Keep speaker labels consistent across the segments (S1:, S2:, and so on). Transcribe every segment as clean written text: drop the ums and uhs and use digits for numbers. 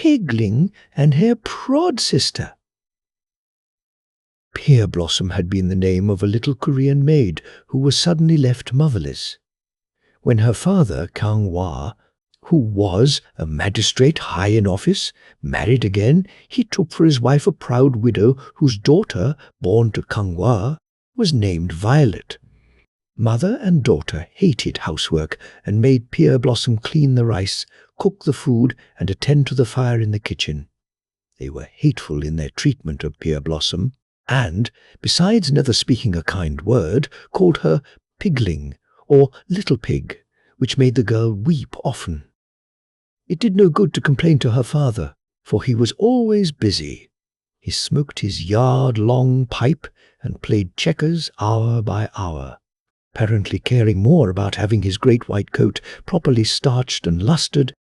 S1: Pigling and her prod sister. Pear Blossom had been the name of a little Korean maid who was suddenly left motherless. When her father, Kang Wha, who was a magistrate high in office, married again, he took for his wife a proud widow whose daughter, born to Kang Wha, was named Violet. Mother and daughter hated housework and made Pear Blossom clean the rice, cook the food, and attend to the fire in the kitchen. They were hateful in their treatment of Pear Blossom, and, besides never speaking a kind word, called her Pigling, or Little Pig, which made the girl weep often. It did no good to complain to her father, for he was always busy. He smoked his yard-long pipe and played checkers hour by hour, apparently caring more about having his great white coat properly starched and lustered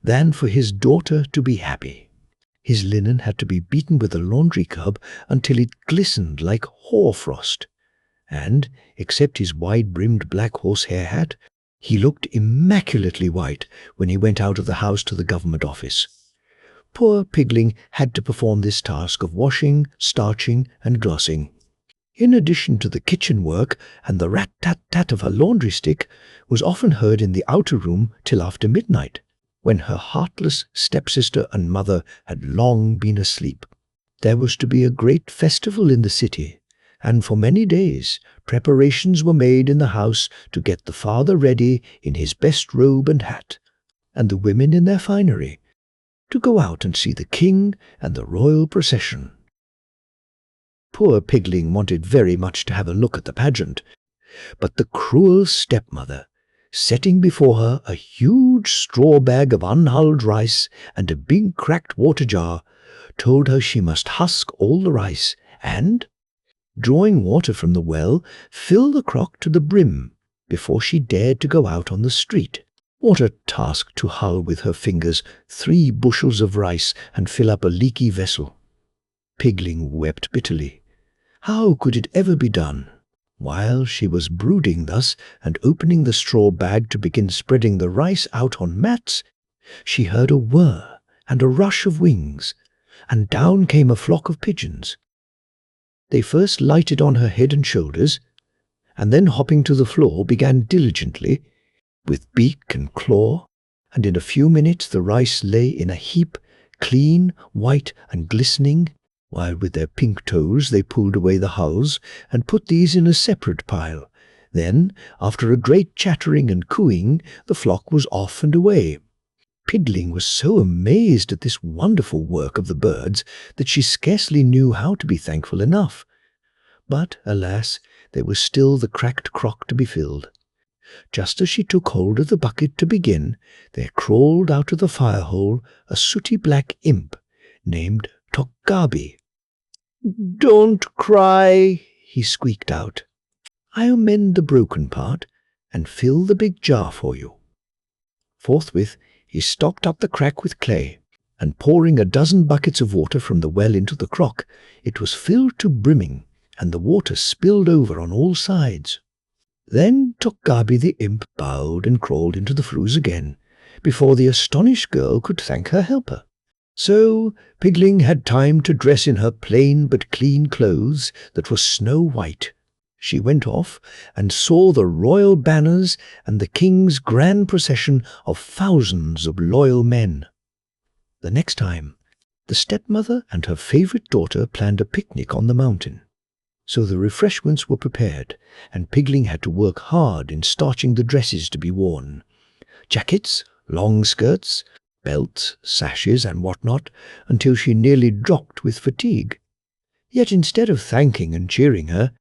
S1: than for his daughter to be happy. His linen had to be beaten with a laundry curb until it glistened like hoarfrost, and, except his wide-brimmed black horsehair hat, he looked immaculately white when he went out of the house to the government office. Poor Pigling had to perform this task of washing, starching, and glossing. In addition to the kitchen work, and the rat-tat-tat of her laundry stick was often heard in the outer room till after midnight, when her heartless stepsister and mother had long been asleep. There was to be a great festival in the city, and for many days preparations were made in the house to get the father ready in his best robe and hat, and the women in their finery, to go out and see the king and the royal procession. Poor Pigling wanted very much to have a look at the pageant, but the cruel stepmother, setting before her a huge straw bag of unhulled rice and a big cracked water jar, told her she must husk all the rice and, drawing water from the well, fill the crock to the brim before she dared to go out on the street. What a task to hull with her fingers 3 bushels of rice and fill up a leaky vessel! Pigling wept bitterly. How could it ever be done? While she was brooding thus and opening the straw bag to begin spreading the rice out on mats, she heard a whir and a rush of wings, and down came a flock of pigeons. They first lighted on her head and shoulders, and then hopping to the floor began diligently, with beak and claw, and in a few minutes the rice lay in a heap, clean, white, and glistening, while with their pink toes they pulled away the hulls and put these in a separate pile. Then, after a great chattering and cooing, the flock was off and away. Pigling was so amazed at this wonderful work of the birds that she scarcely knew how to be thankful enough. But, alas, there was still the cracked crock to be filled. Just as she took hold of the bucket to begin, there crawled out of the fire-hole a sooty black imp named Tokgabi. "Don't cry," he squeaked out. "I'll mend the broken part and fill the big jar for you." Forthwith, he stopped up the crack with clay, and pouring a dozen buckets of water from the well into the crock, it was filled to brimming, and the water spilled over on all sides. Then Tokgabi the imp bowed and crawled into the flues again, before the astonished girl could thank her helper. So Pigling had time to dress in her plain but clean clothes that were snow white. She went off and saw the royal banners and the king's grand procession of thousands of loyal men. The next time, the stepmother and her favourite daughter planned a picnic on the mountain. So the refreshments were prepared, and Pigling had to work hard in starching the dresses to be worn. Jackets, long skirts, belts, sashes, and what-not, until she nearly dropped with fatigue. Yet instead of thanking and cheering her,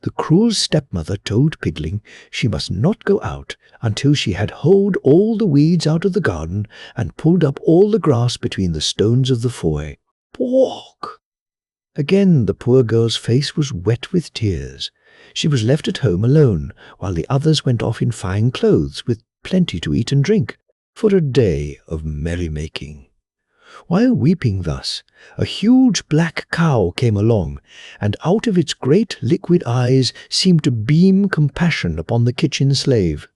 S1: the cruel stepmother told Pigling she must not go out until she had hoed all the weeds out of the garden and pulled up all the grass between the stones of the foyer. Pork! Again the poor girl's face was wet with tears. She was left at home alone, while the others went off in fine clothes with plenty to eat and drink, for a day of merrymaking. While weeping thus, a huge black cow came along, and out of its great liquid eyes seemed to beam compassion upon the kitchen slave.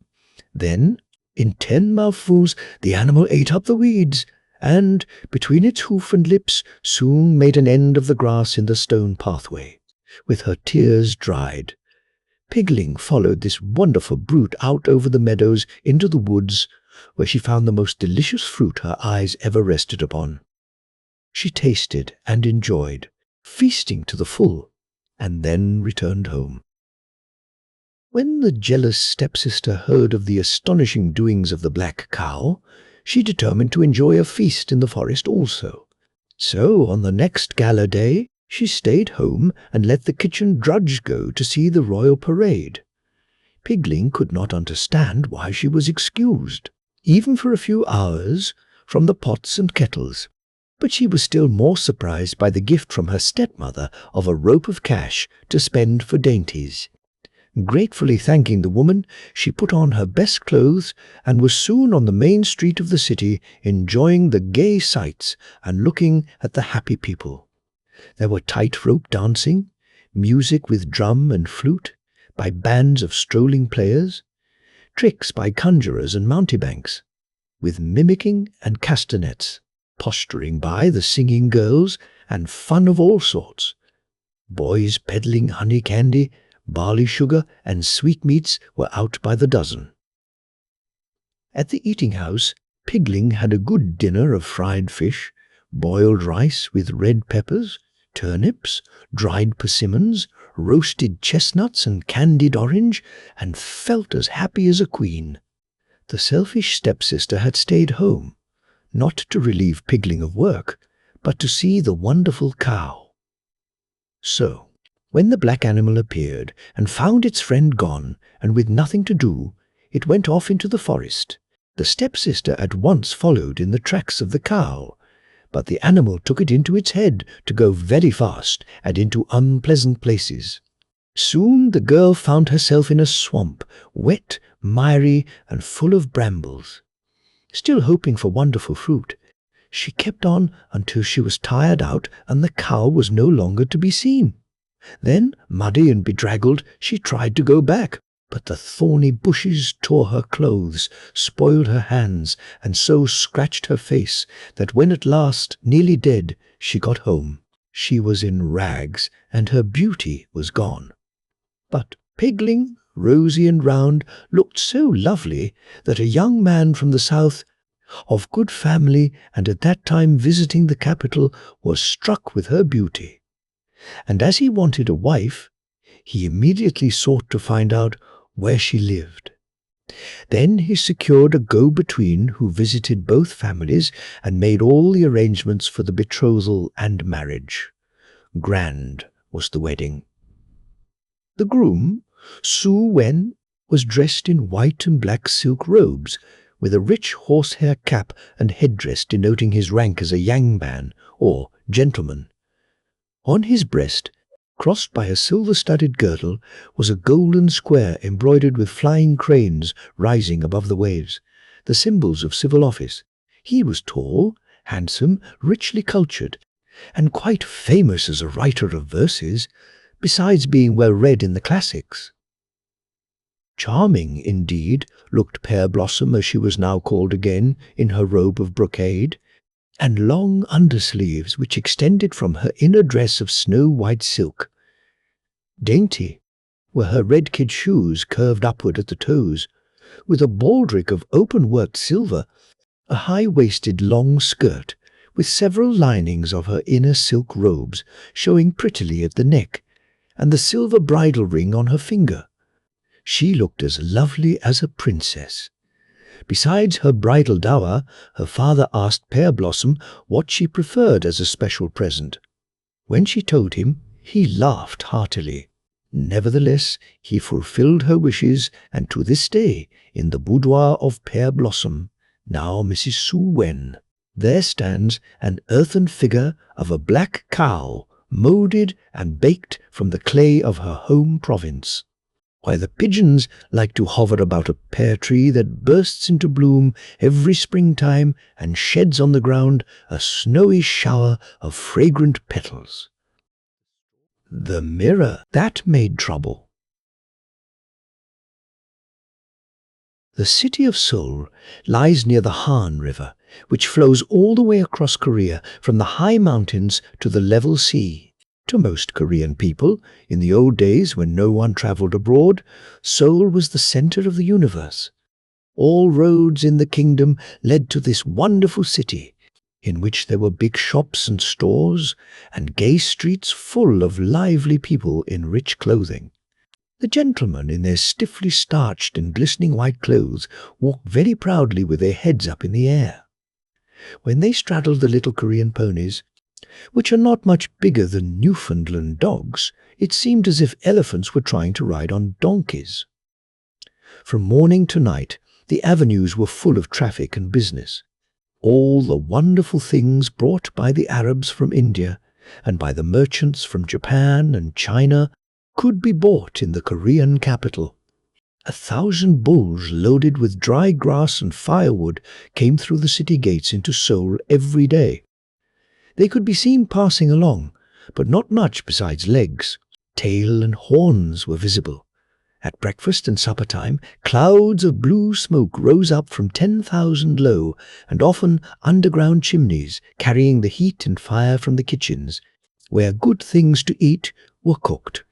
S1: Then, in 10 mouthfuls, the animal ate up the weeds, and, between its hoof and lips, soon made an end of the grass in the stone pathway, with her tears dried. Pigling followed this wonderful brute out over the meadows into the woods, where she found the most delicious fruit her eyes ever rested upon. She tasted and enjoyed, feasting to the full, and then returned home. When the jealous stepsister heard of the astonishing doings of the black cow, she determined to enjoy a feast in the forest also. So on the next gala day, she stayed home and let the kitchen drudge go to see the royal parade. Pigling could not understand why she was excused, even for a few hours, from the pots and kettles. But she was still more surprised by the gift from her stepmother of a rope of cash to spend for dainties. Gratefully thanking the woman, she put on her best clothes and was soon on the main street of the city, enjoying the gay sights and looking at the happy people. There were tightrope dancing, music with drum and flute, by bands of strolling players, tricks by conjurers and mountebanks, with mimicking and castanets, posturing by the singing girls, and fun of all sorts. Boys peddling honey candy, barley sugar, and sweetmeats were out by the dozen. At the eating-house, Pigling had a good dinner of fried fish, boiled rice with red peppers, turnips, dried persimmons, roasted chestnuts and candied orange, and felt as happy as a queen. The selfish stepsister had stayed home, not to relieve Pigling of work, but to see the wonderful cow. So, when the black animal appeared and found its friend gone, and with nothing to do, it went off into the forest. The stepsister at once followed in the tracks of the cow, but the animal took it into its head to go very fast and into unpleasant places. Soon the girl found herself in a swamp, wet, miry, and full of brambles. Still hoping for wonderful fruit, she kept on until she was tired out and the cow was no longer to be seen. Then, muddy and bedraggled, she tried to go back, but the thorny bushes tore her clothes, spoiled her hands, and so scratched her face that when at last, nearly dead, she got home, she was in rags, and her beauty was gone. But Pigling, rosy and round, looked so lovely that a young man from the south, of good family and at that time visiting the capital, was struck with her beauty. And as he wanted a wife, he immediately sought to find out where she lived. Then he secured a go-between who visited both families and made all the arrangements for the betrothal and marriage. Grand was the wedding. The groom, Su Wen, was dressed in white and black silk robes, with a rich horsehair cap and headdress denoting his rank as a yangban, or gentleman. On his breast, crossed by a silver-studded girdle, was a golden square embroidered with flying cranes rising above the waves, the symbols of civil office. He was tall, handsome, richly cultured, and quite famous as a writer of verses, besides being well read in the classics. Charming, indeed, looked Pear Blossom, as she was now called again, in her robe of brocade, and long undersleeves which extended from her inner dress of snow-white silk. Dainty were her red kid shoes curved upward at the toes, with a baldric of open-worked silver, a high-waisted long skirt, with several linings of her inner silk robes showing prettily at the neck, and the silver bridle ring on her finger. She looked as lovely as a princess. Besides her bridal dower, her father asked Pear Blossom what she preferred as a special present. When she told him, he laughed heartily. Nevertheless, he fulfilled her wishes, and to this day, in the boudoir of Pear Blossom, now Mrs. Su Wen, there stands an earthen figure of a black cow, moulded and baked from the clay of her home province. While the pigeons like to hover about a pear tree that bursts into bloom every springtime and sheds on the ground a snowy shower of fragrant petals. The mirror that made trouble. The city of Seoul lies near the Han River which flows all the way across Korea from the high mountains to the level sea. To most Korean people, in the old days when no one traveled abroad, Seoul was the center of the universe. All roads in the kingdom led to this wonderful city, in which there were big shops and stores, and gay streets full of lively people in rich clothing. The gentlemen in their stiffly starched and glistening white clothes walked very proudly with their heads up in the air. When they straddled the little Korean ponies, which are not much bigger than Newfoundland dogs, it seemed as if elephants were trying to ride on donkeys. From morning to night, the avenues were full of traffic and business. All the wonderful things brought by the Arabs from India and by the merchants from Japan and China could be bought in the Korean capital. 1,000 bulls loaded with dry grass and firewood came through the city gates into Seoul every day. They could be seen passing along, but not much besides legs. Tail and horns were visible. At breakfast and supper time, clouds of blue smoke rose up from 10,000 low and often underground chimneys, carrying the heat and fire from the kitchens, where good things to eat were cooked.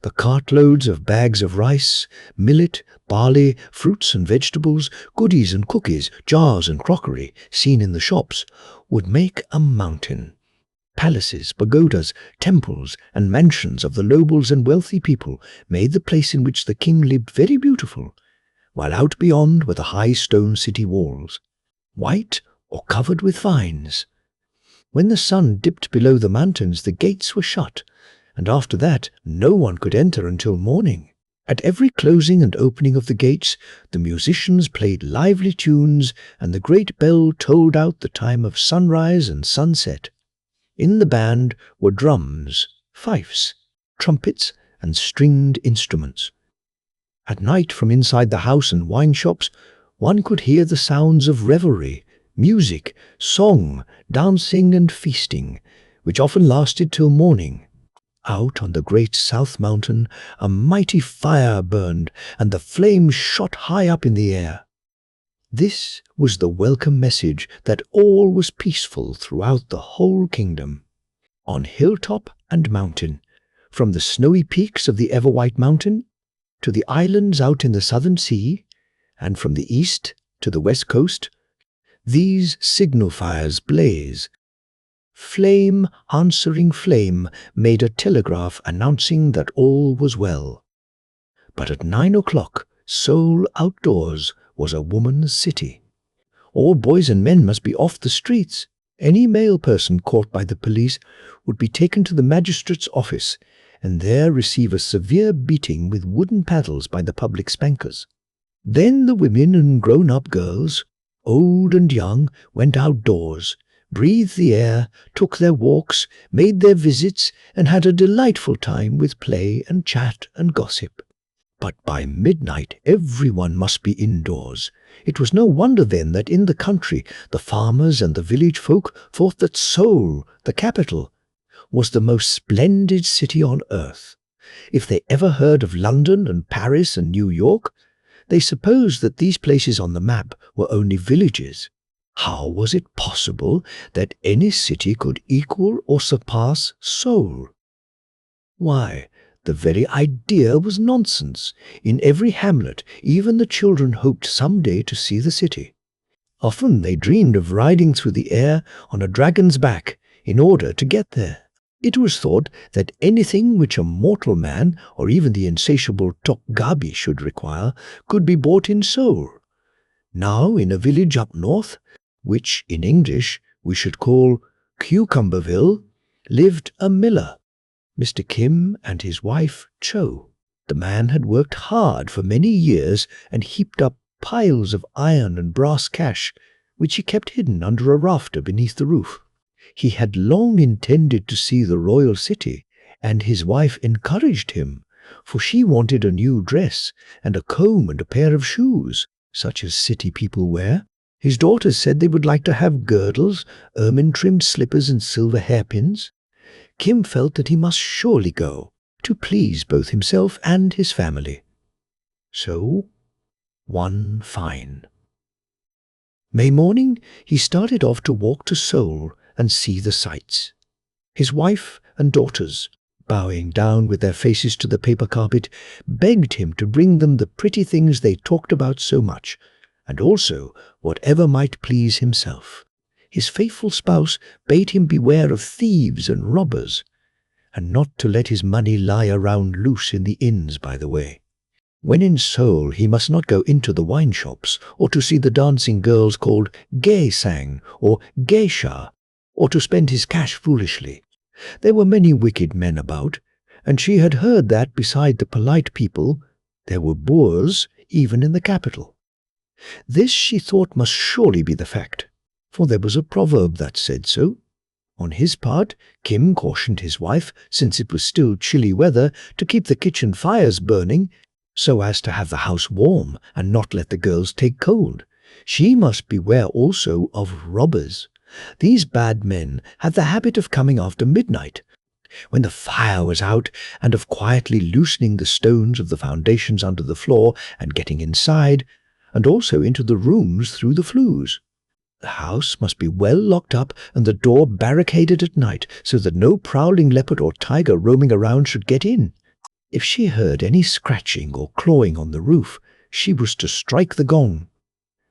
S1: The cartloads of bags of rice, millet, barley, fruits and vegetables, goodies and cookies, jars and crockery, seen in the shops, would make a mountain. Palaces, pagodas, temples, and mansions of the nobles and wealthy people made the place in which the king lived very beautiful, while out beyond were the high stone city walls, white or covered with vines. When the sun dipped below the mountains, the gates were shut, and after that no one could enter until morning. At every closing and opening of the gates, the musicians played lively tunes, and the great bell tolled out the time of sunrise and sunset. In the band were drums, fifes, trumpets, and stringed instruments. At night, from inside the house and wine shops, one could hear the sounds of revelry, music, song, dancing, and feasting, which often lasted till morning. Out on the great South Mountain, a mighty fire burned, and the flames shot high up in the air. This was the welcome message that all was peaceful throughout the whole kingdom. On hilltop and mountain, from the snowy peaks of the ever-white mountain to the islands out in the southern sea, and from the east to the west coast, these signal fires blaze. Flame answering flame made a telegraph announcing that all was well. But at 9 o'clock, Seoul outdoors was a woman's city. All boys and men must be off the streets. Any male person caught by the police would be taken to the magistrate's office and there receive a severe beating with wooden paddles by the public spankers. Then the women and grown-up girls, old and young, went outdoors, breathed the air, took their walks, made their visits, and had a delightful time with play and chat and gossip. But by midnight everyone must be indoors. It was no wonder then that in the country the farmers and the village folk thought that Seoul, the capital, was the most splendid city on earth. If they ever heard of London and Paris and New York, they supposed that these places on the map were only villages. How was it possible that any city could equal or surpass Seoul? Why, the very idea was nonsense. In every hamlet, even the children hoped some day to see the city. Often they dreamed of riding through the air on a dragon's back in order to get there. It was thought that anything which a mortal man, or even the insatiable Tokgabi should require, could be bought in Seoul. Now, in a village up north, which in English we should call Cucumberville, lived a miller, Mr. Kim, and his wife Cho. The man had worked hard for many years and heaped up piles of iron and brass cash, which he kept hidden under a rafter beneath the roof. He had long intended to see the royal city, and his wife encouraged him, for she wanted a new dress and a comb and a pair of shoes, such as city people wear. His daughters said they would like to have girdles, ermine-trimmed slippers and silver hairpins. Kim felt that he must surely go, to please both himself and his family. So, one fine May morning, he started off to walk to Seoul and see the sights. His wife and daughters, bowing down with their faces to the paper carpet, begged him to bring them the pretty things they talked about so much, and also whatever might please himself. His faithful spouse bade him beware of thieves and robbers, and not to let his money lie around loose in the inns by the way. When in Seoul, he must not go into the wine shops, or to see the dancing girls called gaesang or geisha, or to spend his cash foolishly. There were many wicked men about, and she had heard that beside the polite people, there were boors even in the capital. This she thought must surely be the fact, for there was a proverb that said so. On his part, Kim cautioned his wife, since it was still chilly weather, to keep the kitchen fires burning, so as to have the house warm and not let the girls take cold. She must beware also of robbers. These bad men had the habit of coming after midnight, when the fire was out, and of quietly loosening the stones of the foundations under the floor and getting inside, and also into the rooms through the flues. The house must be well locked up and the door barricaded at night, so that no prowling leopard or tiger roaming around should get in. If she heard any scratching or clawing on the roof, she was to strike the gong.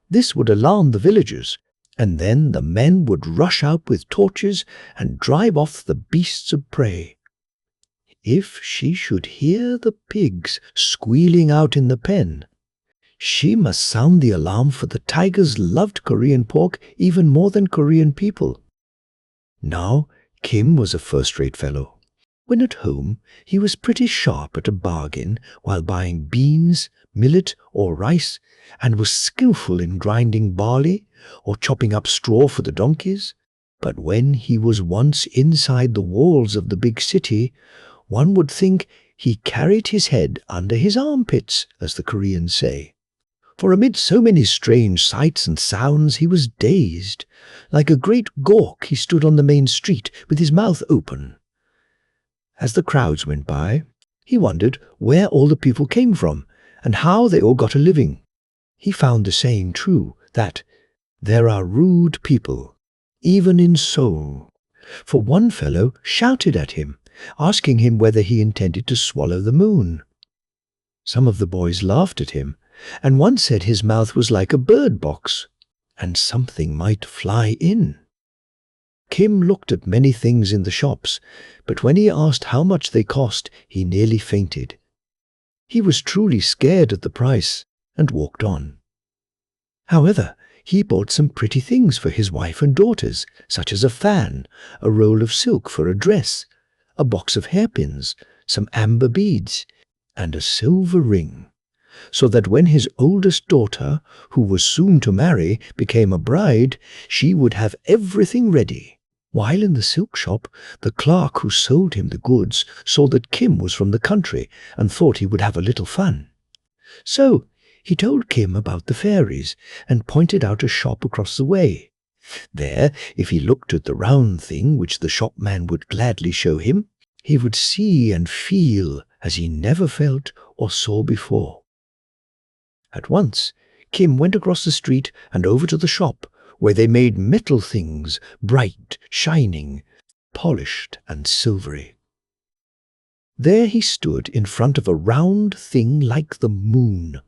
S1: This would alarm the villagers, and then the men would rush out with torches and drive off the beasts of prey. If she should hear the pigs squealing out in the pen, she must sound the alarm, for the tigers loved Korean pork even more than Korean people. Now, Kim was a first-rate fellow. When at home, he was pretty sharp at a bargain while buying beans, millet, or rice, and was skillful in grinding barley or chopping up straw for the donkeys. But when he was once inside the walls of the big city, one would think he carried his head under his armpits, as the Koreans say. For amid so many strange sights and sounds, he was dazed. Like a great gawk, he stood on the main street with his mouth open. As the crowds went by, he wondered where all the people came from and how they all got a living. He found the saying true, that there are rude people, even in Seoul. For one fellow shouted at him, asking him whether he intended to swallow the moon. Some of the boys laughed at him, and one said his mouth was like a bird box, and something might fly in. Kim looked at many things in the shops, but when he asked how much they cost, he nearly fainted. He was truly scared at the price, and walked on. However, he bought some pretty things for his wife and daughters, such as a fan, a roll of silk for a dress, a box of hairpins, some amber beads, and a silver ring, so that when his oldest daughter, who was soon to marry, became a bride, she would have everything ready. While in the silk shop, the clerk who sold him the goods saw that Kim was from the country and thought he would have a little fun. So he told Kim about the fairies and pointed out a shop across the way. There, if he looked at the round thing which the shopman would gladly show him, he would see and feel as he never felt or saw before. At once, Kim went across the street and over to the shop, where they made metal things, bright, shining, polished and silvery. There he stood in front of a round thing like the moon.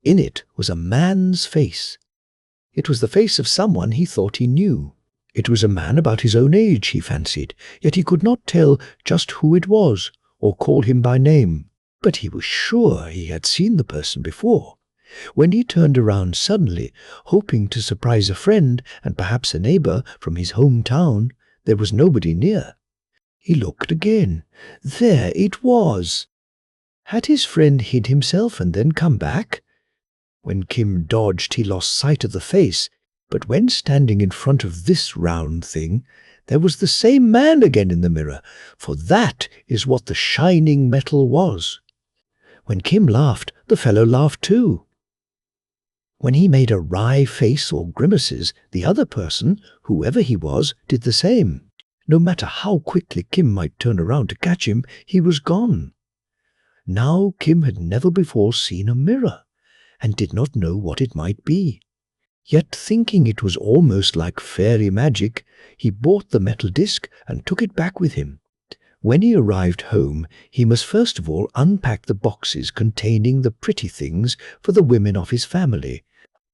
S1: In it was a man's face. It was the face of someone he thought he knew. It was a man about his own age, he fancied, yet he could not tell just who it was, or call him by name. But he was sure he had seen the person before. When he turned around suddenly, hoping to surprise a friend and perhaps a neighbor from his hometown, there was nobody near. He looked again. There it was. Had his friend hid himself and then come back? When Kim dodged, he lost sight of the face, but when standing in front of this round thing, there was the same man again in the mirror, for that is what the shining metal was. When Kim laughed, the fellow laughed too. When he made a wry face or grimaces, the other person, whoever he was, did the same. No matter how quickly Kim might turn around to catch him, he was gone. Now Kim had never before seen a mirror, and did not know what it might be. Yet thinking it was almost like fairy magic, he bought the metal disc and took it back with him. When he arrived home, he must first of all unpack the boxes containing the pretty things for the women of his family,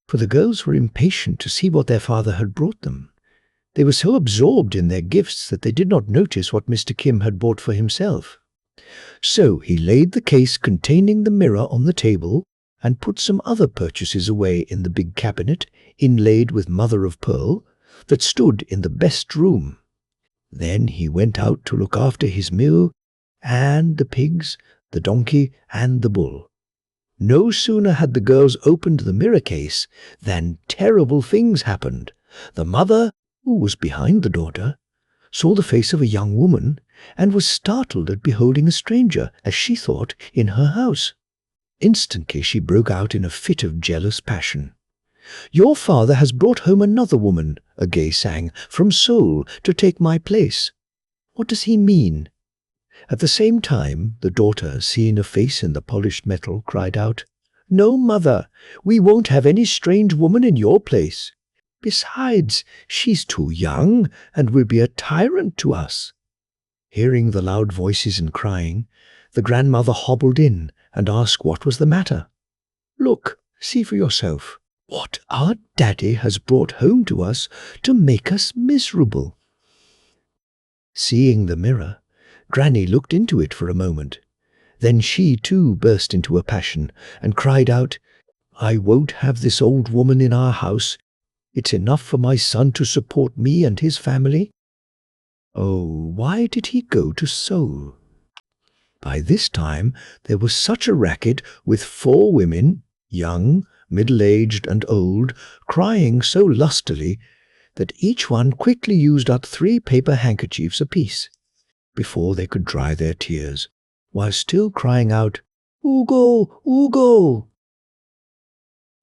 S1: for the girls were impatient to see what their father had brought them. They were so absorbed in their gifts that they did not notice what Mr. Kim had bought for himself. So he laid the case containing the mirror on the table and put some other purchases away in the big cabinet, inlaid with mother of pearl, that stood in the best room. Then he went out to look after his mill, and the pigs, the donkey, and the bull. No sooner had the girls opened the mirror case than terrible things happened. The mother, who was behind the daughter, saw the face of a young woman, and was startled at beholding a stranger, as she thought, in her house. Instantly she broke out in a fit of jealous passion. "Your father has brought home another woman," a gay sang, "from Seoul to take my place. What does he mean?" At the same time, the daughter, seeing a face in the polished metal, cried out, "No, mother, we won't have any strange woman in your place. Besides, she's too young and will be a tyrant to us." Hearing the loud voices and crying, the grandmother hobbled in and asked what was the matter. "Look, see for yourself. What our daddy has brought home to us to make us miserable." Seeing the mirror, Granny looked into it for a moment. Then she too burst into a passion and cried out, "I won't have this old woman in our house. It's enough for my son to support me and his family." Oh, why did he go to Seoul? By this time there was such a racket with 4 women, young, middle-aged and old, crying so lustily that each one quickly used up 3 paper handkerchiefs apiece before they could dry their tears, while still crying out, "Ugo! Ugo!"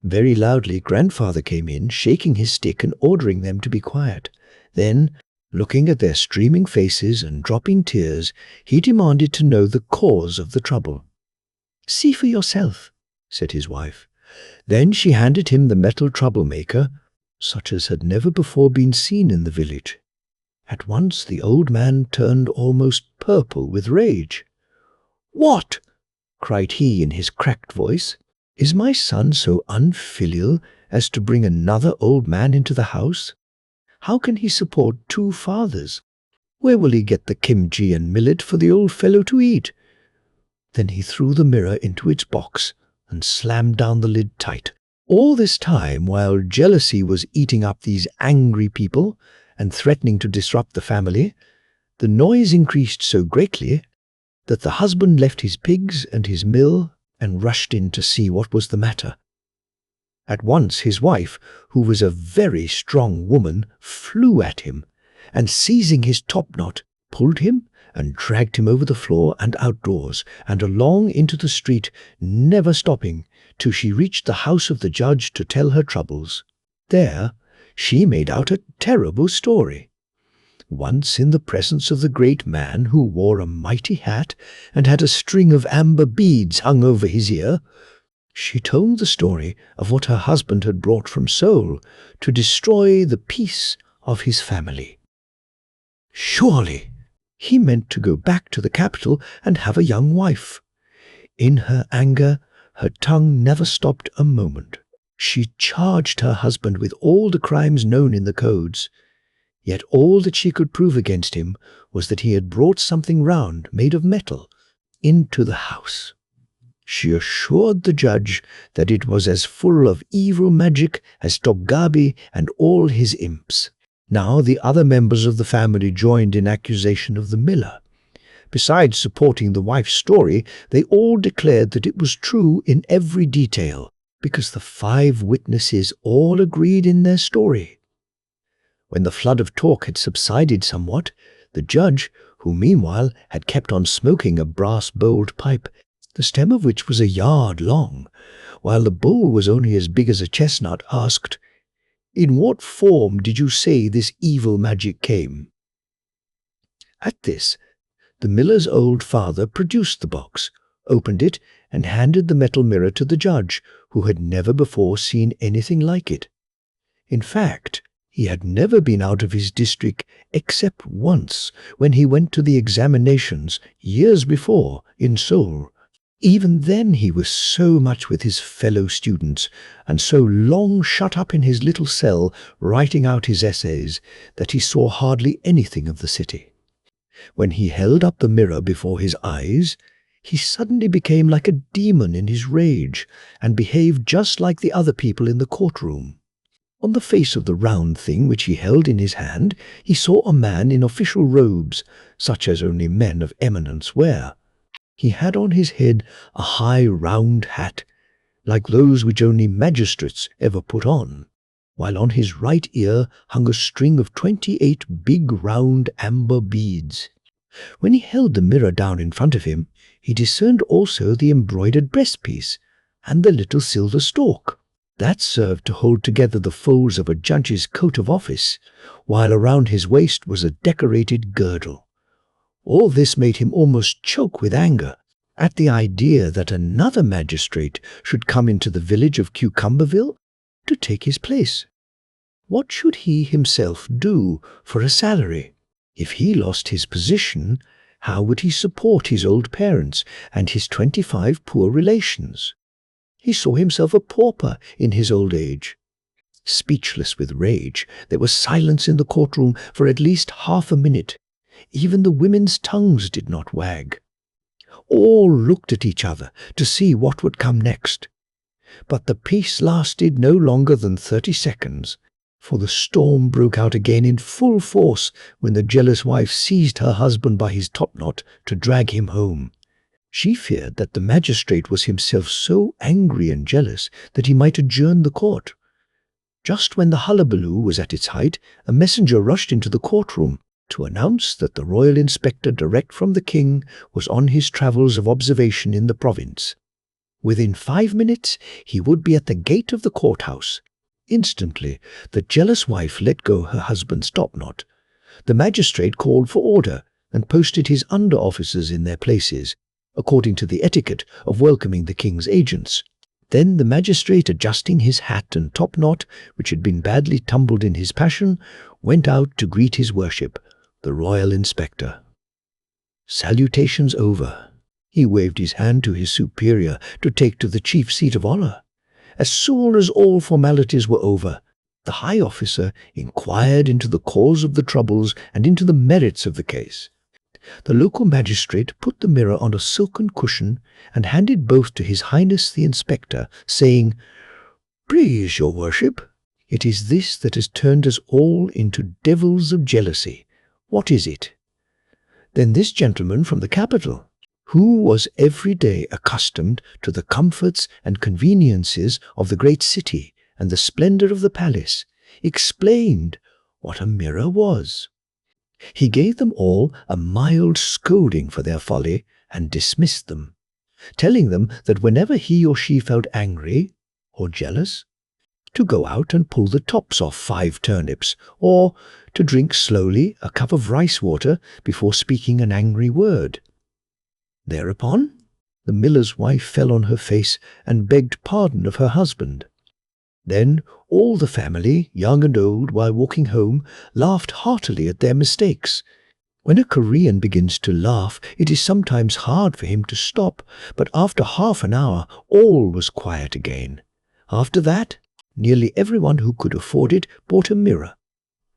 S1: Very loudly grandfather came in, shaking his stick and ordering them to be quiet. Then, looking at their streaming faces and dropping tears, he demanded to know the cause of the trouble. "See for yourself," said his wife. Then she handed him the metal troublemaker, such as had never before been seen in the village. At once the old man turned almost purple with rage. "What?" cried he in his cracked voice. "Is my son so unfilial as to bring another old man into the house? How can he support 2 fathers? Where will he get the kimchi and millet for the old fellow to eat?" Then he threw the mirror into its box and slammed down the lid tight. All this time, while jealousy was eating up these angry people and threatening to disrupt the family, the noise increased so greatly that the husband left his pigs and his mill and rushed in to see what was the matter. At once his wife, who was a very strong woman, flew at him, and seizing his topknot, pulled him and dragged him over the floor and outdoors, and along into the street, never stopping, till she reached the house of the judge to tell her troubles. There she made out a terrible story. Once in the presence of the great man, who wore a mighty hat and had a string of amber beads hung over his ear, she told the story of what her husband had brought from Seoul to destroy the peace of his family. Surely he meant to go back to the capital and have a young wife. In her anger, her tongue never stopped a moment. She charged her husband with all the crimes known in the codes. Yet all that she could prove against him was that he had brought something round, made of metal, into the house. She assured the judge that it was as full of evil magic as Toggabi and all his imps. Now the other members of the family joined in accusation of the miller. Besides supporting the wife's story, they all declared that it was true in every detail, because the 5 witnesses all agreed in their story. When the flood of talk had subsided somewhat, the judge, who meanwhile had kept on smoking a brass-bowled pipe, the stem of which was a yard long, while the bowl was only as big as a chestnut, asked, "In what form did you say this evil magic came?" At this, the miller's old father produced the box, opened it, and handed the metal mirror to the judge, who had never before seen anything like it. In fact, he had never been out of his district except once when he went to the examinations years before in Seoul. Even then he was so much with his fellow students and so long shut up in his little cell writing out his essays that he saw hardly anything of the city. When he held up the mirror before his eyes, he suddenly became like a demon in his rage and behaved just like the other people in the courtroom. On the face of the round thing which he held in his hand, he saw a man in official robes, such as only men of eminence wear. He had on his head a high round hat, like those which only magistrates ever put on, while on his right ear hung a string of 28 big round amber beads. When he held the mirror down in front of him, he discerned also the embroidered breastpiece and the little silver stalk. That served to hold together the folds of a judge's coat of office, while around his waist was a decorated girdle. All this made him almost choke with anger at the idea that another magistrate should come into the village of Cucumberville to take his place. What should he himself do for a salary? If he lost his position, how would he support his old parents and his 25 poor relations? He saw himself a pauper in his old age. Speechless with rage, there was silence in the courtroom for at least half a minute. Even the women's tongues did not wag. All looked at each other to see what would come next. But the peace lasted no longer than 30 seconds, for the storm broke out again in full force when the jealous wife seized her husband by his topknot to drag him home. She feared that the magistrate was himself so angry and jealous that he might adjourn the court. Just when the hullabaloo was at its height, a messenger rushed into the courtroom to announce that the royal inspector direct from the king was on his travels of observation in the province. Within 5 minutes he would be at the gate of the courthouse. Instantly the jealous wife let go her husband's topknot. The magistrate called for order and posted his under-officers in their places, according to the etiquette of welcoming the king's agents. Then the magistrate, adjusting his hat and topknot, which had been badly tumbled in his passion, went out to greet his worship, the royal inspector. Salutations over, he waved his hand to his superior to take to the chief seat of honor. As soon as all formalities were over, the high officer inquired into the cause of the troubles and into the merits of the case. The local magistrate put the mirror on a silken cushion and handed both to His Highness the Inspector, saying, "Please, your worship, it is this that has turned us all into devils of jealousy. What is it?" Then this gentleman from the capital, who was every day accustomed to the comforts and conveniences of the great city and the splendor of the palace, explained what a mirror was. He gave them all a mild scolding for their folly and dismissed them, telling them that whenever he or she felt angry or jealous, to go out and pull the tops off 5 turnips, or to drink slowly a cup of rice water before speaking an angry word. Thereupon, the miller's wife fell on her face and begged pardon of her husband. Then all the family, young and old, while walking home, laughed heartily at their mistakes. When a Korean begins to laugh, it is sometimes hard for him to stop, but after half an hour all was quiet again. After that, nearly everyone who could afford it bought a mirror.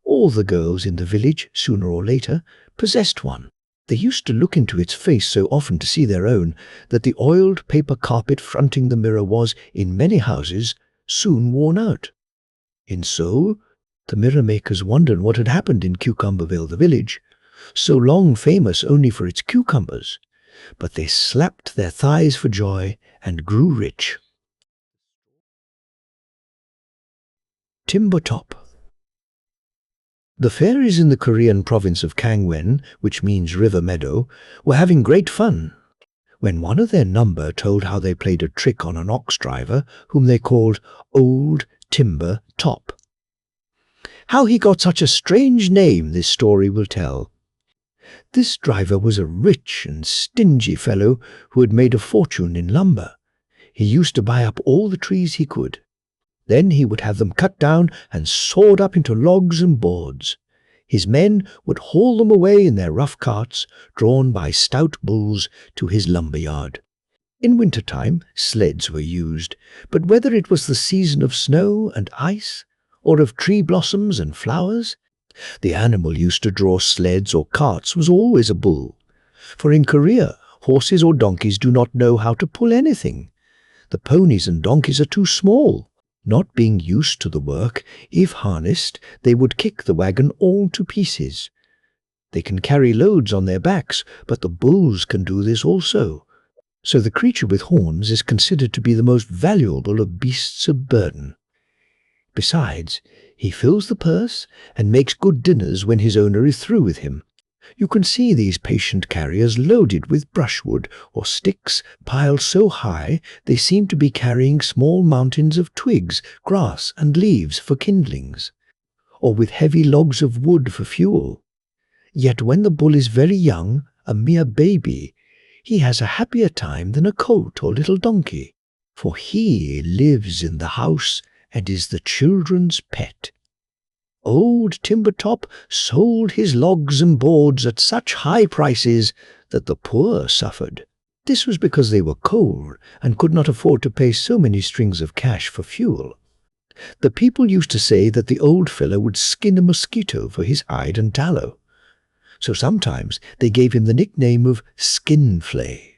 S1: All the girls in the village, sooner or later, possessed one. They used to look into its face so often to see their own that the oiled paper carpet fronting the mirror was, in many houses, soon worn out. In Seoul, the mirror makers wondered what had happened in Cucumberville, the village, so long famous only for its cucumbers, but they slapped their thighs for joy and grew rich. Timber Top. The fairies in the Korean province of Gangwon, which means river meadow, were having great fun, when one of their number told how they played a trick on an ox driver whom they called Old Timber Top. How he got such a strange name this story will tell. This driver was a rich and stingy fellow who had made a fortune in lumber. He used to buy up all the trees he could. Then he would have them cut down and sawed up into logs and boards. His men would haul them away in their rough carts, drawn by stout bulls, to his lumber yard. In winter-time, sleds were used, but whether it was the season of snow and ice, or of tree blossoms and flowers, the animal used to draw sleds or carts was always a bull. For in Korea, horses or donkeys do not know how to pull anything. The ponies and donkeys are too small. Not being used to the work, if harnessed, they would kick the wagon all to pieces. They can carry loads on their backs, but the bulls can do this also. So the creature with horns is considered to be the most valuable of beasts of burden. Besides, he fills the purse and makes good dinners when his owner is through with him. You can see these patient carriers loaded with brushwood or sticks piled so high they seem to be carrying small mountains of twigs, grass, and leaves for kindlings, or with heavy logs of wood for fuel. Yet when the bull is very young, a mere baby, he has a happier time than a colt or little donkey, for he lives in the house and is the children's pet. Old Timbertop sold his logs and boards at such high prices that the poor suffered. This was because they were cold and could not afford to pay so many strings of cash for fuel. The people used to say that the old fellow would skin a mosquito for his hide and tallow. So sometimes they gave him the nickname of Skinflay.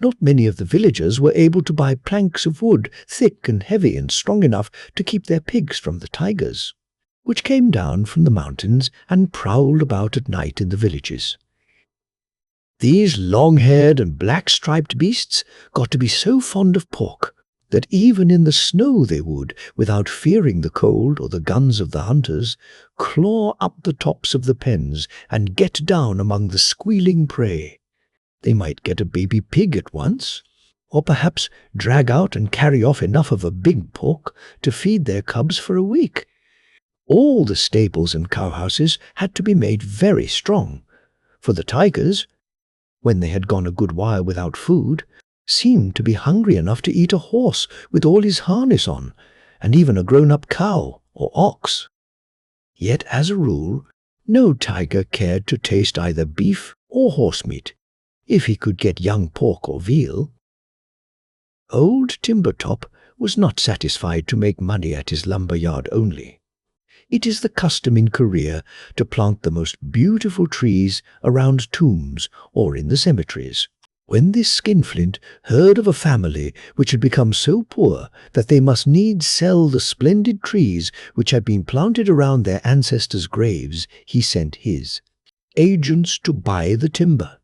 S1: Not many of the villagers were able to buy planks of wood thick and heavy and strong enough to keep their pigs from the tigers, which came down from the mountains and prowled about at night in the villages. These long-haired and black-striped beasts got to be so fond of pork that even in the snow they would, without fearing the cold or the guns of the hunters, claw up the tops of the pens and get down among the squealing prey. They might get a baby pig at once, or perhaps drag out and carry off enough of a big pork to feed their cubs for a week. All the stables and cowhouses had to be made very strong, for the tigers, when they had gone a good while without food, seemed to be hungry enough to eat a horse with all his harness on, and even a grown-up cow or ox. Yet, as a rule, no tiger cared to taste either beef or horse meat, if he could get young pork or veal. Old Timbertop was not satisfied to make money at his lumber yard only. It is the custom in Korea to plant the most beautiful trees around tombs or in the cemeteries. When this skinflint heard of a family which had become so poor that they must needs sell the splendid trees which had been planted around their ancestors' graves, he sent his agents to buy the timber.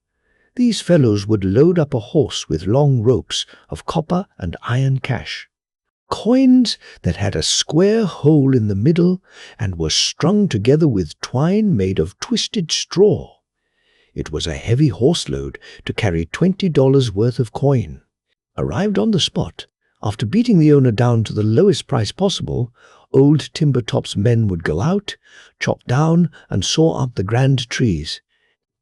S1: These fellows would load up a horse with long ropes of copper and iron cash, coins that had a square hole in the middle and were strung together with twine made of twisted straw. It was a heavy horse load to carry $20 worth of coin. Arrived on the spot, after beating the owner down to the lowest price possible, old Timbertop's men would go out, chop down and saw up the grand trees,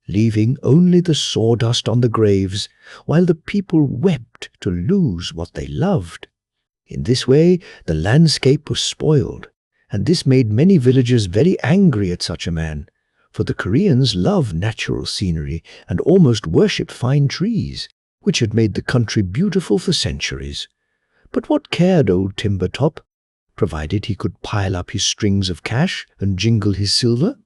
S1: leaving only the sawdust on the graves, while the people wept to lose what they loved. In this way, the landscape was spoiled, and this made many villagers very angry at such a man, for the Koreans love natural scenery and almost worshipped fine trees, which had made the country beautiful for centuries. But what cared old Timbertop, provided he could pile up his strings of cash and jingle his silver?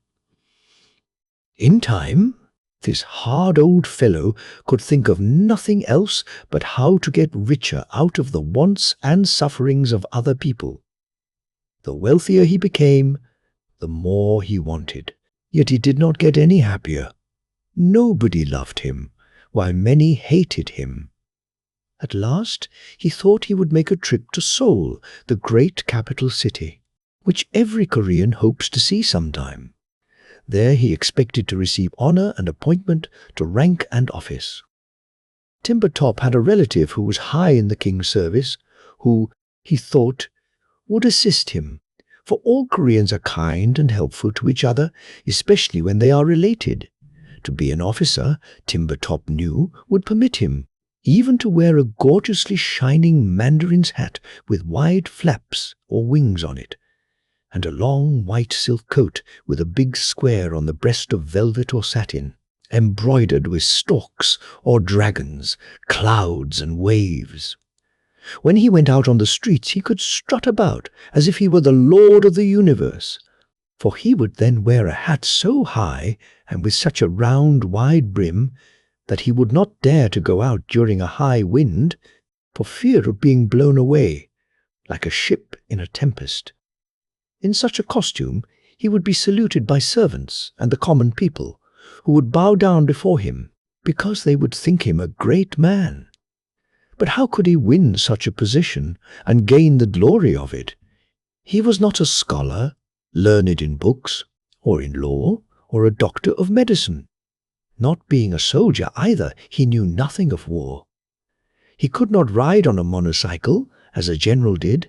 S1: In time, this hard old fellow could think of nothing else but how to get richer out of the wants and sufferings of other people. The wealthier he became, the more he wanted. Yet he did not get any happier. Nobody loved him, while many hated him. At last, he thought he would make a trip to Seoul, the great capital city, which every Korean hopes to see sometime. There he expected to receive honor and appointment to rank and office. Timbertop had a relative who was high in the king's service, who, he thought, would assist him, for all Koreans are kind and helpful to each other, especially when they are related. To be an officer, Timbertop knew, would permit him, even to wear a gorgeously shining mandarin's hat with wide flaps or wings on it, and a long white silk coat with a big square on the breast of velvet or satin, embroidered with storks or dragons, clouds and waves. When he went out on the streets, he could strut about as if he were the lord of the universe, for he would then wear a hat so high and with such a round, wide brim that he would not dare to go out during a high wind for fear of being blown away, like a ship in a tempest. In such a costume, he would be saluted by servants and the common people, who would bow down before him because they would think him a great man. But how could he win such a position and gain the glory of it? He was not a scholar, learned in books, or in law, or a doctor of medicine. Not being a soldier either, he knew nothing of war. He could not ride on a motorcycle, as a general did.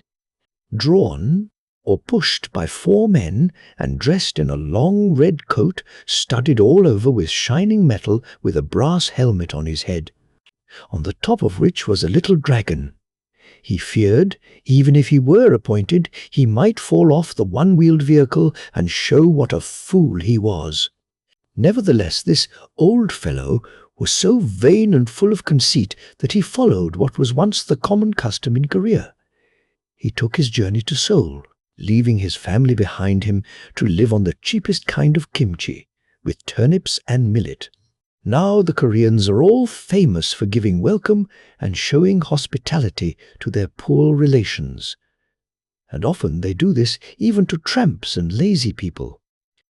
S1: Drawn or pushed by 4 men and dressed in a long red coat studded all over with shining metal with a brass helmet on his head, on the top of which was a little dragon. He feared, even if he were appointed, he might fall off the one-wheeled vehicle and show what a fool he was. Nevertheless, this old fellow was so vain and full of conceit that he followed what was once the common custom in Korea. He took his journey to Seoul, leaving his family behind him to live on the cheapest kind of kimchi, with turnips and millet. Now the Koreans are all famous for giving welcome and showing hospitality to their poor relations. And often they do this even to tramps and lazy people.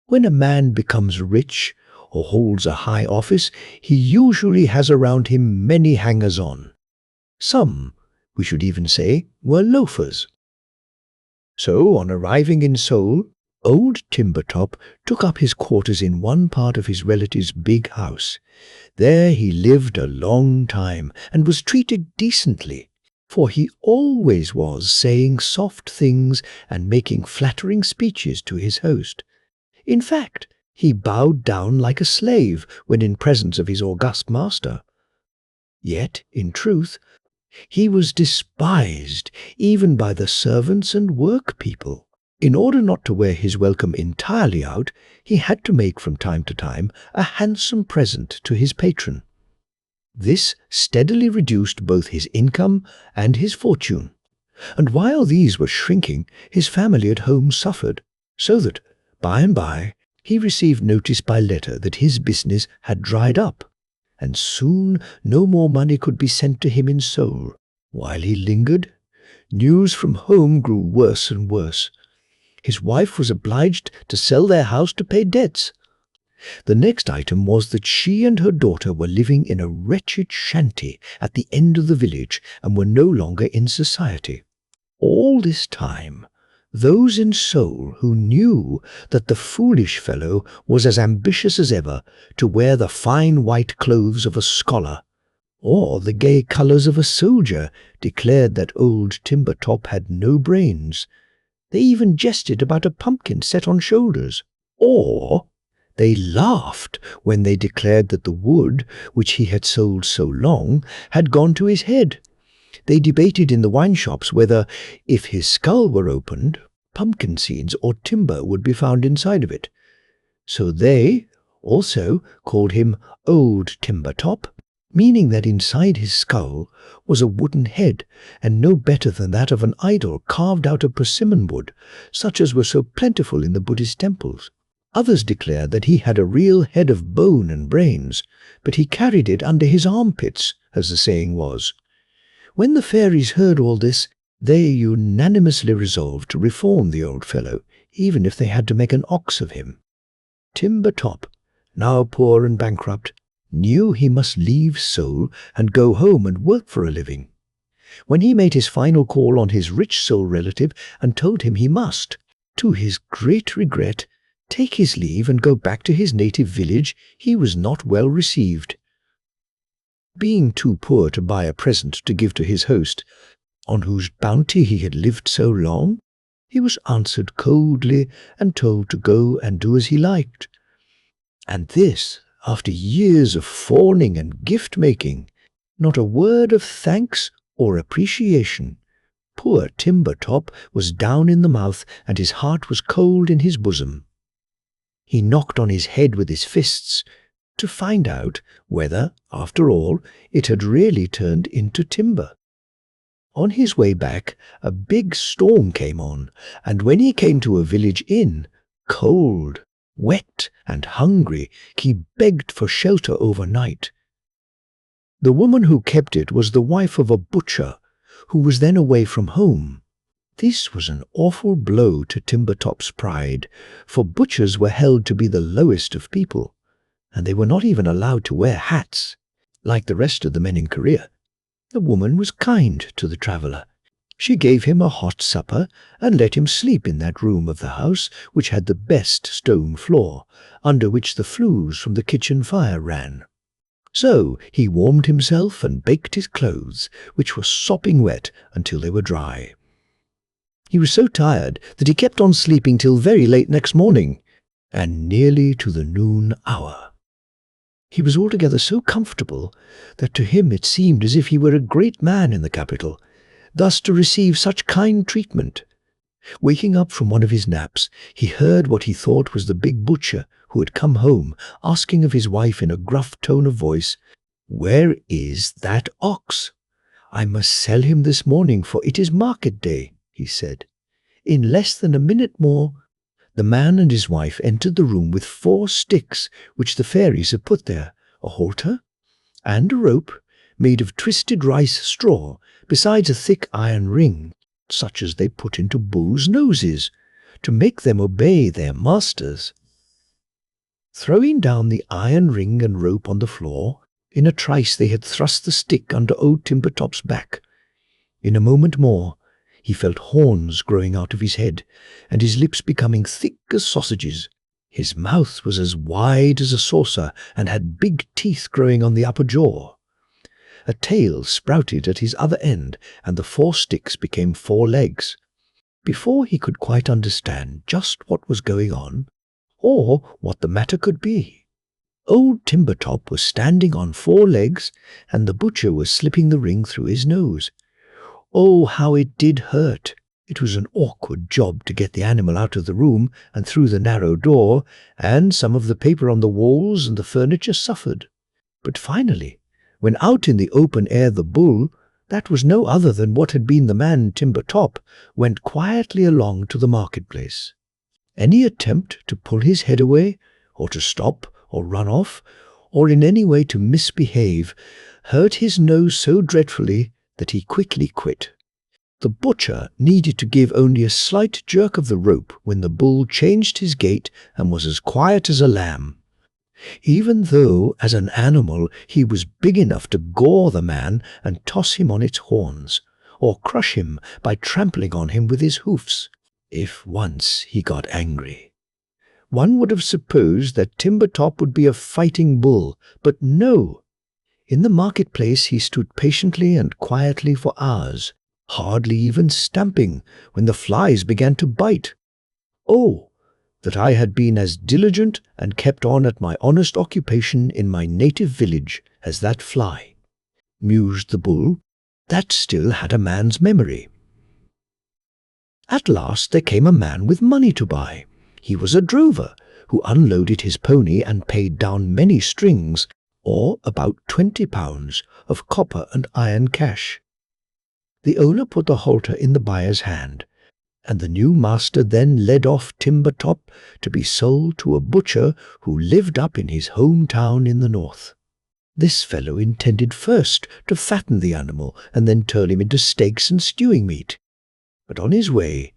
S1: When a man becomes rich or holds a high office, he usually has around him many hangers-on. Some, we should even say, were loafers. So, on arriving in Seoul, old Timbertop took up his quarters in one part of his relative's big house. There he lived a long time and was treated decently, for he always was saying soft things and making flattering speeches to his host. In fact, he bowed down like a slave when in presence of his august master. Yet, in truth, he was despised even by the servants and work-people. In order not to wear his welcome entirely out, he had to make from time to time a handsome present to his patron. This steadily reduced both his income and his fortune, and while these were shrinking, his family at home suffered, so that, by and by, he received notice by letter that his business had dried up, and soon no more money could be sent to him in Seoul. While he lingered, news from home grew worse and worse. His wife was obliged to sell their house to pay debts. The next item was that she and her daughter were living in a wretched shanty at the end of the village and were no longer in society. All this time, those in Seoul who knew that the foolish fellow was as ambitious as ever to wear the fine white clothes of a scholar, or the gay colours of a soldier, declared that old Timbertop had no brains. They even jested about a pumpkin set on shoulders, or they laughed when they declared that the wood, which he had sold so long, had gone to his head. They debated in the wine shops whether, if his skull were opened, pumpkin seeds or timber would be found inside of it. So they also called him Old Timbertop, meaning that inside his skull was a wooden head, and no better than that of an idol carved out of persimmon wood, such as were so plentiful in the Buddhist temples. Others declared that he had a real head of bone and brains, but he carried it under his armpits, as the saying was. When the fairies heard all this, they unanimously resolved to reform the old fellow, even if they had to make an ox of him. Timbertop, now poor and bankrupt, knew he must leave Seoul and go home and work for a living. When he made his final call on his rich Seoul relative and told him he must, to his great regret, take his leave and go back to his native village, he was not well received. Being too poor to buy a present to give to his host, on whose bounty he had lived so long, he was answered coldly and told to go and do as he liked. And this, after years of fawning and gift-making. Not a word of thanks or appreciation. Poor Timbertop was down in the mouth, and his heart was cold in his bosom. He knocked on his head with his fists to find out whether, after all, it had really turned into timber. On his way back, a big storm came on, and when he came to a village inn, cold, wet, and hungry, he begged for shelter overnight. The woman who kept it was the wife of a butcher, who was then away from home. This was an awful blow to Timbertop's pride, for butchers were held to be the lowest of people, and they were not even allowed to wear hats, like the rest of the men in Korea. The woman was kind to the traveller. She gave him a hot supper and let him sleep in that room of the house which had the best stone floor, under which the flues from the kitchen fire ran. So he warmed himself and baked his clothes, which were sopping wet, until they were dry. He was so tired that he kept on sleeping till very late next morning, and nearly to the noon hour. He was altogether so comfortable that to him it seemed as if he were a great man in the capital, thus to receive such kind treatment. Waking up from one of his naps, he heard what he thought was the big butcher, who had come home, asking of his wife in a gruff tone of voice, "Where is that ox? I must sell him this morning, for it is market day," he said. In less than a minute more, the man and his wife entered the room with 4 sticks which the fairies had put there, a halter, and a rope made of twisted rice straw, besides a thick iron ring, such as they put into bulls' noses, to make them obey their masters. Throwing down the iron ring and rope on the floor, in a trice they had thrust the stick under old Timbertop's back. In a moment more, he felt horns growing out of his head, and his lips becoming thick as sausages. His mouth was as wide as a saucer, and had big teeth growing on the upper jaw. A tail sprouted at his other end, and the 4 sticks became 4 legs. Before he could quite understand just what was going on, or what the matter could be, old Timbertop was standing on 4 legs, and the butcher was slipping the ring through his nose. Oh, how it did hurt! It was an awkward job to get the animal out of the room and through the narrow door, and some of the paper on the walls and the furniture suffered. But finally, when out in the open air the bull, that was no other than what had been the man Timbertop, went quietly along to the marketplace. Any attempt to pull his head away, or to stop, or run off, or in any way to misbehave, hurt his nose so dreadfully that he quickly quit. The butcher needed to give only a slight jerk of the rope when the bull changed his gait and was as quiet as a lamb. Even though, as an animal, he was big enough to gore the man and toss him on its horns, or crush him by trampling on him with his hoofs, if once he got angry. One would have supposed that Timbertop would be a fighting bull, but no. In the marketplace he stood patiently and quietly for hours, hardly even stamping, when the flies began to bite. Oh, that I had been as diligent and kept on at my honest occupation in my native village as that fly, mused the bull, that still had a man's memory. At last there came a man with money to buy. He was a drover, who unloaded his pony and paid down many strings, or about 20 pounds of copper and iron cash. The owner put the halter in the buyer's hand, and the new master then led off Timbertop to be sold to a butcher who lived up in his home town in the north. This fellow intended first to fatten the animal and then turn him into steaks and stewing meat. But on his way,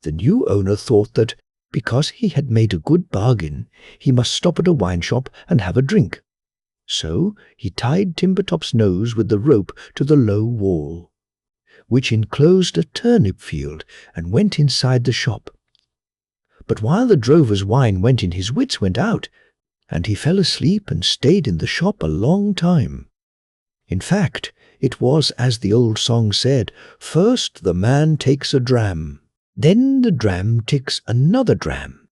S1: the new owner thought that, because he had made a good bargain, he must stop at a wine shop and have a drink. So he tied Timbertop's nose with the rope to the low wall, which enclosed a turnip field, and went inside the shop. But while the drover's wine went in, his wits went out, and he fell asleep and stayed in the shop a long time. In fact, it was as the old song said, first the man takes a dram, then the dram takes another dram,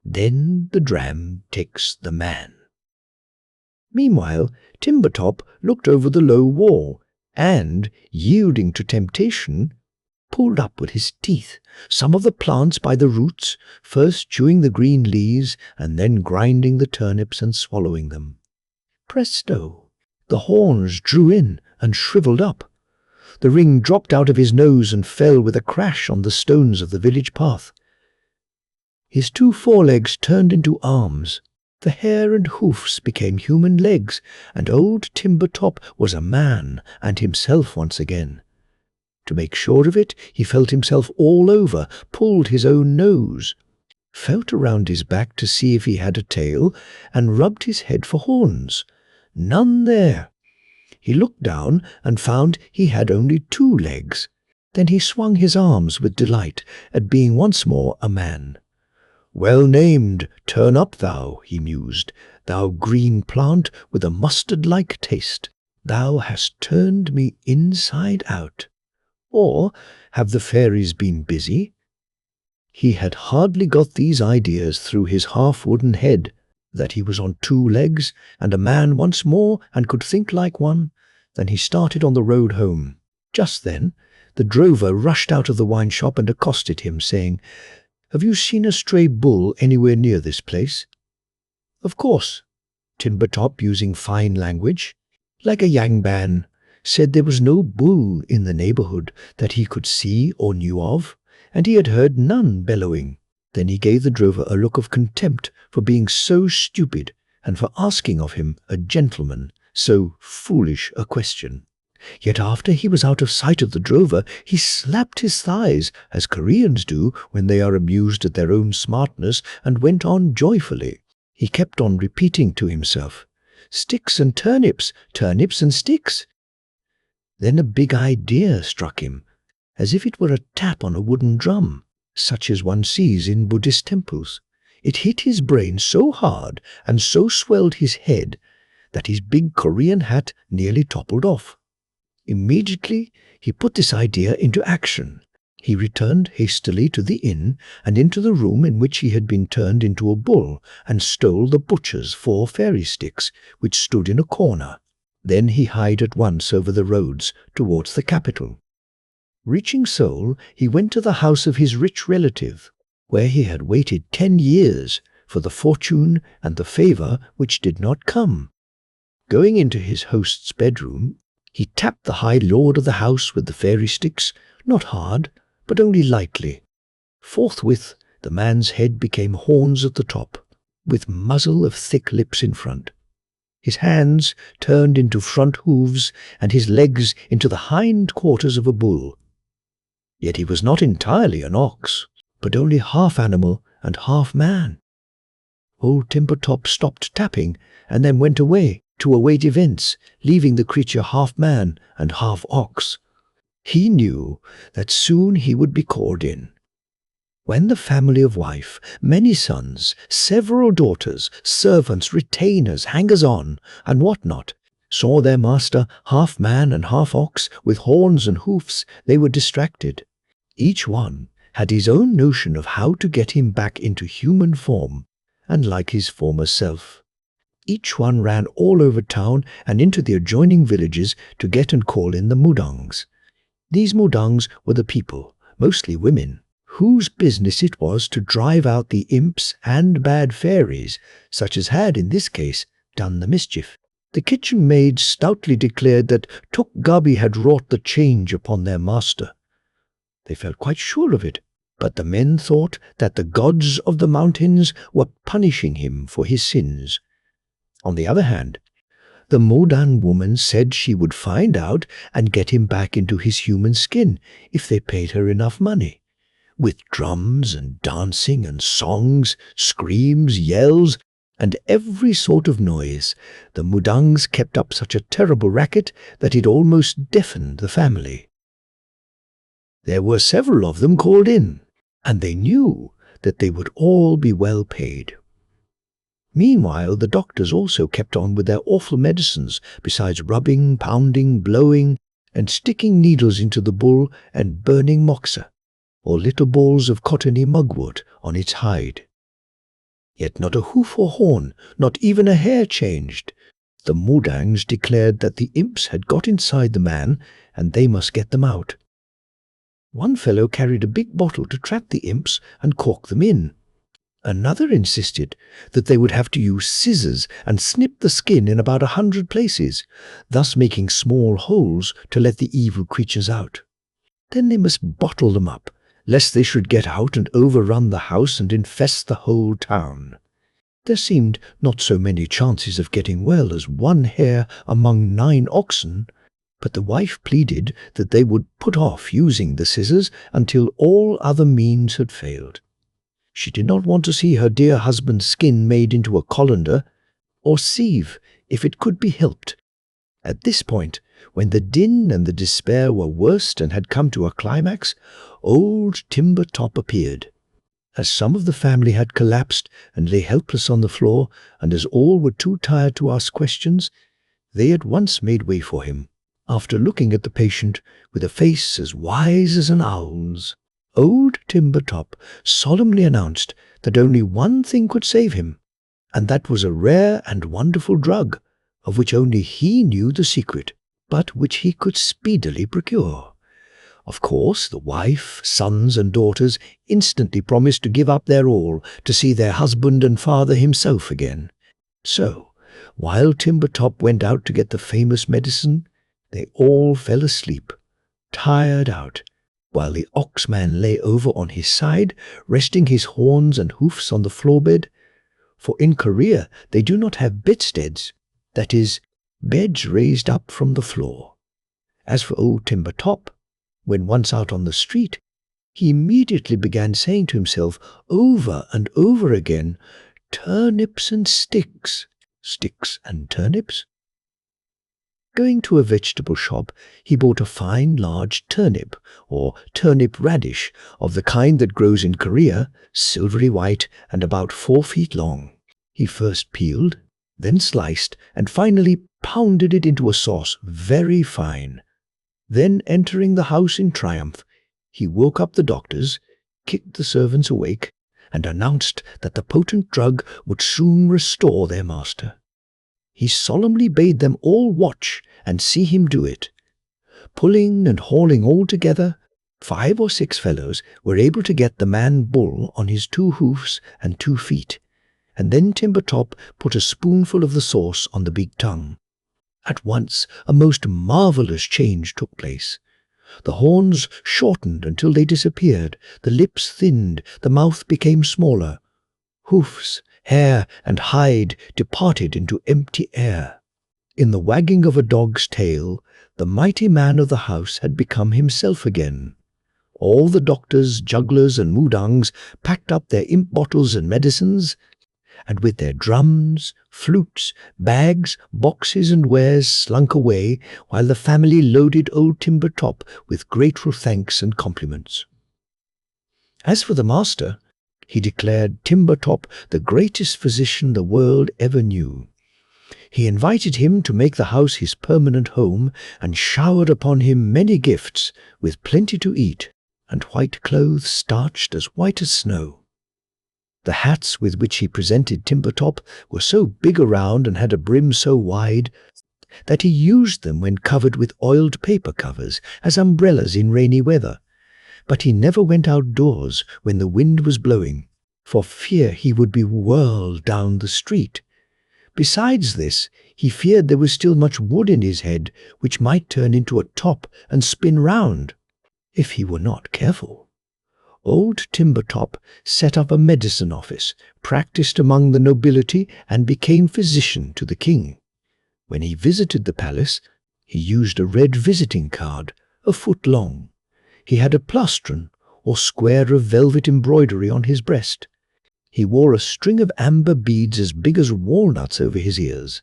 S1: then the dram takes the man. Meanwhile, Timbertop looked over the low wall and, yielding to temptation, pulled up with his teeth some of the plants by the roots, first chewing the green leaves and then grinding the turnips and swallowing them. Presto! The horns drew in and shriveled up. The ring dropped out of his nose and fell with a crash on the stones of the village path. His 2 forelegs turned into arms. The hair and hoofs became human legs, and old Timbertop was a man and himself once again. To make sure of it, he felt himself all over, pulled his own nose, felt around his back to see if he had a tail, and rubbed his head for horns. None there. He looked down and found he had only 2 legs. Then he swung his arms with delight at being once more a man. "Well named, turn up thou," he mused, "thou green plant with a mustard-like taste. Thou hast turned me inside out. Or have the fairies been busy?" He had hardly got these ideas through his half-wooden head, that he was on 2 legs and a man once more and could think like one, than he started on the road home. Just then, the drover rushed out of the wine shop and accosted him, saying, "Have you seen a stray bull anywhere near this place?" "Of course," Timbertop, using fine language, like a yangban, said there was no bull in the neighborhood that he could see or knew of, and he had heard none bellowing. Then he gave the drover a look of contempt for being so stupid and for asking of him, a gentleman, so foolish a question. Yet after he was out of sight of the drover, he slapped his thighs, as Koreans do when they are amused at their own smartness, and went on joyfully. He kept on repeating to himself, "Sticks and turnips, turnips and sticks." Then a big idea struck him, as if it were a tap on a wooden drum, such as one sees in Buddhist temples. It hit his brain so hard and so swelled his head that his big Korean hat nearly toppled off. Immediately he put this idea into action. He returned hastily to the inn and into the room in which he had been turned into a bull, and stole the butcher's 4 fairy sticks, which stood in a corner. Then he hied at once over the roads towards the capital. Reaching Seoul, he went to the house of his rich relative, where he had waited 10 years for the fortune and the favor which did not come. Going into his host's bedroom, he tapped the high lord of the house with the fairy sticks, not hard, but only lightly. Forthwith the man's head became horns at the top, with muzzle of thick lips in front. His hands turned into front hooves, and his legs into the hind quarters of a bull. Yet he was not entirely an ox, but only half animal and half man. Old Timbertop stopped tapping, and then went away to await events, leaving the creature half man and half ox. He knew that soon he would be called in. When the family of wife, many sons, several daughters, servants, retainers, hangers-on, and what not, saw their master half man and half ox, with horns and hoofs, they were distracted. Each one had his own notion of how to get him back into human form, and like his former self. Each one ran all over town and into the adjoining villages to get and call in the mudangs. These mudangs were the people, mostly women, whose business it was to drive out the imps and bad fairies, such as had, in this case, done the mischief. The kitchen maids stoutly declared that Tok Gabi had wrought the change upon their master. They felt quite sure of it, but the men thought that the gods of the mountains were punishing him for his sins. On the other hand, the Modan woman said she would find out and get him back into his human skin if they paid her enough money. With drums and dancing and songs, screams, yells, and every sort of noise, the mudangs kept up such a terrible racket that it almost deafened the family. There were several of them called in, and they knew that they would all be well paid. Meanwhile, the doctors also kept on with their awful medicines, besides rubbing, pounding, blowing, and sticking needles into the bull and burning moxa, or little balls of cottony mugwort on its hide. Yet not a hoof or horn, not even a hair changed, the Mudangs declared that the imps had got inside the man and they must get them out. One fellow carried a big bottle to trap the imps and cork them in. Another insisted that they would have to use scissors and snip the skin in about 100 places, thus making small holes to let the evil creatures out. Then they must bottle them up, lest they should get out and overrun the house and infest the whole town. There seemed not so many chances of getting well as one hare among 9 oxen, but the wife pleaded that they would put off using the scissors until all other means had failed. She did not want to see her dear husband's skin made into a colander or sieve if it could be helped. At this point, when the din and the despair were worst and had come to a climax, old Timber Top appeared. As some of the family had collapsed and lay helpless on the floor, and as all were too tired to ask questions, they at once made way for him. After looking at the patient with a face as wise as an owl's, old Timber Top solemnly announced that only one thing could save him, and that was a rare and wonderful drug, of which only he knew the secret, but which he could speedily procure. Of course, the wife, sons, and daughters instantly promised to give up their all to see their husband and father himself again. So, while Timber Top went out to get the famous medicine, they all fell asleep, tired out, while the Oxman lay over on his side, resting his horns and hoofs on the floorbed. For in Korea they do not have bedsteads, that is, beds raised up from the floor. As for old Timber Top, when once out on the street, he immediately began saying to himself over and over again, "Turnips and sticks, sticks and turnips." Going to a vegetable shop, he bought a fine large turnip, or turnip radish, of the kind that grows in Korea, silvery white and about 4 feet long. He first peeled, then sliced, and finally pounded it into a sauce very fine. Then, entering the house in triumph, he woke up the doctors, kicked the servants awake, and announced that the potent drug would soon restore their master. He solemnly bade them all watch and see him do it. Pulling and hauling all together, 5 or 6 fellows were able to get the man bull on his 2 hoofs and 2 feet, and then Timber Top put a spoonful of the sauce on the big tongue. At once a most marvelous change took place. The horns shortened until they disappeared, the lips thinned, the mouth became smaller. Hoofs, hair, and hide departed into empty air. In the wagging of a dog's tail, the mighty man of the house had become himself again. All the doctors, jugglers, and mudangs packed up their imp bottles and medicines, and with their drums, flutes, bags, boxes, and wares slunk away, while the family loaded old Timber Top with grateful thanks and compliments. As for the master, he declared Timber Top the greatest physician the world ever knew. He invited him to make the house his permanent home, and showered upon him many gifts, with plenty to eat, and white clothes starched as white as snow. The hats with which he presented Timber Top were so big around and had a brim so wide that he used them when covered with oiled paper covers as umbrellas in rainy weather. But he never went outdoors when the wind was blowing, for fear he would be whirled down the street. Besides this, he feared there was still much wood in his head, which might turn into a top and spin round, if he were not careful. Old Timber Top set up a medicine office, practiced among the nobility, and became physician to the king. When he visited the palace, he used a red visiting card, a foot long. He had a plastron, or square of velvet embroidery on his breast. He wore a string of amber beads as big as walnuts over his ears.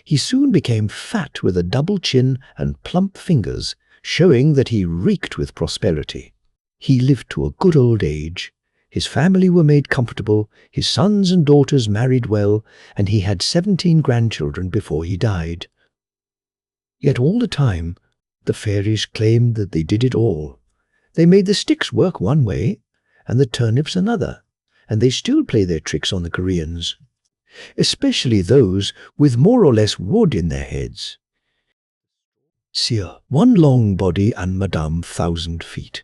S1: He soon became fat with a double chin and plump fingers, showing that he reeked with prosperity. He lived to a good old age. His family were made comfortable, his sons and daughters married well, and he had 17 grandchildren before he died. Yet all the time, the fairies claimed that they did it all. They made the sticks work one way, and the turnips another, and they still play their tricks on the Koreans. especially those with more or less wood in their heads. Sire, one long body and Madame 1,000 feet.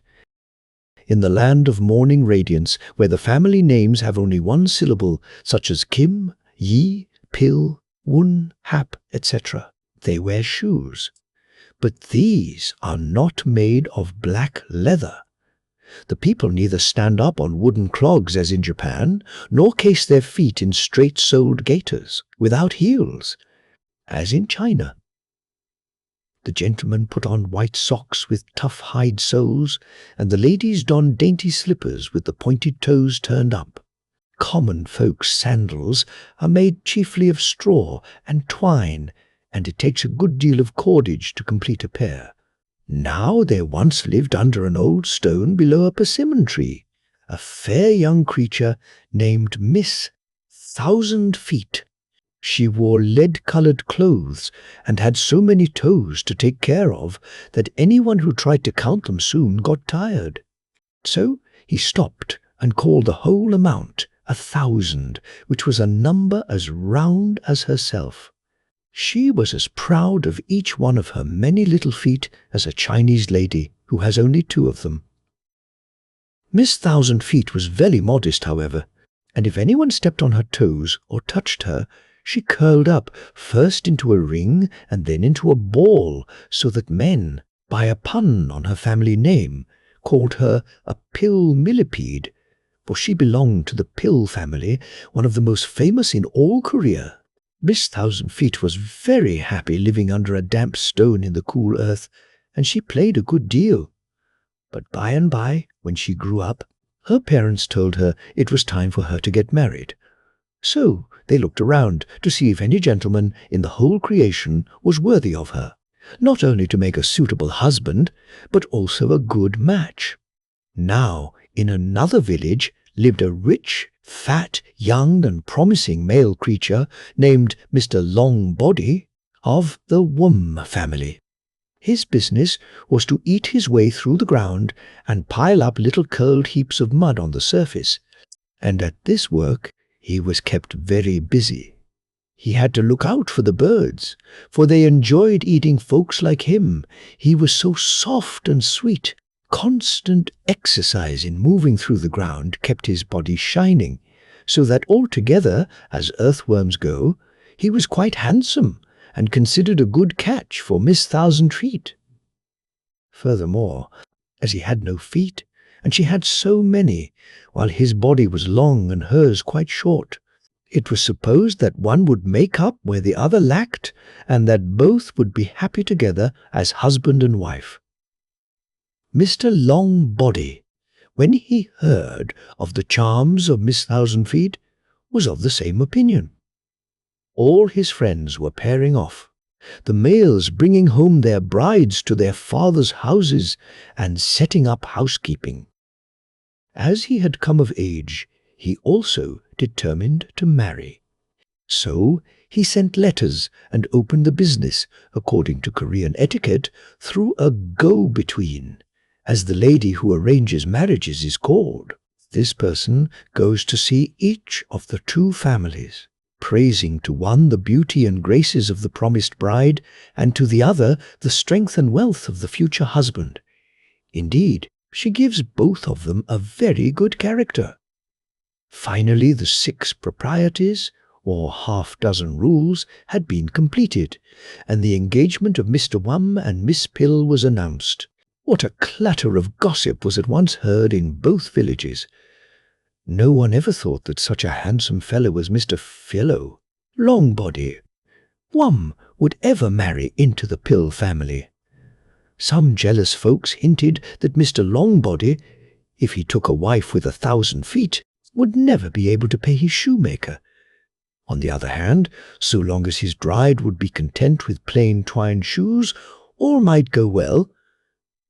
S1: In the land of morning radiance, where the family names have only one syllable, such as Kim, Yi, Pil, Wun, Hap, etc., they wear shoes. But these are not made of black leather. The people neither stand up on wooden clogs as in Japan, nor case their feet in straight-soled gaiters, without heels, as in China. The gentlemen put on white socks with tough hide soles, and the ladies don dainty slippers with the pointed toes turned up. Common folks' sandals are made chiefly of straw and twine, and it takes a good deal of cordage to complete a pair. Now there once lived under an old stone below a persimmon tree a fair young creature named Miss 1,000 feet. She wore lead-colored clothes and had so many toes to take care of that anyone who tried to count them soon got tired. So he stopped and called the whole amount 1,000, which was a number as round as herself. She was as proud of each one of her many little feet as a Chinese lady who has only 2 of them. Miss 1,000 feet was very modest, however, and if anyone stepped on her toes or touched her, she curled up first into a ring and then into a ball, so that men, by a pun on her family name, called her a pill millipede, for she belonged to the pill family, one of the most famous in all Korea. Miss 1,000 feet was very happy living under a damp stone in the cool earth, and she played a good deal. But by and by, when she grew up, her parents told her it was time for her to get married. So they looked around to see if any gentleman in the whole creation was worthy of her, not only to make a suitable husband, but also a good match. Now, in another village lived a rich, fat, young and promising male creature named Mr. Longbody of the Wum family. His business was to eat his way through the ground and pile up little curled heaps of mud on the surface, and at this work he was kept very busy. He had to look out for the birds, for they enjoyed eating folks like him. He was so soft and sweet. Constant exercise in moving through the ground kept his body shining, so that altogether, as earthworms go, he was quite handsome and considered a good catch for Miss 1,000 feet. Furthermore, as he had no feet, and she had so many, while his body was long and hers quite short, it was supposed that one would make up where the other lacked, and that both would be happy together as husband and wife. Mr. Longbody, when he heard of the charms of Miss 1,000 feet, was of the same opinion. All his friends were pairing off, the males bringing home their brides to their fathers' houses and setting up housekeeping. As he had come of age, he also determined to marry. So he sent letters and opened the business, according to Korean etiquette, through a go-between, as the lady who arranges marriages is called. This person goes to see each of the 2 families, praising to one the beauty and graces of the promised bride, and to the other the strength and wealth of the future husband. Indeed, she gives both of them a very good character. Finally, the 6 proprieties, or half-dozen rules, had been completed, and the engagement of Mr. Wum and Miss Pill was announced. What a clatter of gossip was at once heard in both villages. No one ever thought that such a handsome fellow as Mr. Longbody, Wum, would ever marry into the Pill family. Some jealous folks hinted that Mr. Longbody, if he took a wife with 1,000 feet, would never be able to pay his shoemaker. On the other hand, so long as his bride would be content with plain twine shoes, all might go well.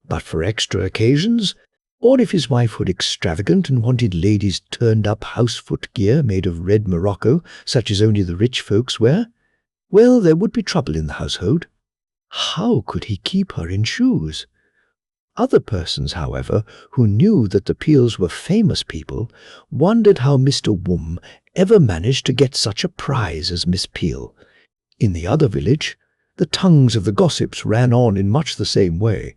S1: But for extra occasions, or if his wife were extravagant and wanted ladies' turned-up housefoot gear made of red morocco, such as only the rich folks wear, well, there would be trouble in the household. How could he keep her in shoes? Other persons, however, who knew that the Peels were famous people, wondered how Mr. Wum ever managed to get such a prize as Miss Peel. In the other village, the tongues of the gossips ran on in much the same way.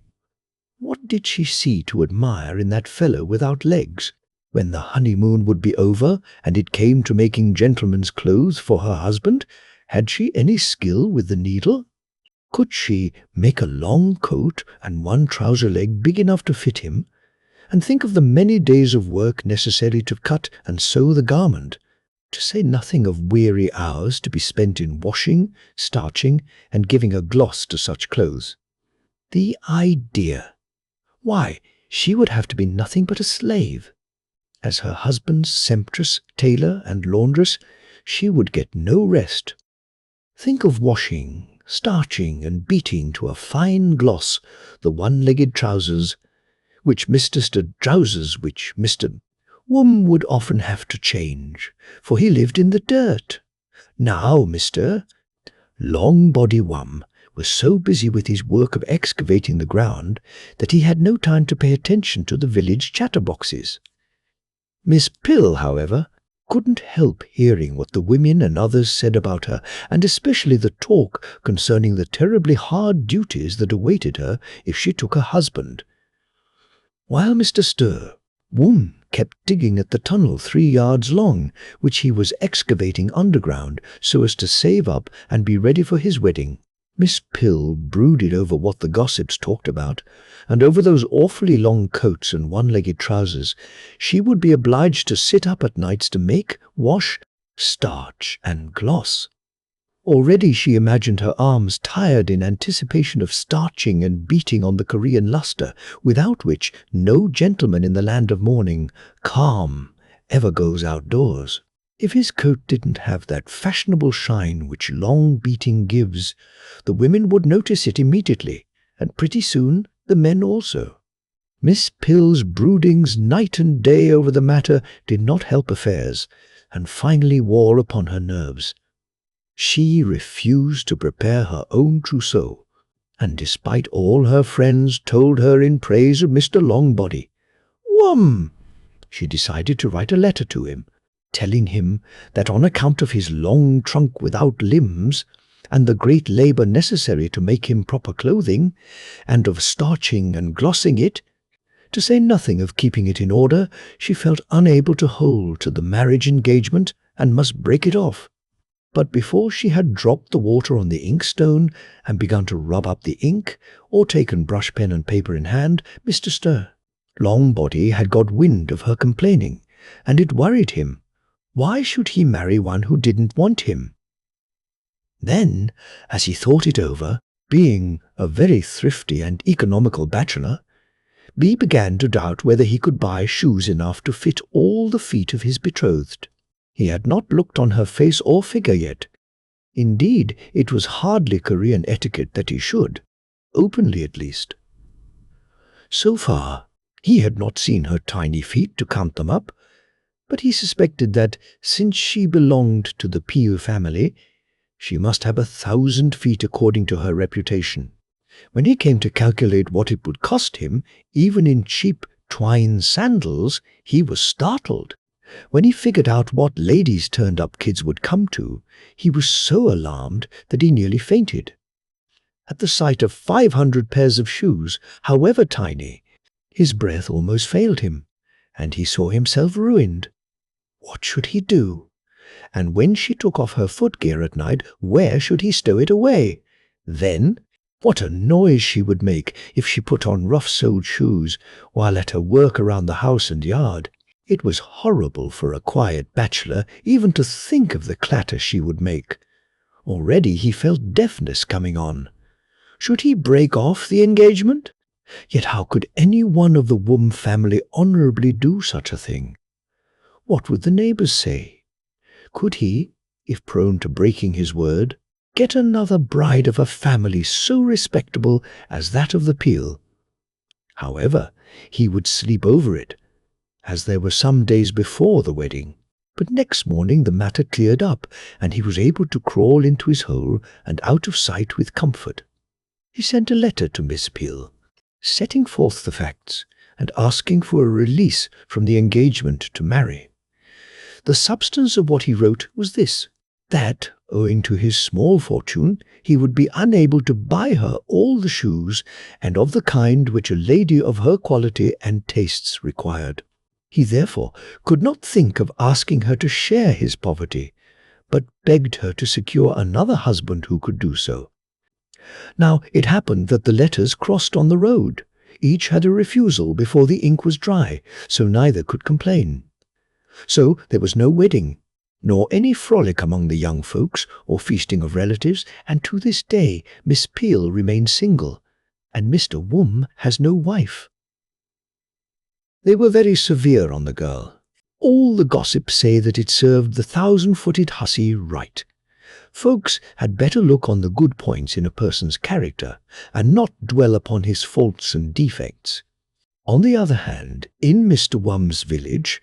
S1: What did she see to admire in that fellow without legs? When the honeymoon would be over and it came to making gentlemen's clothes for her husband, had she any skill with the needle? Could she make a long coat and one trouser leg big enough to fit him? And think of the many days of work necessary to cut and sew the garment, to say nothing of weary hours to be spent in washing, starching, and giving a gloss to such clothes. The idea! Why, she would have to be nothing but a slave. As her husband's sempstress, tailor, and laundress, she would get no rest. Think of washing, starching, and beating to a fine gloss the one-legged trousers, which Mr. Woom would often have to change, for he lived in the dirt. Now Mr. Longbody Wum was so busy with his work of excavating the ground that he had no time to pay attention to the village chatterboxes. Miss Pill, however, couldn't help hearing what the women and others said about her, and especially the talk concerning the terribly hard duties that awaited her if she took a husband. While Mr. Woom kept digging at the tunnel 3 yards long, which he was excavating underground so as to save up and be ready for his wedding, Miss Pill brooded over what the gossips talked about, and over those awfully long coats and one-legged trousers she would be obliged to sit up at nights to make, wash, starch, and gloss. Already she imagined her arms tired in anticipation of starching and beating on the Korean luster, without which no gentleman in the land of morning, calm, ever goes outdoors. If his coat didn't have that fashionable shine which long beating gives, the women would notice it immediately, and pretty soon the men also. Miss Pill's broodings night and day over the matter did not help affairs, and finally wore upon her nerves. She refused to prepare her own trousseau, and despite all her friends told her in praise of Mr. Longbody, she decided to write a letter to him, telling him that on account of his long trunk without limbs, and the great labor necessary to make him proper clothing, and of starching and glossing it, to say nothing of keeping it in order, she felt unable to hold to the marriage engagement and must break it off. But before she had dropped the water on the inkstone and begun to rub up the ink, or taken brush pen and paper in hand, Mr. Longbody had got wind of her complaining, and it worried him. Why should he marry one who didn't want him? Then, as he thought it over, being a very thrifty and economical bachelor, he began to doubt whether he could buy shoes enough to fit all the feet of his betrothed. He had not looked on her face or figure yet. Indeed, it was hardly Korean etiquette that he should, openly at least. So far, he had not seen her tiny feet to count them up, but he suspected that, since she belonged to the Piu family, she must have 1,000 feet according to her reputation. When he came to calculate what it would cost him, even in cheap twine sandals, he was startled. When he figured out what ladies turned-up kids would come to, he was so alarmed that he nearly fainted. At the sight of 500 pairs of shoes, however tiny, his breath almost failed him, and he saw himself ruined. What should he do? And when she took off her footgear at night, where should he stow it away? Then, what a noise she would make if she put on rough-soled shoes while at her work around the house and yard. It was horrible for a quiet bachelor even to think of the clatter she would make. Already he felt deafness coming on. Should he break off the engagement? Yet how could any one of the Woom family honorably do such a thing? What would the neighbors say? Could he, if prone to breaking his word, get another bride of a family so respectable as that of the Peel? However, he would sleep over it, as there were some days before the wedding. But next morning the matter cleared up, and he was able to crawl into his hole and out of sight with comfort. He sent a letter to Miss Peel, setting forth the facts, and asking for a release from the engagement to marry. The substance of what he wrote was this: that, owing to his small fortune, he would be unable to buy her all the shoes and of the kind which a lady of her quality and tastes required. He therefore could not think of asking her to share his poverty, but begged her to secure another husband who could do so. Now it happened that the letters crossed on the road. Each had a refusal before the ink was dry, so neither could complain. So there was no wedding, nor any frolic among the young folks or feasting of relatives, and to this day Miss Peel remains single, and Mr. Woom has no wife. They were very severe on the girl. All the gossips say that it served the 1,000-footed hussy right. Folks had better look on the good points in a person's character, and not dwell upon his faults and defects. On the other hand, in Mr. Wum's village,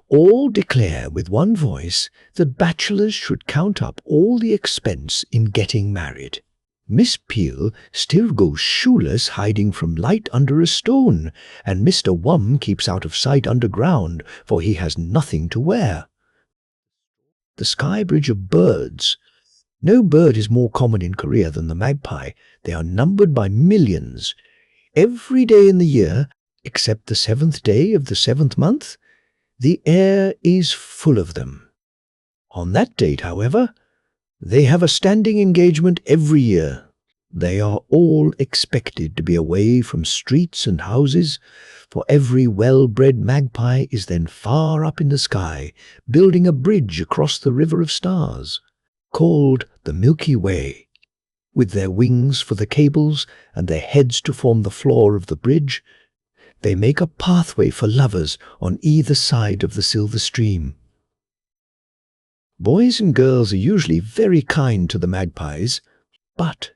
S1: all declare with one voice that bachelors should count up all the expense in getting married. Miss Peel still goes shoeless, hiding from light under a stone, and Mr. Wum keeps out of sight underground, for he has nothing to wear. The sky bridge of birds. No bird is more common in Korea than the magpie. They are numbered by millions. Every day in the year, except the 7th day of the 7th month, the air is full of them. On that date, however, they have a standing engagement every year. They are all expected to be away from streets and houses, for every well-bred magpie is then far up in the sky, building a bridge across the river of stars, called the Milky Way. With their wings for the cables and their heads to form the floor of the bridge, they make a pathway for lovers on either side of the silver stream. Boys and girls are usually very kind to the magpies, but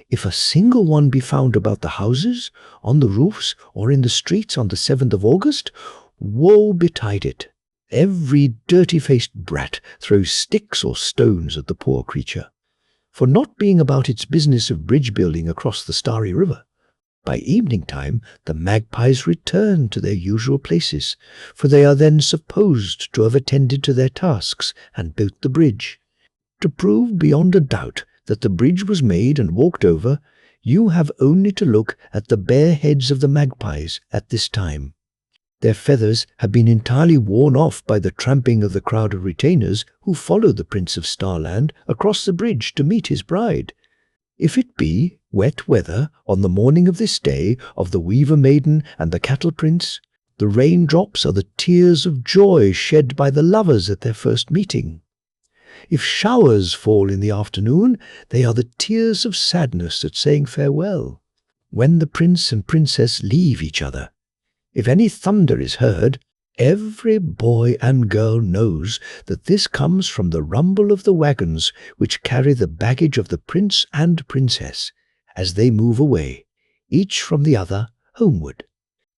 S1: if a single one be found about the houses, on the roofs, or in the streets on the 7th of August, woe betide it. Every dirty-faced brat throws sticks or stones at the poor creature, for not being about its business of bridge-building across the starry river. By evening time the magpies return to their usual places, for they are then supposed to have attended to their tasks and built the bridge. To prove beyond a doubt that the bridge was made and walked over, you have only to look at the bare heads of the magpies at this time. Their feathers have been entirely worn off by the tramping of the crowd of retainers who follow the Prince of Starland across the bridge to meet his bride. If it be wet weather on the morning of this day of the Weaver Maiden and the Cattle Prince, the raindrops are the tears of joy shed by the lovers at their first meeting. If showers fall in the afternoon, they are the tears of sadness at saying farewell, when the Prince and Princess leave each other. If any thunder is heard, every boy and girl knows that this comes from the rumble of the wagons which carry the baggage of the Prince and Princess as they move away, each from the other, homeward.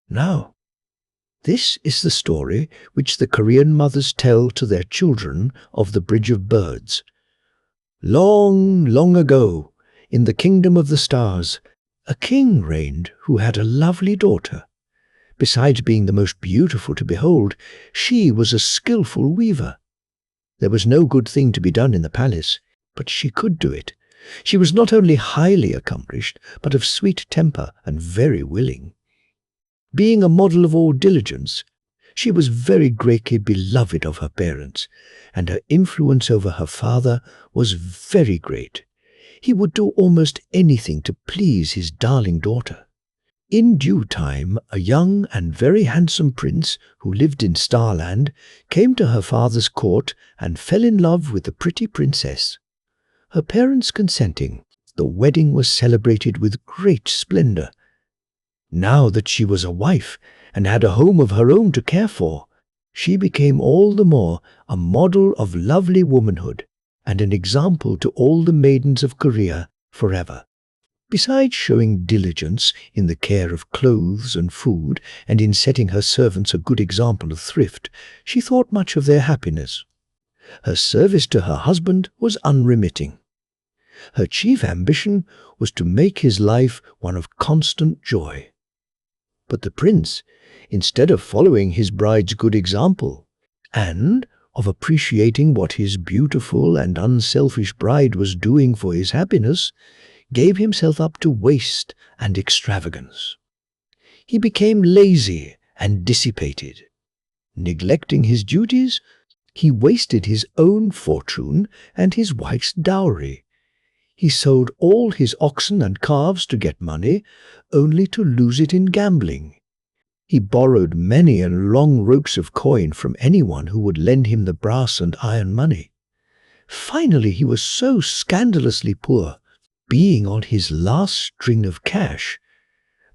S1: Now, this is the story which the Korean mothers tell to their children of the Bridge of Birds. Long, long ago, in the kingdom of the stars, a king reigned who had a lovely daughter. Besides being the most beautiful to behold, she was a skilful weaver. There was no good thing to be done in the palace, but she could do it. She was not only highly accomplished, but of sweet temper and very willing. Being a model of all diligence, she was very greatly beloved of her parents, and her influence over her father was very great. He would do almost anything to please his darling daughter. In due time, a young and very handsome prince who lived in Starland came to her father's court and fell in love with the pretty princess. Her parents consenting, the wedding was celebrated with great splendor. Now that she was a wife and had a home of her own to care for, she became all the more a model of lovely womanhood and an example to all the maidens of Korea forever. Besides showing diligence in the care of clothes and food, and in setting her servants a good example of thrift, she thought much of their happiness. Her service to her husband was unremitting. Her chief ambition was to make his life one of constant joy. But the prince, instead of following his bride's good example, and, of appreciating what his beautiful and unselfish bride was doing for his happiness, gave himself up to waste and extravagance. He became lazy and dissipated. Neglecting his duties, he wasted his own fortune and his wife's dowry. He sold all his oxen and calves to get money, only to lose it in gambling. He borrowed many and long ropes of coin from anyone who would lend him the brass and iron money. Finally, he was so scandalously poor, being on his last string of cash,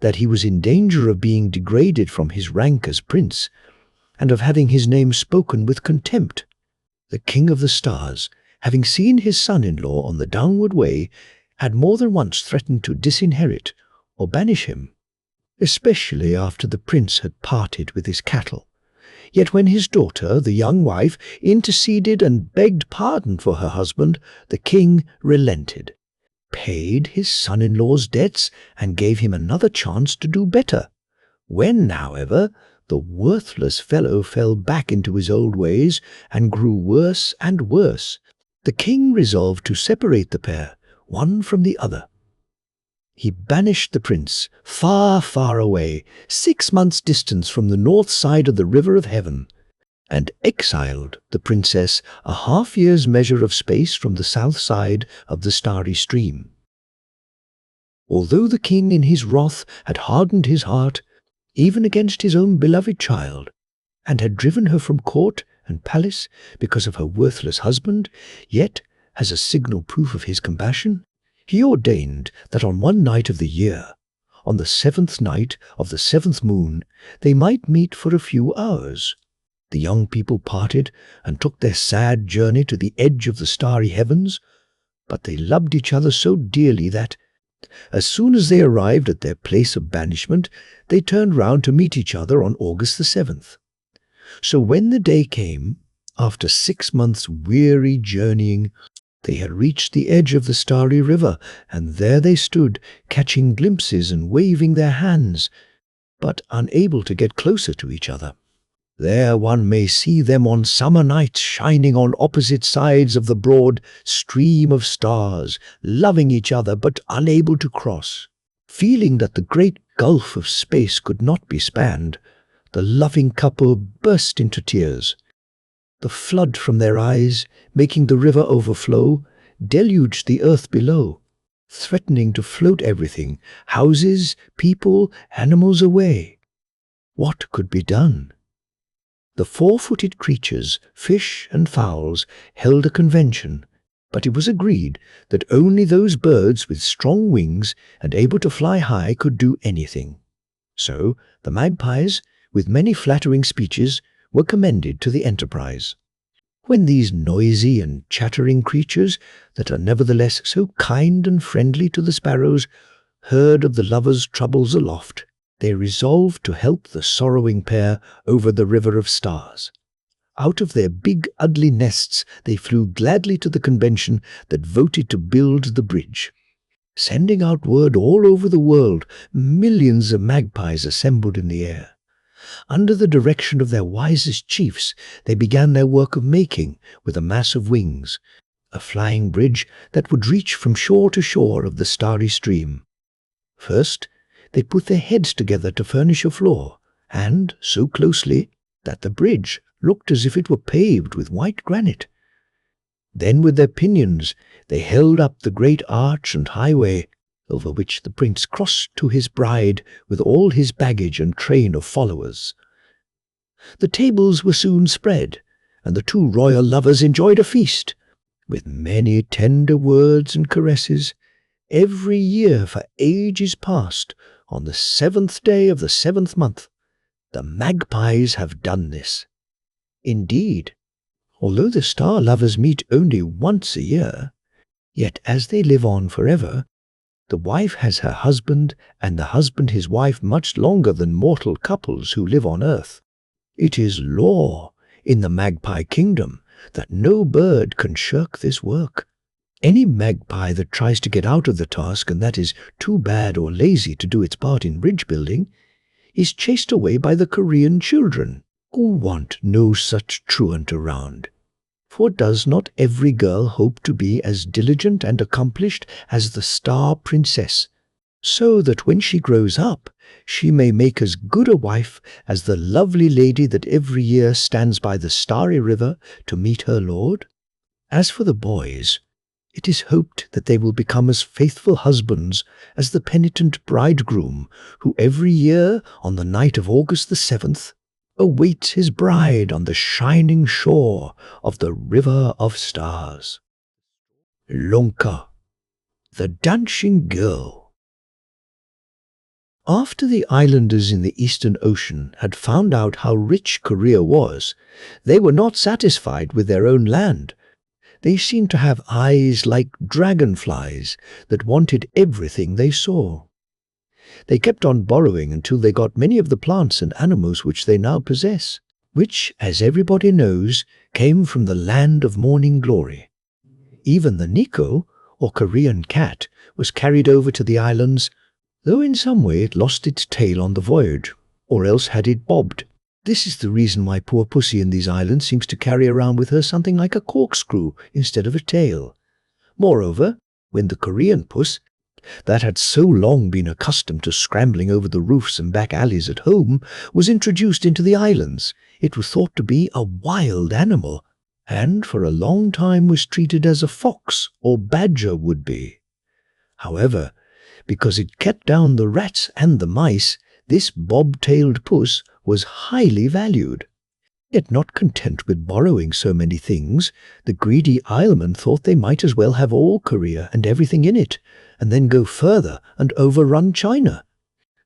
S1: that he was in danger of being degraded from his rank as prince, and of having his name spoken with contempt. The King of the Stars, having seen his son-in-law on the downward way, had more than once threatened to disinherit or banish him, especially after the prince had parted with his cattle. Yet when his daughter, the young wife, interceded and begged pardon for her husband, the king relented, paid his son-in-law's debts, and gave him another chance to do better. When, however, the worthless fellow fell back into his old ways and grew worse and worse, the king resolved to separate the pair, one from the other. He banished the prince far, far away, 6 months' distance from the north side of the river of heaven, and exiled the princess a half-year's measure of space from the south side of the starry stream. Although the king in his wrath had hardened his heart, even against his own beloved child, and had driven her from court and palace because of her worthless husband, yet, as a signal proof of his compassion, he ordained that on one night of the year, on the 7th night of the 7th moon, they might meet for a few hours. The young people parted and took their sad journey to the edge of the starry heavens, but they loved each other so dearly that, as soon as they arrived at their place of banishment, they turned round to meet each other on August the 7th. So when the day came, after 6 months' weary journeying, they had reached the edge of the starry river, and there they stood, catching glimpses and waving their hands, but unable to get closer to each other. There one may see them on summer nights shining on opposite sides of the broad stream of stars, loving each other but unable to cross. Feeling that the great gulf of space could not be spanned, the loving couple burst into tears. The flood from their eyes, making the river overflow, deluged the earth below, threatening to float everything, houses, people, animals away. What could be done? The 4-footed creatures, fish and fowls, held a convention, but it was agreed that only those birds with strong wings and able to fly high could do anything. So the magpies, with many flattering speeches, were commended to the enterprise. When these noisy and chattering creatures, that are nevertheless so kind and friendly to the sparrows, heard of the lovers' troubles aloft, they resolved to help the sorrowing pair over the river of stars. Out of their big ugly nests they flew gladly to the convention that voted to build the bridge. Sending out word all over the world, millions of magpies assembled in the air. Under the direction of their wisest chiefs, they began their work of making, with a mass of wings, a flying bridge that would reach from shore to shore of the starry stream. First, they put their heads together to furnish a floor, and so closely that the bridge looked as if it were paved with white granite. Then with their pinions they held up the great arch and highway, over which the prince crossed to his bride with all his baggage and train of followers. The tables were soon spread, and the two royal lovers enjoyed a feast, with many tender words and caresses. Every year for ages past, on the 7th day of the 7th month, the magpies have done this. Indeed, although the star lovers meet only once a year, yet as they live on forever, the wife has her husband and the husband his wife much longer than mortal couples who live on earth. It is law in the magpie kingdom that no bird can shirk this work. Any magpie that tries to get out of the task, and that is too bad or lazy to do its part in bridge building, is chased away by the Korean children, who want no such truant around. For does not every girl hope to be as diligent and accomplished as the Star Princess, so that when she grows up, she may make as good a wife as the lovely lady that every year stands by the starry river to meet her lord? As for the boys, it is hoped that they will become as faithful husbands as the penitent bridegroom who every year on the night of August the 7th awaits his bride on the shining shore of the River of Stars. Longka, the Dancing Girl. After the islanders in the Eastern Ocean had found out how rich Korea was, they were not satisfied with their own land. They seemed to have eyes like dragonflies that wanted everything they saw. They kept on borrowing until they got many of the plants and animals which they now possess, which, as everybody knows, came from the land of morning glory. Even the Nico, or Korean cat, was carried over to the islands, though in some way it lost its tail on the voyage, or else had it bobbed. This is the reason why poor Pussy in these islands seems to carry around with her something like a corkscrew instead of a tail. Moreover, when the Korean puss, that had so long been accustomed to scrambling over the roofs and back alleys at home, was introduced into the islands, it was thought to be a wild animal, and for a long time was treated as a fox or badger would be. However, because it kept down the rats and the mice, this bob-tailed puss was highly valued. Yet not content with borrowing so many things, the greedy islemen thought they might as well have all Korea and everything in it, and then go further and overrun China.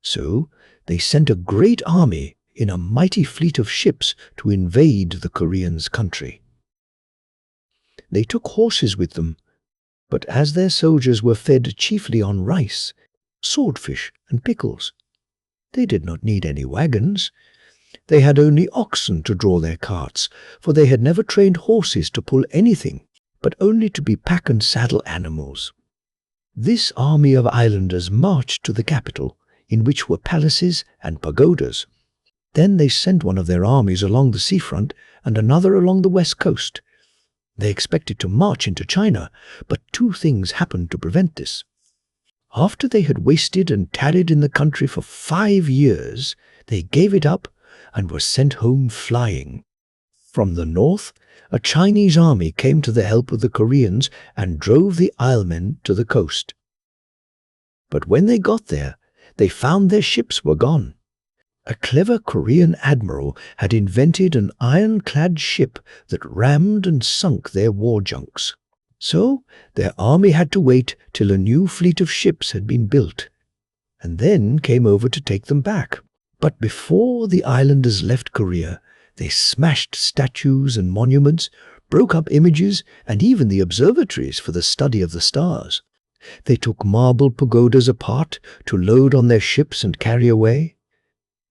S1: So they sent a great army in a mighty fleet of ships to invade the Koreans' country. They took horses with them, but as their soldiers were fed chiefly on rice, swordfish, and pickles, they did not need any wagons. They had only oxen to draw their carts, for they had never trained horses to pull anything, but only to be pack and saddle animals. This army of islanders marched to the capital, in which were palaces and pagodas. Then they sent one of their armies along the seafront and another along the west coast. They expected to march into China, but two things happened to prevent this. After they had wasted and tarried in the country for 5 years, they gave it up and were sent home flying. From the north, a Chinese army came to the help of the Koreans and drove the Islemen to the coast. But when they got there, they found their ships were gone. A clever Korean admiral had invented an ironclad ship that rammed and sunk their war junks. So their army had to wait till a new fleet of ships had been built, and then came over to take them back. But before the islanders left Korea, they smashed statues and monuments, broke up images, and even the observatories for the study of the stars. They took marble pagodas apart to load on their ships and carry away.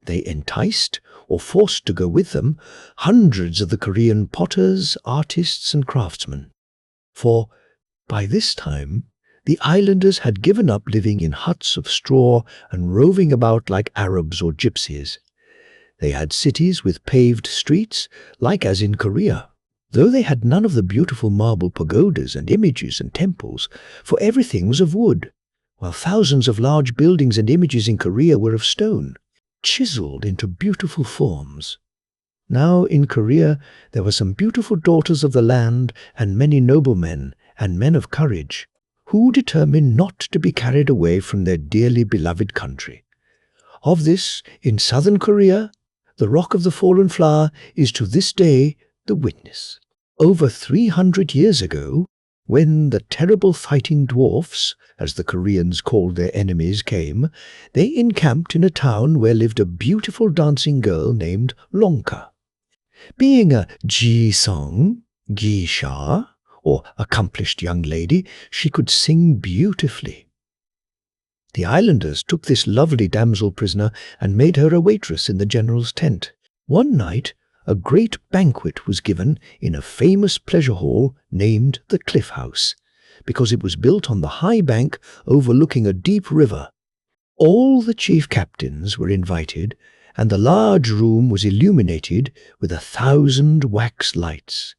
S1: They enticed, or forced to go with them, hundreds of the Korean potters, artists, and craftsmen. For by this time, the islanders had given up living in huts of straw and roving about like Arabs or gypsies. They had cities with paved streets, like as in Korea, though they had none of the beautiful marble pagodas and images and temples, for everything was of wood, while thousands of large buildings and images in Korea were of stone, chiseled into beautiful forms. Now in Korea there were some beautiful daughters of the land and many noblemen and men of courage, who determined not to be carried away from their dearly beloved country. Of this, in southern Korea, the Rock of the Fallen Flower is to this day the witness. Over 300 years ago, when the terrible fighting dwarfs, as the Koreans called their enemies, came, they encamped in a town where lived a beautiful dancing girl named Longka. Being a ji-sung, geisha, or accomplished young lady, she could sing beautifully. The islanders took this lovely damsel prisoner and made her a waitress in the general's tent. One night, a great banquet was given in a famous pleasure hall named the Cliff House, because it was built on the high bank overlooking a deep river. All the chief captains were invited, and the large room was illuminated with 1,000 wax lights.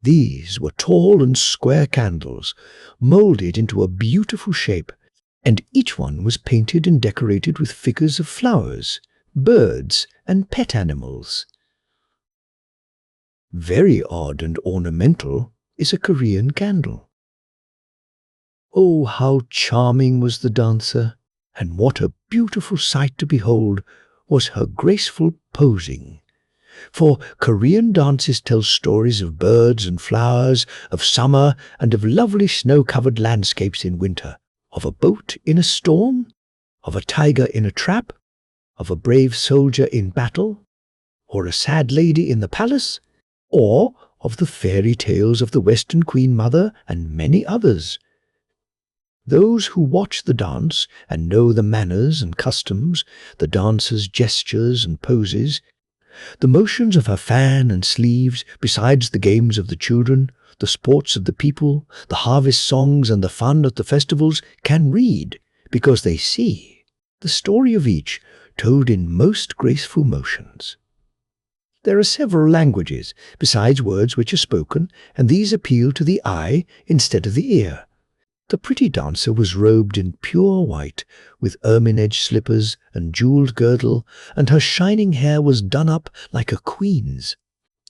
S1: These were tall and square candles, molded into a beautiful shape, and each one was painted and decorated with figures of flowers, birds, and pet animals. Very odd and ornamental is a Korean candle. Oh, how charming was the dancer, and what a beautiful sight to behold was her graceful posing. For Korean dances tell stories of birds and flowers, of summer, and of lovely snow-covered landscapes in winter, of a boat in a storm, of a tiger in a trap, of a brave soldier in battle, or a sad lady in the palace, or of the fairy tales of the Western Queen Mother and many others. Those who watch the dance and know the manners and customs, the dancer's gestures and poses, the motions of her fan and sleeves, besides the games of the children, the sports of the people, the harvest songs and the fun at the festivals, can read, because they see, the story of each told in most graceful motions. There are several languages, besides words which are spoken, and these appeal to the eye instead of the ear. The pretty dancer was robed in pure white, with ermine-edged slippers and jewelled girdle, and her shining hair was done up like a queen's.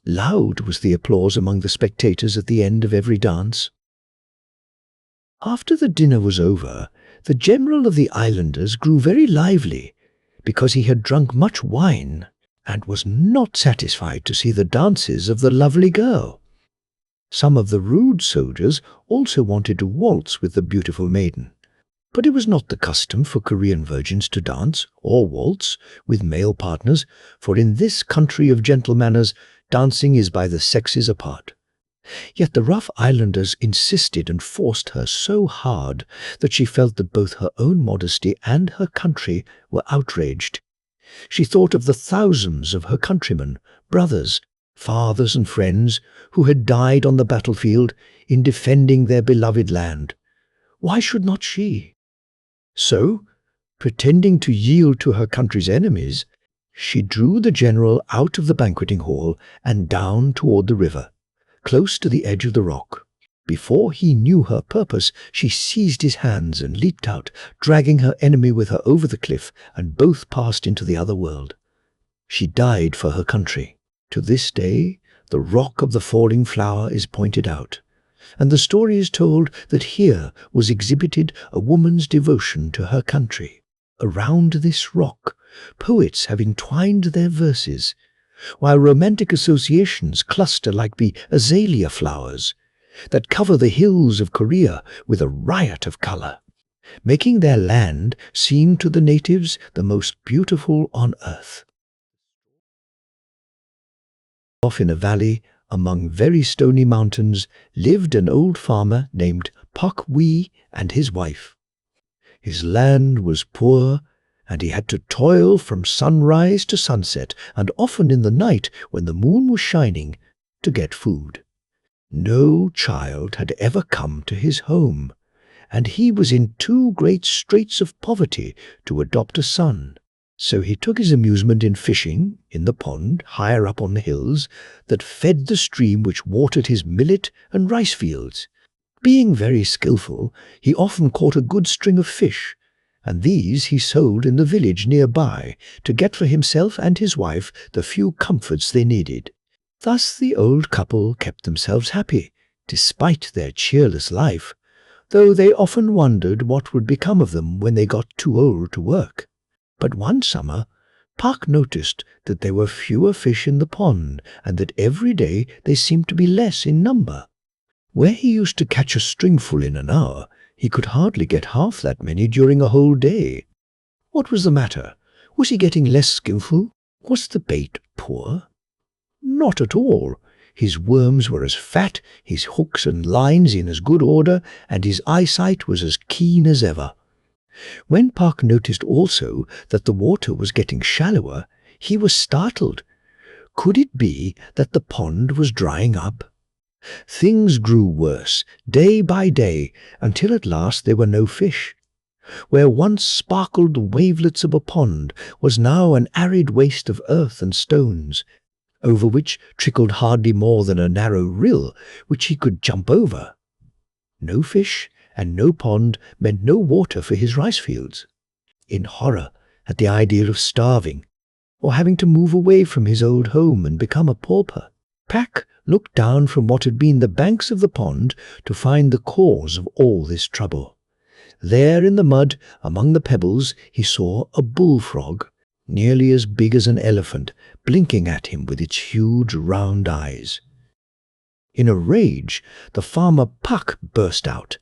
S1: Loud was the applause among the spectators at the end of every dance. After the dinner was over, the general of the islanders grew very lively, because he had drunk much wine, and was not satisfied to see the dances of the lovely girl. Some of the rude soldiers also wanted to waltz with the beautiful maiden, but it was not the custom for Korean virgins to dance or waltz with male partners, for in this country of gentle manners, dancing is by the sexes apart. Yet the rough islanders insisted and forced her so hard that she felt that both her own modesty and her country were outraged. She thought of the thousands of her countrymen, brothers, fathers and friends who had died on the battlefield in defending their beloved land. Why should not she? So, pretending to yield to her country's enemies, she drew the general out of the banqueting hall and down toward the river, close to the edge of the rock. Before he knew her purpose, she seized his hands and leaped out, dragging her enemy with her over the cliff, and both passed into the other world. She died for her country. To this day, the rock of the falling flower is pointed out, and the story is told that here was exhibited a woman's devotion to her country. Around this rock, poets have entwined their verses, while romantic associations cluster like the azalea flowers that cover the hills of Korea with a riot of color, making their land seem to the natives the most beautiful on earth. Off in a valley, among very stony mountains, lived an old farmer named Pak Wee and his wife. His land was poor, and he had to toil from sunrise to sunset, and often in the night, when the moon was shining, to get food. No child had ever come to his home, and he was in too great straits of poverty to adopt a son. So he took his amusement in fishing in the pond higher up on the hills that fed the stream which watered his millet and rice fields. Being very skillful, he often caught a good string of fish, and these he sold in the village nearby to get for himself and his wife the few comforts they needed. Thus the old couple kept themselves happy, despite their cheerless life, though they often wondered what would become of them when they got too old to work. But one summer, Pak noticed that there were fewer fish in the pond, and that every day they seemed to be less in number. Where he used to catch a stringful in an hour, he could hardly get half that many during a whole day. What was the matter? Was he getting less skillful? Was the bait poor? Not at all. His worms were as fat, his hooks and lines in as good order, and his eyesight was as keen as ever. When Pak noticed also that the water was getting shallower, he was startled. Could it be that the pond was drying up? Things grew worse, day by day, until at last there were no fish. Where once sparkled the wavelets of a pond was now an arid waste of earth and stones, over which trickled hardly more than a narrow rill which he could jump over. No fish and no pond meant no water for his rice fields. In horror at the idea of starving, or having to move away from his old home and become a pauper, Pak looked down from what had been the banks of the pond to find the cause of all this trouble. There in the mud, among the pebbles, he saw a bullfrog, nearly as big as an elephant, blinking at him with its huge round eyes. In a rage, the farmer Pak burst out,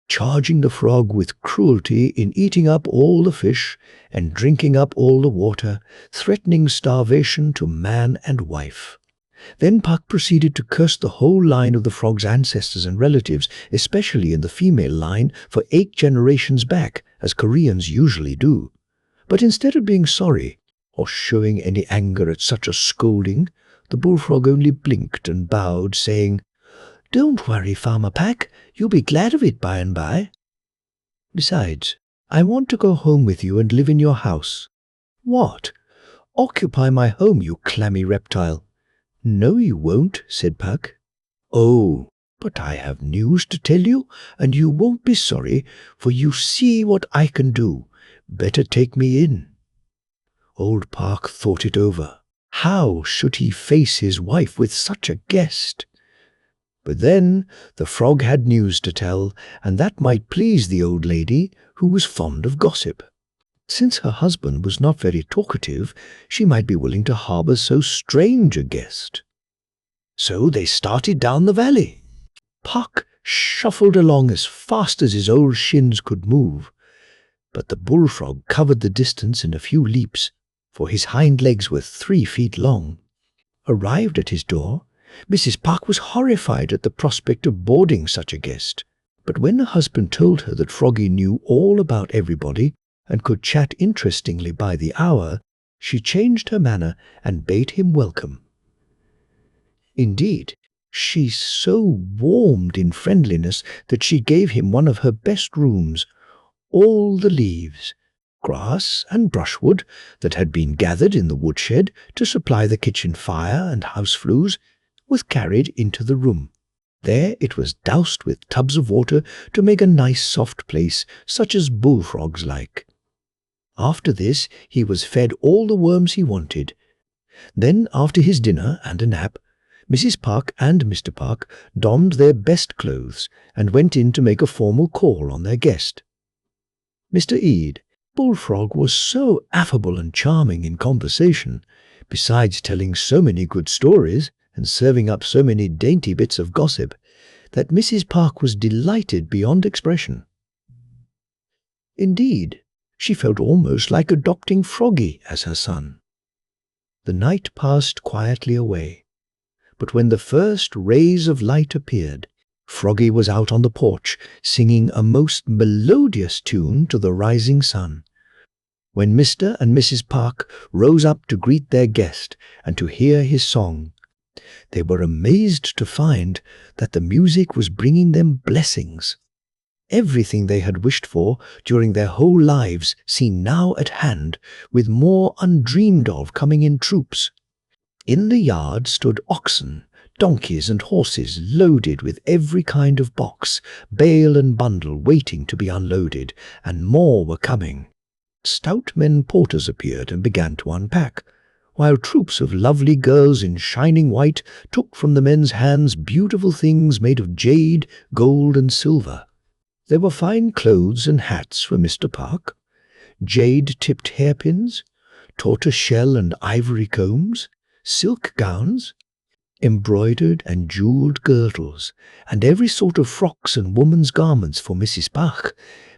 S1: charging the frog with cruelty in eating up all the fish and drinking up all the water, threatening starvation to man and wife. Then Pak proceeded to curse the whole line of the frog's ancestors and relatives, especially in the female line, for 8 generations back, as Koreans usually do. But instead of being sorry, or showing any anger at such a scolding, the bullfrog only blinked and bowed, saying, "Don't worry, Farmer Pak, you'll be glad of it by and by. Besides, I want to go home with you and live in your house." "What? Occupy my home, you clammy reptile." "No, you won't," said Pak. "Oh, but I have news to tell you, and you won't be sorry, for you see what I can do. Better take me in." Old Pak thought it over. How should he face his wife with such a guest? But then the frog had news to tell, and that might please the old lady, who was fond of gossip. Since her husband was not very talkative, she might be willing to harbour so strange a guest. So they started down the valley. Pak shuffled along as fast as his old shins could move, but the bullfrog covered the distance in a few leaps, for his hind legs were 3 feet long. Arrived at his door, Mrs. Pak was horrified at the prospect of boarding such a guest, but when her husband told her that Froggy knew all about everybody and could chat interestingly by the hour, she changed her manner and bade him welcome. Indeed, she so warmed in friendliness that she gave him one of her best rooms. All the leaves, grass and brushwood that had been gathered in the woodshed to supply the kitchen fire and house flues was carried into the room. There it was doused with tubs of water to make a nice soft place, such as bullfrogs like. After this he was fed all the worms he wanted. Then, after his dinner and a nap, Mrs. Pak and Mr. Pak donned their best clothes and went in to make a formal call on their guest. Mr. Ede, Bullfrog, was so affable and charming in conversation, besides telling so many good stories and serving up so many dainty bits of gossip, that Mrs. Pak was delighted beyond expression. Indeed, she felt almost like adopting Froggy as her son. The night passed quietly away, but when the first rays of light appeared, Froggy was out on the porch singing a most melodious tune to the rising sun. When Mr. and Mrs. Pak rose up to greet their guest and to hear his song, they were amazed to find that the music was bringing them blessings. Everything they had wished for during their whole lives seemed now at hand, with more undreamed of coming in troops. In the yard stood oxen, donkeys and horses loaded with every kind of box, bale and bundle waiting to be unloaded, and more were coming. Stout men porters appeared and began to unpack, while troops of lovely girls in shining white took from the men's hands beautiful things made of jade, gold and silver. There were fine clothes and hats for Mr. Pak, jade-tipped hairpins, tortoise-shell and ivory combs, silk gowns, embroidered and jewelled girdles, and every sort of frocks and woman's garments for Mrs. Pak,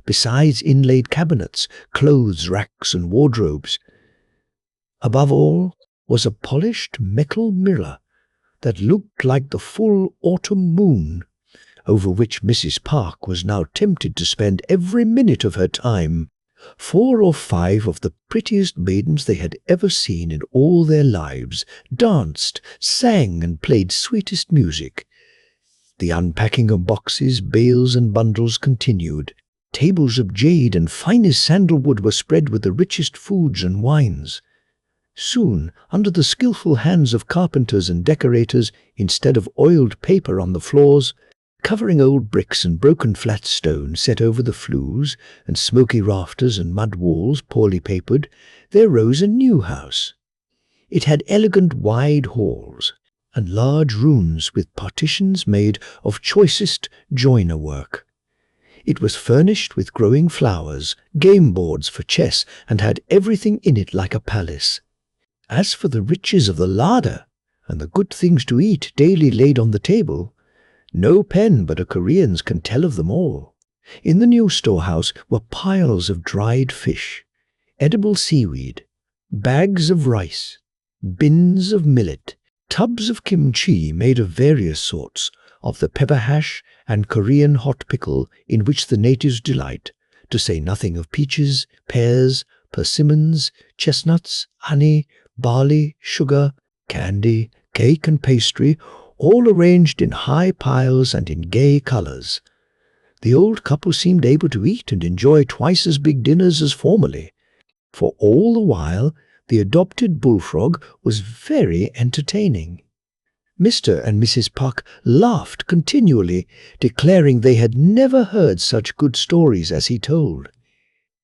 S1: besides inlaid cabinets, clothes racks and wardrobes. Above all was a polished metal mirror that looked like the full autumn moon, over which Mrs. Pak was now tempted to spend every minute of her time. 4 or 5 of the prettiest maidens they had ever seen in all their lives danced, sang, and played sweetest music. The unpacking of boxes, bales, and bundles continued, Tables of jade and finest sandalwood were spread with the richest foods and wines. Soon, under the skillful hands of carpenters and decorators, instead of oiled paper on the floors, covering old bricks and broken flat stone set over the flues, and smoky rafters and mud walls poorly papered, there rose a new house. It had elegant wide halls, and large rooms with partitions made of choicest joiner work. It was furnished with growing flowers, game boards for chess, and had everything in it like a palace. As for the riches of the larder, and the good things to eat daily laid on the table, no pen but a Korean's can tell of them all. In the new storehouse were piles of dried fish, edible seaweed, bags of rice, bins of millet, tubs of kimchi made of various sorts, of the pepper hash and Korean hot pickle in which the natives delight, to say nothing of peaches, pears, persimmons, chestnuts, honey, barley, sugar, candy, cake and pastry, all arranged in high piles and in gay colours. The old couple seemed able to eat and enjoy twice as big dinners as formerly, for all the while the adopted bullfrog was very entertaining. Mr. and Mrs. Puck laughed continually, declaring they had never heard such good stories as he told.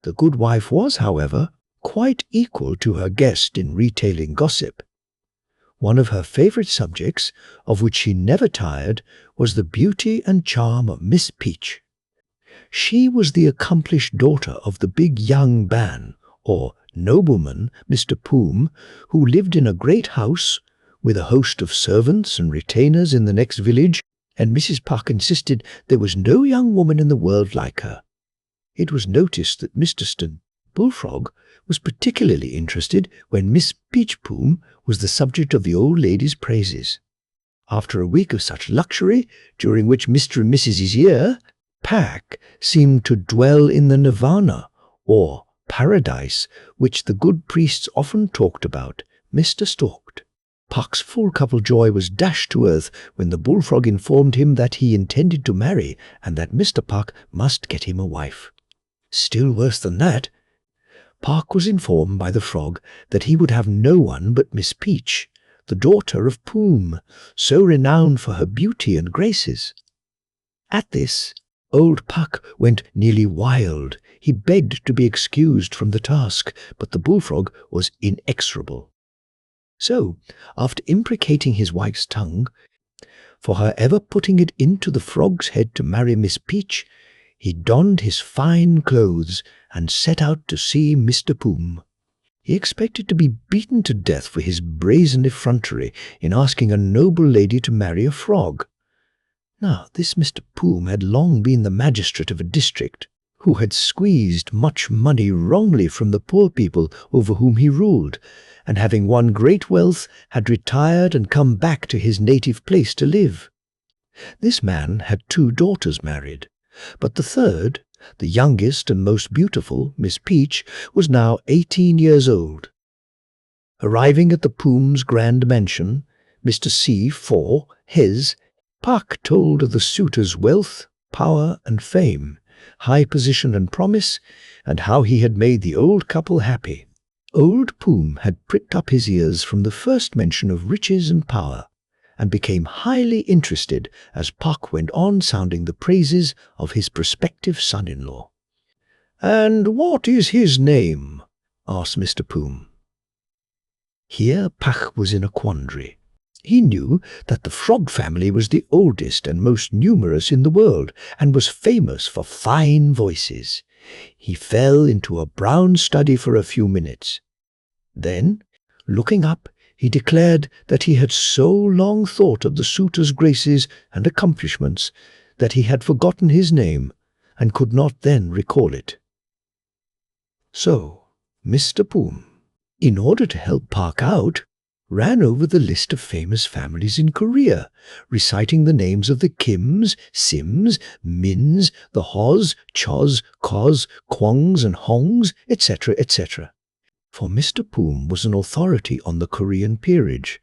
S1: The good wife was, however, quite equal to her guest in retailing gossip. One of her favourite subjects, of which she never tired, was the beauty and charm of Miss Peach. She was the accomplished daughter of the big young man, or nobleman, Mr. Poom, who lived in a great house, with a host of servants and retainers in the next village, and Mrs. Puck insisted there was no young woman in the world like her. It was noticed that Mr. Bullfrog was particularly interested when Miss Peachpoom was the subject of the old lady's praises. After a week of such luxury, during which Mr. and Mrs. Ear Pack seemed to dwell in the nirvana, or paradise, which the good priests often talked about, Mr. stalked. Puck's full couple joy was dashed to earth when the bullfrog informed him that he intended to marry and that Mr. Puck must get him a wife. Still worse than that, Puck was informed by the frog that he would have no one but Miss Peach, the daughter of Poom, so renowned for her beauty and graces. At this, old Puck went nearly wild. He begged to be excused from the task, but the bullfrog was inexorable. So, after imprecating his wife's tongue for her ever putting it into the frog's head to marry Miss Peach, he donned his fine clothes and set out to see Mr. Poom. He expected to be beaten to death for his brazen effrontery in asking a noble lady to marry a frog. Now, this Mr. Poom had long been the magistrate of a district, who had squeezed much money wrongly from the poor people over whom he ruled, and having won great wealth, had retired and come back to his native place to live. This man had 2 daughters married, but the third, the youngest and most beautiful, Miss Peach, was now 18 years old. Arriving at the Poom's grand mansion, Mr. C. For his, Puck told of the suitor's wealth, power and fame, high position and promise, and how he had made the old couple happy. Old Poom had pricked up his ears from the first mention of riches and power, and became highly interested as Puck went on sounding the praises of his prospective son-in-law. "And what is his name?" asked Mr. Poom. Here Puck was in a quandary. He knew that the frog family was the oldest and most numerous in the world, and was famous for fine voices. He fell into a brown study for a few minutes. Then, looking up, he declared that he had so long thought of the suitor's graces and accomplishments that he had forgotten his name and could not then recall it. So, Mr. Poom, in order to help Puck out, ran over the list of famous families in Korea, reciting the names of the Kims, Sims, Mins, the Hos, Chos, Kos, Kwongs and Hongs, etc., etc. For Mr. Poom was an authority on the Korean peerage.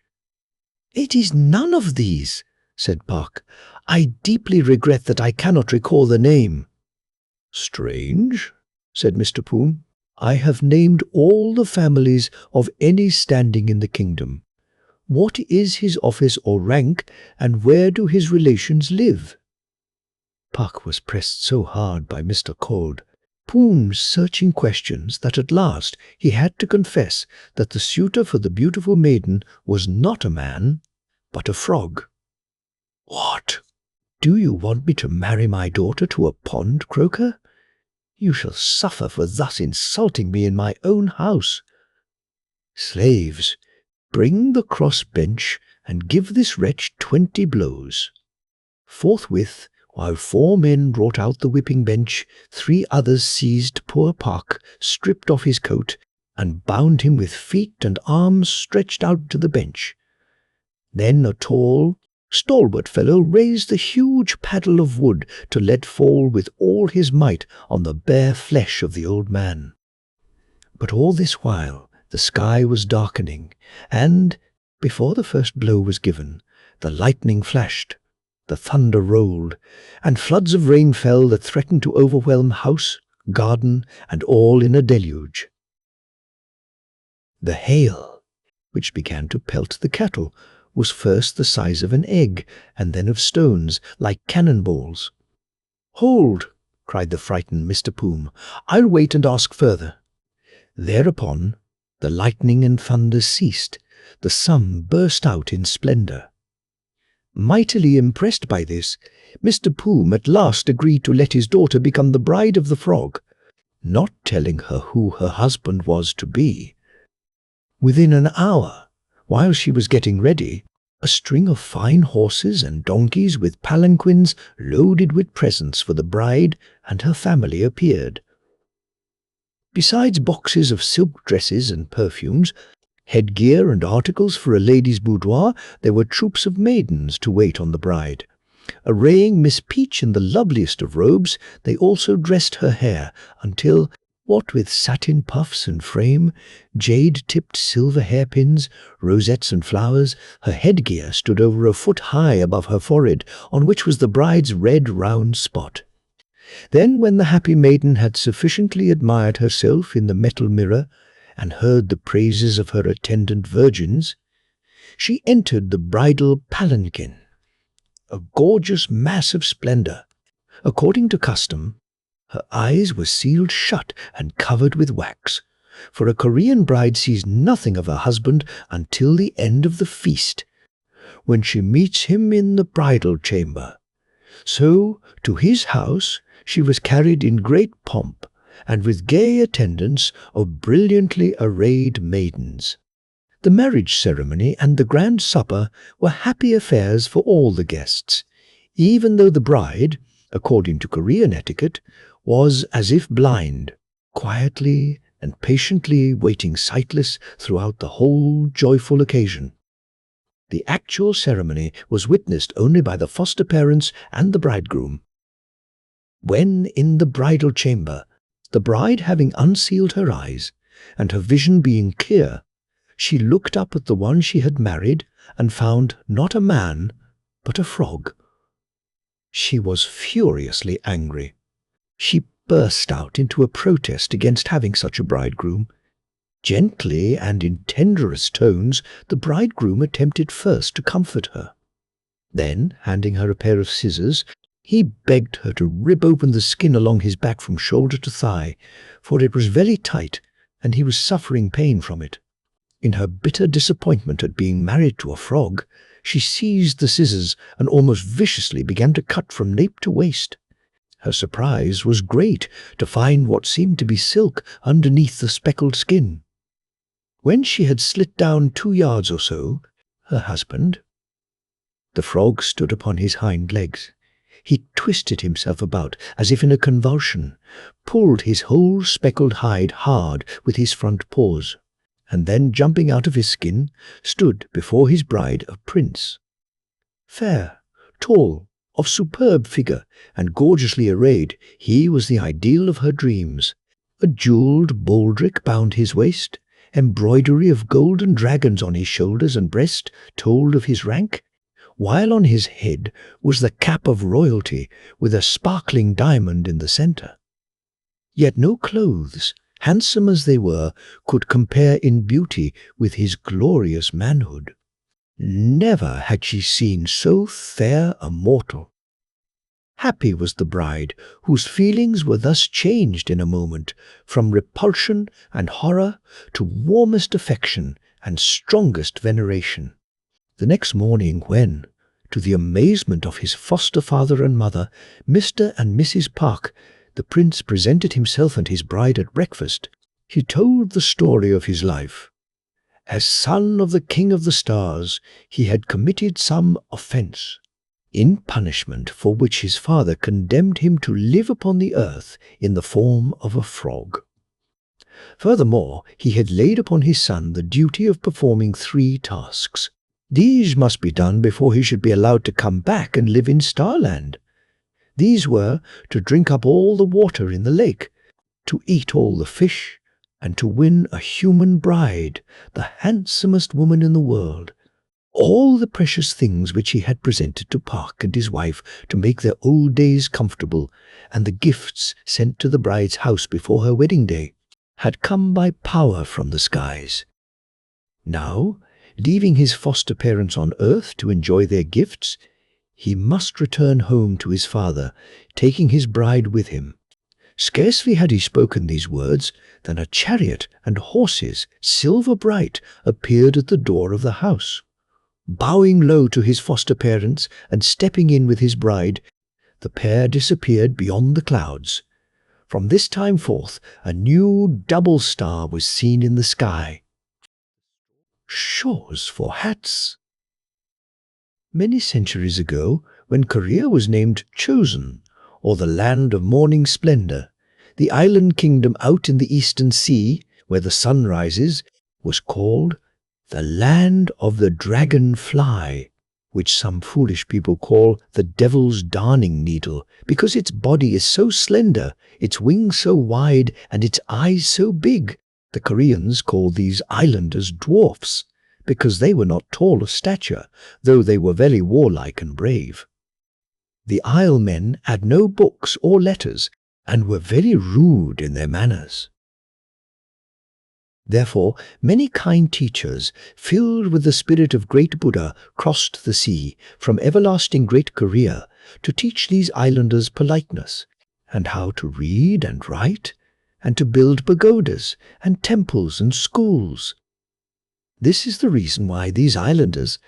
S1: "It is none of these," said Puck. "I deeply regret that I cannot recall the name." "Strange," said Mr. Poom. "I have named all the families of any standing in the kingdom. What is his office or rank, and where do his relations live?" Puck was pressed so hard by Mr. Cold Poom's searching questions that at last he had to confess that the suitor for the beautiful maiden was not a man, but a frog. "What? Do you want me to marry my daughter to a pond croaker? You shall suffer for thus insulting me in my own house. Slaves, bring the cross bench and give this wretch 20 blows." Forthwith, while 4 men brought out the whipping bench, 3 others seized poor Puck, stripped off his coat, and bound him with feet and arms stretched out to the bench. Then a tall, stalwart fellow raised the huge paddle of wood to let fall with all his might on the bare flesh of the old man. But all this while the sky was darkening, and, before the first blow was given, the lightning flashed, the thunder rolled, and floods of rain fell that threatened to overwhelm house, garden, and all in a deluge. The hail, which began to pelt the cattle, was first the size of an egg, and then of stones, like cannonballs. "Hold!" cried the frightened Mr. Poom. "I'll wait and ask further." Thereupon the lightning and thunder ceased, the sun burst out in splendor. Mightily impressed by this, Mr. Poom at last agreed to let his daughter become the bride of the frog, not telling her who her husband was to be. Within an hour, while she was getting ready, a string of fine horses and donkeys with palanquins loaded with presents for the bride and her family appeared. Besides boxes of silk dresses and perfumes, headgear and articles for a lady's boudoir, there were troops of maidens to wait on the bride. Arraying Miss Peach in the loveliest of robes, they also dressed her hair until, what with satin puffs and frame, jade-tipped silver hairpins, rosettes and flowers, her headgear stood over a foot high above her forehead, on which was the bride's red round spot. Then, when the happy maiden had sufficiently admired herself in the metal mirror, and heard the praises of her attendant virgins, she entered the bridal palanquin, a gorgeous mass of splendor. According to custom, her eyes were sealed shut and covered with wax, for a Korean bride sees nothing of her husband until the end of the feast, when she meets him in the bridal chamber. So, to his house she was carried in great pomp, and with gay attendants of brilliantly arrayed maidens. The marriage ceremony and the grand supper were happy affairs for all the guests, even though the bride, according to Korean etiquette, was as if blind, quietly and patiently waiting sightless throughout the whole joyful occasion. The actual ceremony was witnessed only by the foster parents and the bridegroom. When in the bridal chamber, the bride having unsealed her eyes, and her vision being clear, she looked up at the one she had married and found not a man, but a frog. She was furiously angry. She burst out into a protest against having such a bridegroom. Gently and in tenderest tones, the bridegroom attempted first to comfort her. Then, handing her a pair of scissors, he begged her to rip open the skin along his back from shoulder to thigh, for it was very tight, and he was suffering pain from it. In her bitter disappointment at being married to a frog, she seized the scissors and almost viciously began to cut from nape to waist. Her surprise was great to find what seemed to be silk underneath the speckled skin. When she had slit down 2 yards or so, her husband— The frog stood upon his hind legs. He twisted himself about as if in a convulsion, pulled his whole speckled hide hard with his front paws, and then, jumping out of his skin, stood before his bride, a prince. Fair, tall, of superb figure, and gorgeously arrayed, he was the ideal of her dreams. A jewelled baldric bound his waist, embroidery of golden dragons on his shoulders and breast told of his rank, while on his head was the cap of royalty with a sparkling diamond in the centre. Yet no clothes, handsome as they were, could compare in beauty with his glorious manhood. Never had she seen so fair a mortal. Happy was the bride, whose feelings were thus changed in a moment, from repulsion and horror to warmest affection and strongest veneration. The next morning when, to the amazement of his foster father and mother, Mr. and Mrs. Park, the prince presented himself and his bride at breakfast, he told the story of his life. As son of the King of the Stars, he had committed some offense, in punishment for which his father condemned him to live upon the earth in the form of a frog. Furthermore, he had laid upon his son the duty of performing 3 tasks. These must be done before he should be allowed to come back and live in Starland. These were to drink up all the water in the lake, to eat all the fish, and to win a human bride, the handsomest woman in the world. All the precious things which he had presented to Park and his wife to make their old days comfortable, and the gifts sent to the bride's house before her wedding day, had come by power from the skies. Now, leaving his foster parents on earth to enjoy their gifts, he must return home to his father, taking his bride with him. Scarcely had he spoken these words than a chariot and horses, silver bright, appeared at the door of the house. Bowing low to his foster parents and stepping in with his bride, the pair disappeared beyond the clouds. From this time forth, a new double star was seen in the sky. Shawls for hats. Many centuries ago, when Korea was named Chosen, or the land of morning splendor, the island kingdom out in the eastern sea, where the sun rises, was called the land of the dragonfly, which some foolish people call the devil's darning needle, because its body is so slender, its wings so wide, and its eyes so big. The Koreans called these islanders dwarfs, because they were not tall of stature, though they were very warlike and brave. The Isle men had no books or letters, and were very rude in their manners. Therefore, many kind teachers, filled with the spirit of great Buddha, crossed the sea from everlasting Great Korea to teach these islanders politeness, and how to read and write, and to build pagodas and temples and schools. This is the reason why these islanders,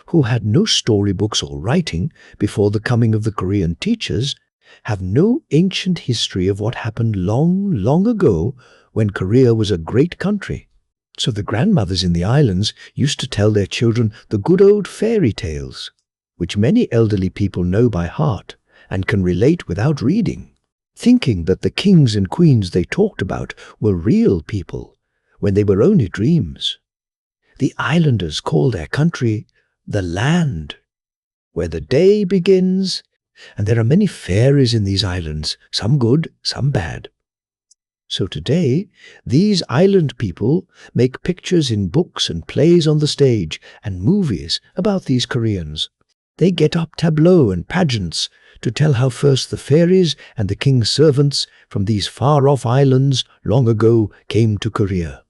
S1: who had no storybooks or writing before the coming of the Korean teachers, have no ancient history of what happened long, long ago when Korea was a great country. So the grandmothers in the islands used to tell their children the good old fairy tales, which many elderly people know by heart and can relate without reading, thinking that the kings and queens they talked about were real people, when they were only dreams. The islanders call their country the land, where the day begins, and there are many fairies in these islands, some good, some bad. So today, these island people make pictures in books and plays on the stage and movies about these Koreans. They get up tableaux and pageants to tell how first the fairies and the king's servants from these far-off islands long ago came to Korea.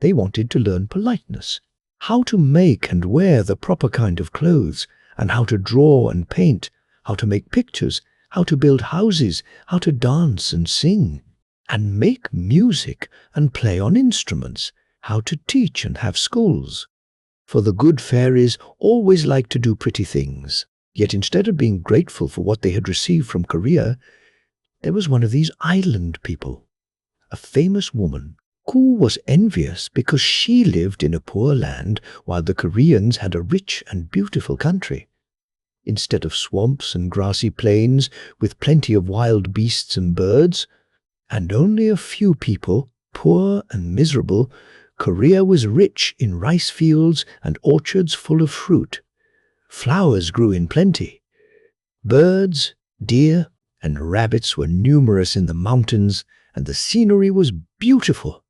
S1: They wanted to learn politeness, how to make and wear the proper kind of clothes, and how to draw and paint, how to make pictures, how to build houses, how to dance and sing, and make music and play on instruments, how to teach and have schools. For the good fairies always liked to do pretty things. Yet instead of being grateful for what they had received from Korea, there was one of these island people, a famous woman, who was envious because she lived in a poor land while the Koreans had a rich and beautiful country. Instead of swamps and grassy plains with plenty of wild beasts and birds, and only a few people, poor and miserable, Korea was rich in rice fields and orchards full of fruit. Flowers grew in plenty. Birds, deer, and rabbits were numerous in the mountains, and the scenery was beautiful.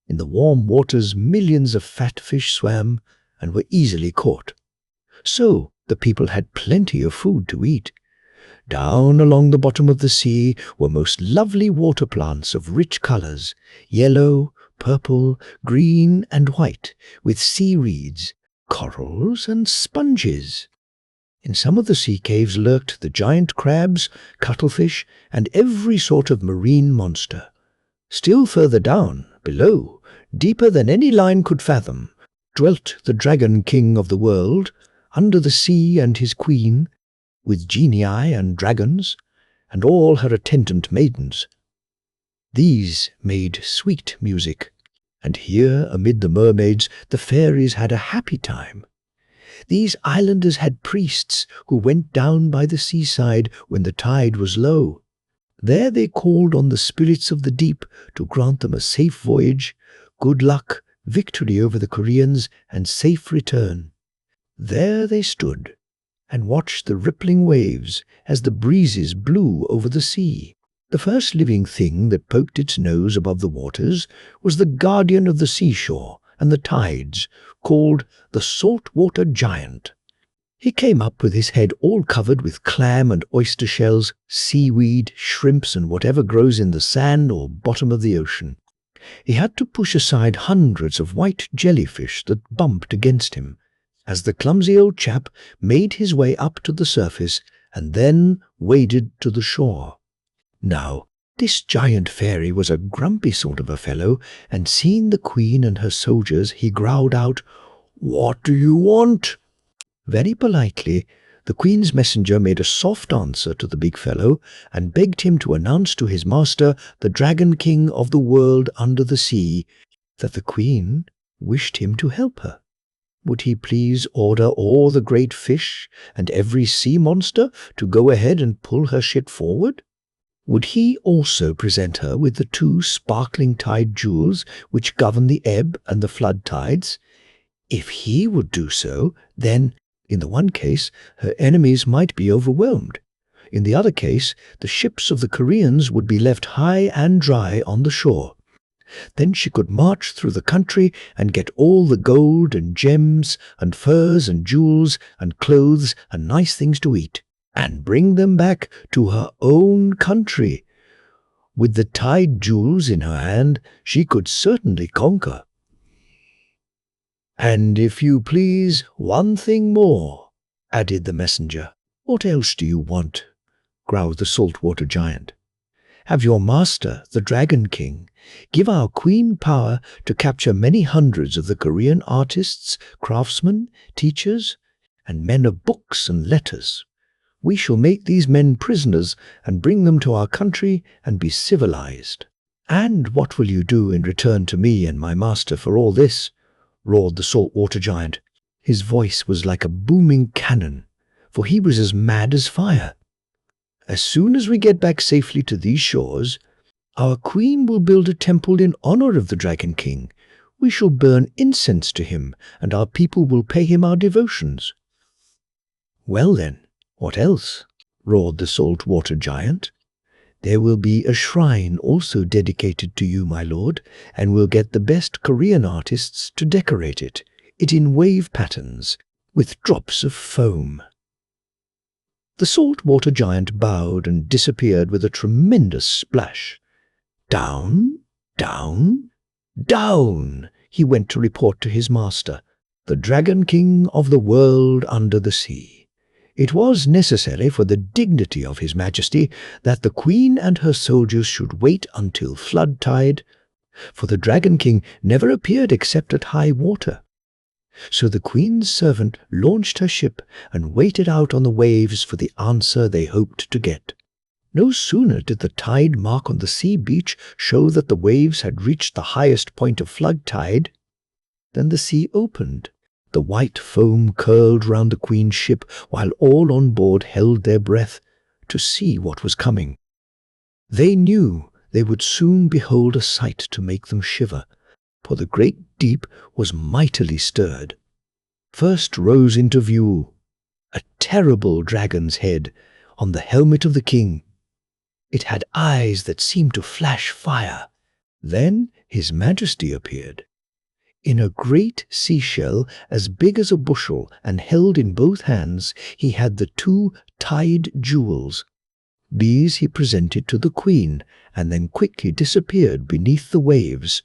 S1: In the warm waters, millions of fat fish swam and were easily caught. So the people had plenty of food to eat. Down along the bottom of the sea were most lovely water plants of rich colors, yellow, purple, green, and white, with seaweeds, corals, and sponges. In some of the sea caves lurked the giant crabs, cuttlefish, and every sort of marine monster. Still further down, below, deeper than any line could fathom, dwelt the dragon king of the world, under the sea and his queen, with genii and dragons, and all her attendant maidens. These made sweet music, and here amid the mermaids the fairies had a happy time. These islanders had priests who went down by the seaside when the tide was low. There they called on the spirits of the deep to grant them a safe voyage, good luck, victory over the Koreans, and safe return. There they stood and watched the rippling waves as the breezes blew over the sea. The first living thing that poked its nose above the waters was the guardian of the seashore and the tides, called the saltwater giant. He came up with his head all covered with clam and oyster shells, seaweed, shrimps, and whatever grows in the sand or bottom of the ocean. He had to push aside hundreds of white jellyfish that bumped against him, as the clumsy old chap made his way up to the surface and then waded to the shore. Now, this giant fairy was a grumpy sort of a fellow, and seeing the queen and her soldiers, he growled out, "What do you want?" Very politely, the queen's messenger made a soft answer to the big fellow and begged him to announce to his master, the dragon king of the world under the sea, that the queen wished him to help her. Would he please order all the great fish and every sea monster to go ahead and pull her ship forward? Would he also present her with the 2 sparkling tide jewels which govern the ebb and the flood tides? If he would do so, then, in the one case, her enemies might be overwhelmed. In the other case, the ships of the Koreans would be left high and dry on the shore. Then she could march through the country and get all the gold and gems and furs and jewels and clothes and nice things to eat, and bring them back to her own country. With the tide jewels in her hand, she could certainly conquer. "And if you please, one thing more," added the messenger. "What else do you want?" growled the saltwater giant. "Have your master, the Dragon King, give our queen power to capture many hundreds of the Korean artists, craftsmen, teachers, and men of books and letters. We shall make these men prisoners and bring them to our country and be civilized." "And what will you do in return to me and my master for all this?" roared the saltwater giant. His voice was like a booming cannon, for he was as mad as fire. "As soon as we get back safely to these shores, our queen will build a temple in honor of the Dragon King. We shall burn incense to him, and our people will pay him our devotions." "Well then, what else?" roared the saltwater giant. "There will be a shrine also dedicated to you, my lord, and we'll get the best Korean artists to decorate it in wave patterns, with drops of foam." The saltwater giant bowed and disappeared with a tremendous splash. Down, down, down, he went to report to his master, the Dragon King of the world under the sea. It was necessary for the dignity of his majesty that the queen and her soldiers should wait until flood tide, for the Dragon King never appeared except at high water. So the queen's servant launched her ship and waited out on the waves for the answer they hoped to get. No sooner did the tide mark on the sea beach show that the waves had reached the highest point of flood tide than the sea opened. The white foam curled round the queen's ship, while all on board held their breath to see what was coming. They knew they would soon behold a sight to make them shiver, for the great deep was mightily stirred. First rose into view a terrible dragon's head on the helmet of the king. It had eyes that seemed to flash fire. Then his majesty appeared. In a great seashell as big as a bushel and held in both hands, he had the 2 tide jewels, These he presented to the queen, and then quickly disappeared beneath the waves.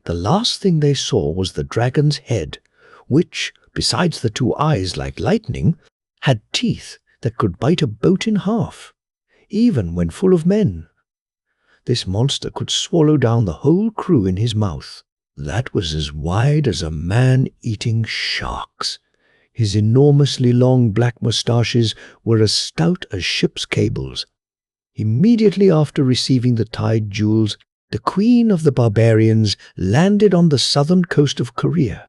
S1: The last thing they saw was the dragon's head, which, besides the two eyes like lightning, had teeth that could bite a boat in half, even when full of men. This monster could swallow down the whole crew in his mouth. That was as wide as a man eating sharks. His enormously long black moustaches were as stout as ship's cables. Immediately after receiving the tide jewels, the queen of the barbarians landed on the southern coast of Korea.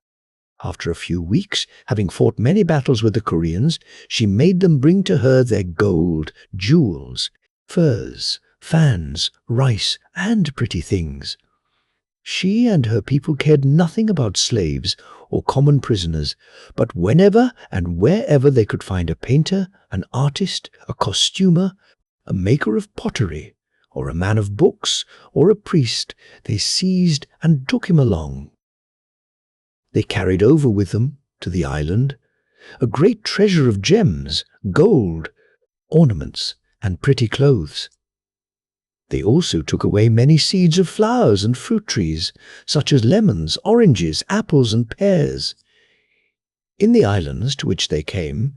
S1: After a few weeks, having fought many battles with the Koreans, she made them bring to her their gold, jewels, furs, fans, rice, and pretty things. She and her people cared nothing about slaves or common prisoners, but whenever and wherever they could find a painter, an artist, a costumer, a maker of pottery, or a man of books, or a priest, they seized and took him along. They carried over with them to the island a great treasure of gems, gold, ornaments, and pretty clothes. They also took away many seeds of flowers and fruit trees, such as lemons, oranges, apples, and pears. In the islands to which they came,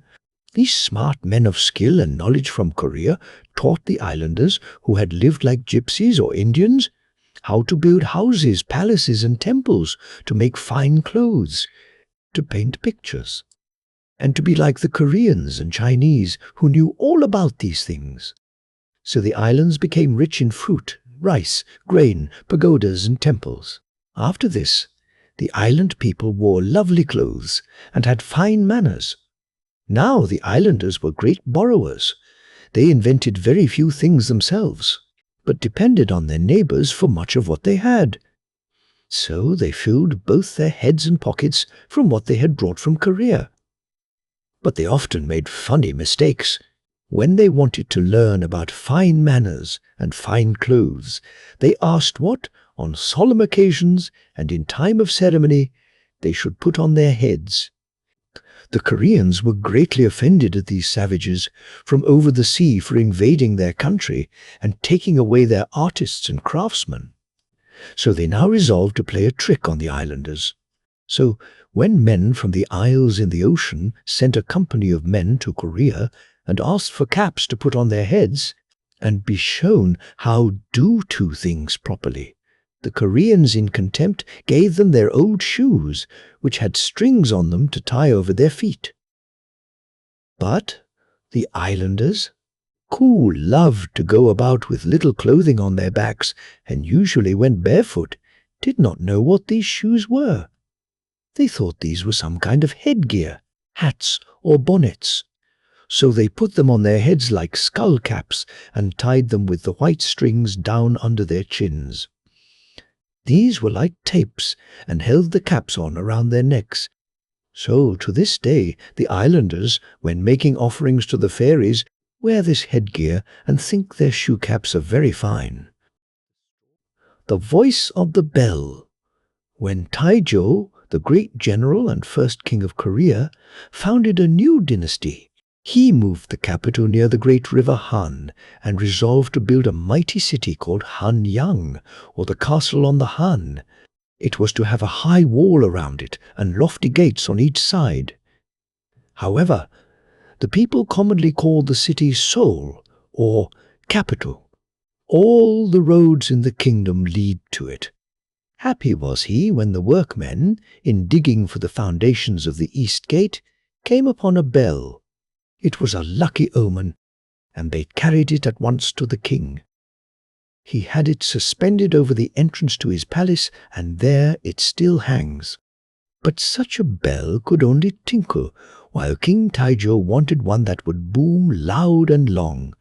S1: these smart men of skill and knowledge from Korea taught the islanders, who had lived like gypsies or Indians, how to build houses, palaces, and temples, to make fine clothes, to paint pictures, and to be like the Koreans and Chinese, who knew all about these things. So the islands became rich in fruit, rice, grain, pagodas, and temples. After this, the island people wore lovely clothes and had fine manners. Now the islanders were great borrowers. They invented very few things themselves, but depended on their neighbors for much of what they had. So they filled both their heads and pockets from what they had brought from Korea. But they often made funny mistakes. When they wanted to learn about fine manners and fine clothes, they asked what, on solemn occasions and in time of ceremony, they should put on their heads. The Koreans were greatly offended at these savages from over the sea for invading their country and taking away their artists and craftsmen. So they now resolved to play a trick on the islanders. So when men from the isles in the ocean sent a company of men to Korea and asked for caps to put on their heads, and be shown how do two things properly, the Koreans in contempt gave them their old shoes, which had strings on them to tie over their feet. But the islanders, who loved to go about with little clothing on their backs and usually went barefoot, did not know what these shoes were. They thought these were some kind of headgear, hats or bonnets. So they put them on their heads like skull caps and tied them with the white strings down under their chins. These were like tapes and held the caps on around their necks. So to this day the islanders, when making offerings to the fairies, wear this headgear and think their shoe caps are very fine. The voice of the bell. When Taejo, the great general and first king of Korea, founded a new dynasty, he moved the capital near the great river Han and resolved to build a mighty city called Hanyang, or the castle on the Han. It was to have a high wall around it and lofty gates on each side. However, the people commonly called the city Seoul, or capital. All the roads in the kingdom lead to it. Happy was he when the workmen, in digging for the foundations of the east gate, came upon a bell. It was a lucky omen, and they carried it at once to the king. He had it suspended over the entrance to his palace, and there it still hangs. But such a bell could only tinkle, while King Taejo wanted one that would boom loud and long.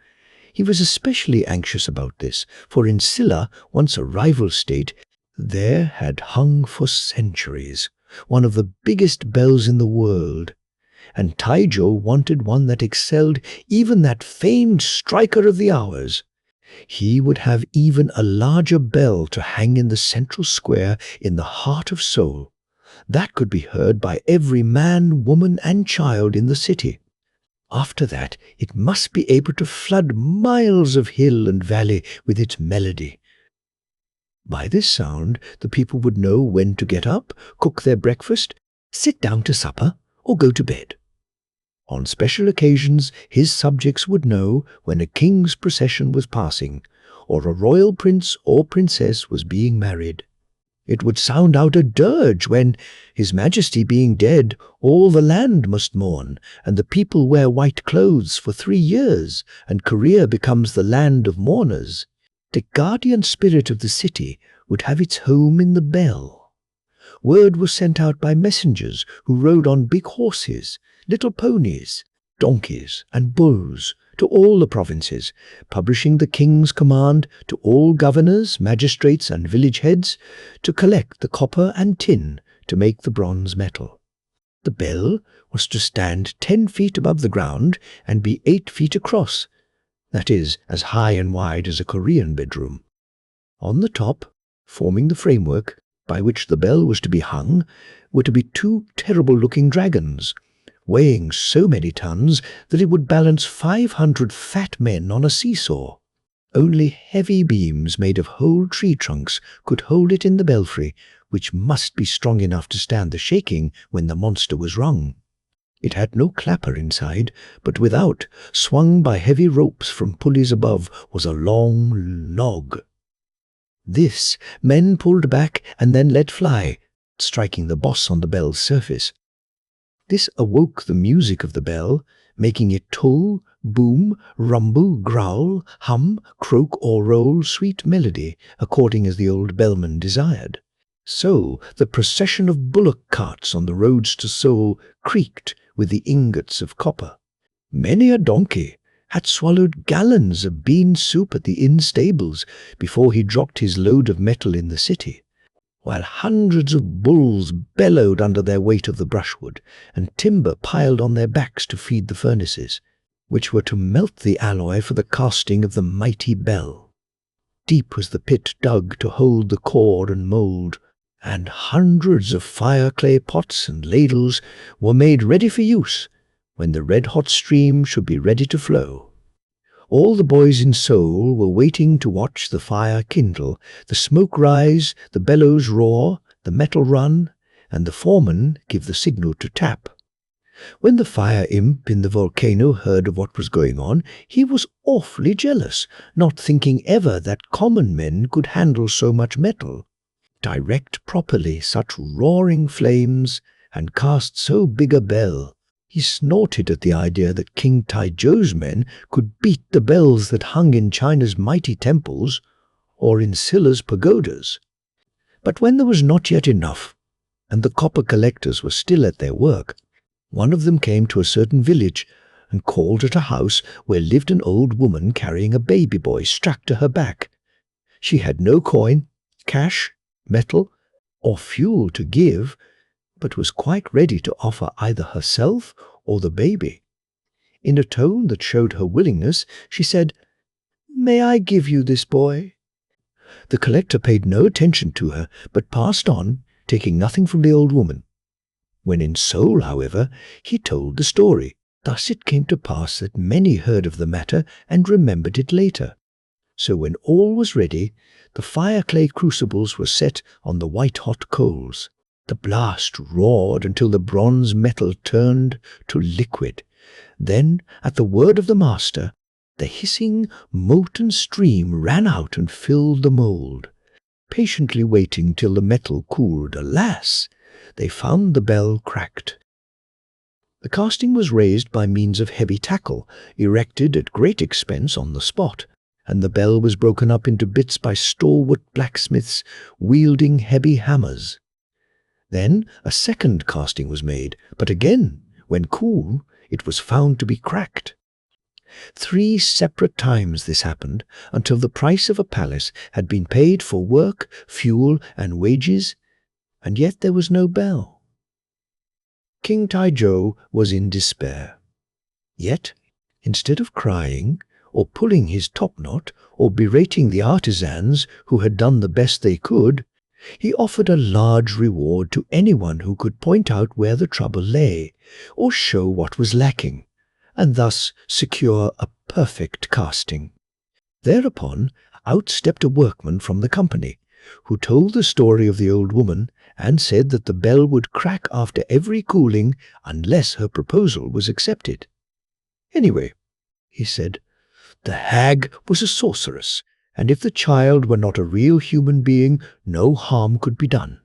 S1: He was especially anxious about this, for in Silla, once a rival state, there had hung for centuries one of the biggest bells in the world, and Taejo wanted one that excelled even that famed striker of the hours. He would have even a larger bell to hang in the central square in the heart of Seoul. That could be heard by every man, woman, and child in the city. After that, it must be able to flood miles of hill and valley with its melody. By this sound, the people would know when to get up, cook their breakfast, sit down to supper, or go to bed. On special occasions, his subjects would know when a king's procession was passing, or a royal prince or princess was being married. It would sound out a dirge when, His Majesty being dead, all the land must mourn, and the people wear white clothes for 3 years, and Korea becomes the land of mourners. The guardian spirit of the city would have its home in the bell. Word was sent out by messengers who rode on big horses, little ponies, donkeys, and bulls to all the provinces, publishing the king's command to all governors, magistrates, and village heads to collect the copper and tin to make the bronze metal. The bell was to stand 10 feet above the ground and be 8 feet across, that is, as high and wide as a Korean bedroom. On the top, forming the framework by which the bell was to be hung, were to be 2 terrible-looking dragons, weighing so many tons that it would balance 500 fat men on a seesaw. Only heavy beams made of whole tree trunks could hold it in the belfry, which must be strong enough to stand the shaking when the monster was rung. It had no clapper inside, but without, swung by heavy ropes from pulleys above, was a long log. This men pulled back and then let fly, striking the boss on the bell's surface. This awoke the music of the bell, making it toll, boom, rumble, growl, hum, croak, or roll sweet melody, according as the old bellman desired. So the procession of bullock carts on the roads to Seoul creaked with the ingots of copper. Many a donkey had swallowed gallons of bean soup at the inn stables before he dropped his load of metal in the city, while hundreds of bulls bellowed under their weight of the brushwood, and timber piled on their backs to feed the furnaces, which were to melt the alloy for the casting of the mighty bell. Deep was the pit dug to hold the core and mould, and hundreds of fire-clay pots and ladles were made ready for use when the red-hot stream should be ready to flow. All the boys in Seoul were waiting to watch the fire kindle, the smoke rise, the bellows roar, the metal run, and the foreman give the signal to tap. When the fire imp in the volcano heard of what was going on, he was awfully jealous, not thinking ever that common men could handle so much metal, direct properly such roaring flames, and cast so big a bell. He snorted at the idea that King Taizhou's men could beat the bells that hung in China's mighty temples or in Silla's pagodas. But when there was not yet enough, and the copper collectors were still at their work, one of them came to a certain village and called at a house where lived an old woman carrying a baby boy strapped to her back. She had no coin, cash, metal, or fuel to give, but was quite ready to offer either herself or the baby. In a tone that showed her willingness, she said, "May I give you this boy?" The collector paid no attention to her, but passed on, taking nothing from the old woman. When in Seoul, however, he told the story. Thus it came to pass that many heard of the matter and remembered it later. So when all was ready, the fire-clay crucibles were set on the white-hot coals. The blast roared until the bronze metal turned to liquid. Then, at the word of the master, the hissing, molten stream ran out and filled the mould. Patiently waiting till the metal cooled, alas, they found the bell cracked. The casting was raised by means of heavy tackle, erected at great expense on the spot, and the bell was broken up into bits by stalwart blacksmiths wielding heavy hammers. Then a second casting was made, but again, when cool, it was found to be cracked. 3 separate times this happened, until the price of a palace had been paid for work, fuel, and wages, and yet there was no bell. King Taizhou was in despair. Yet, instead of crying, or pulling his topknot, or berating the artisans who had done the best they could, he offered a large reward to anyone who could point out where the trouble lay, or show what was lacking, and thus secure a perfect casting. Thereupon out stepped a workman from the company, who told the story of the old woman and said that the bell would crack after every cooling unless her proposal was accepted. Anyway, he said, the hag was a sorceress, and if the child were not a real human being, no harm could be done.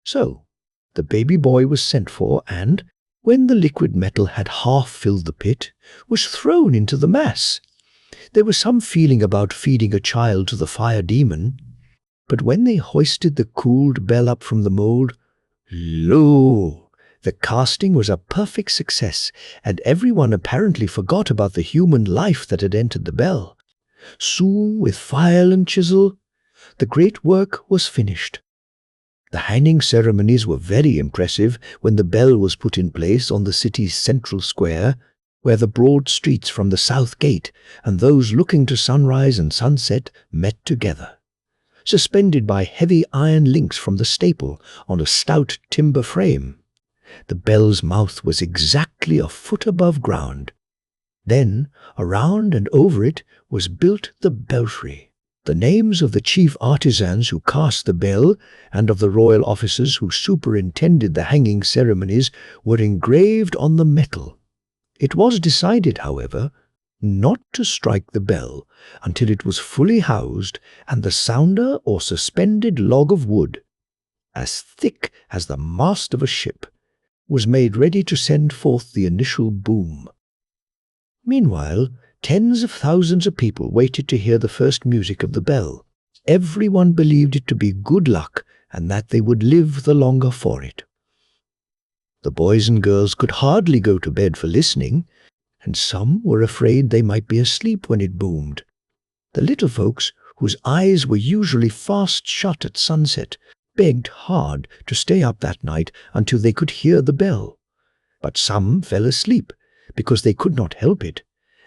S1: So, the baby boy was sent for and, when the liquid metal had half filled the pit, was thrown into the mass. There was some feeling about feeding a child to the fire demon, but when they hoisted the cooled bell up from the mould, lo! The casting was a perfect success, and everyone apparently forgot about the human life that had entered the bell. Soon, with file and chisel, the great work was finished. The hanging ceremonies were very impressive when the bell was put in place on the city's central square, where the broad streets from the south gate and those looking to sunrise and sunset met together. Suspended by heavy iron links from the staple on a stout timber frame, the bell's mouth was exactly a foot above ground. Then, around and over it was built the belfry. The names of the chief artisans who cast the bell and of the royal officers who superintended the hanging ceremonies were engraved on the metal. It was decided, however, not to strike the bell until it was fully housed and the sounder or suspended log of wood, as thick as the mast of a ship, was made ready to send forth the initial boom. Meanwhile, tens of thousands of people waited to hear the first music of the bell. Everyone believed it to be good luck and that they would live the longer for it. The boys and girls could hardly go to bed for listening, and some were afraid they might be asleep when it boomed. The little folks, whose eyes were usually fast shut at sunset, begged hard to stay up that night until they could hear the bell. But some fell asleep because they could not help it,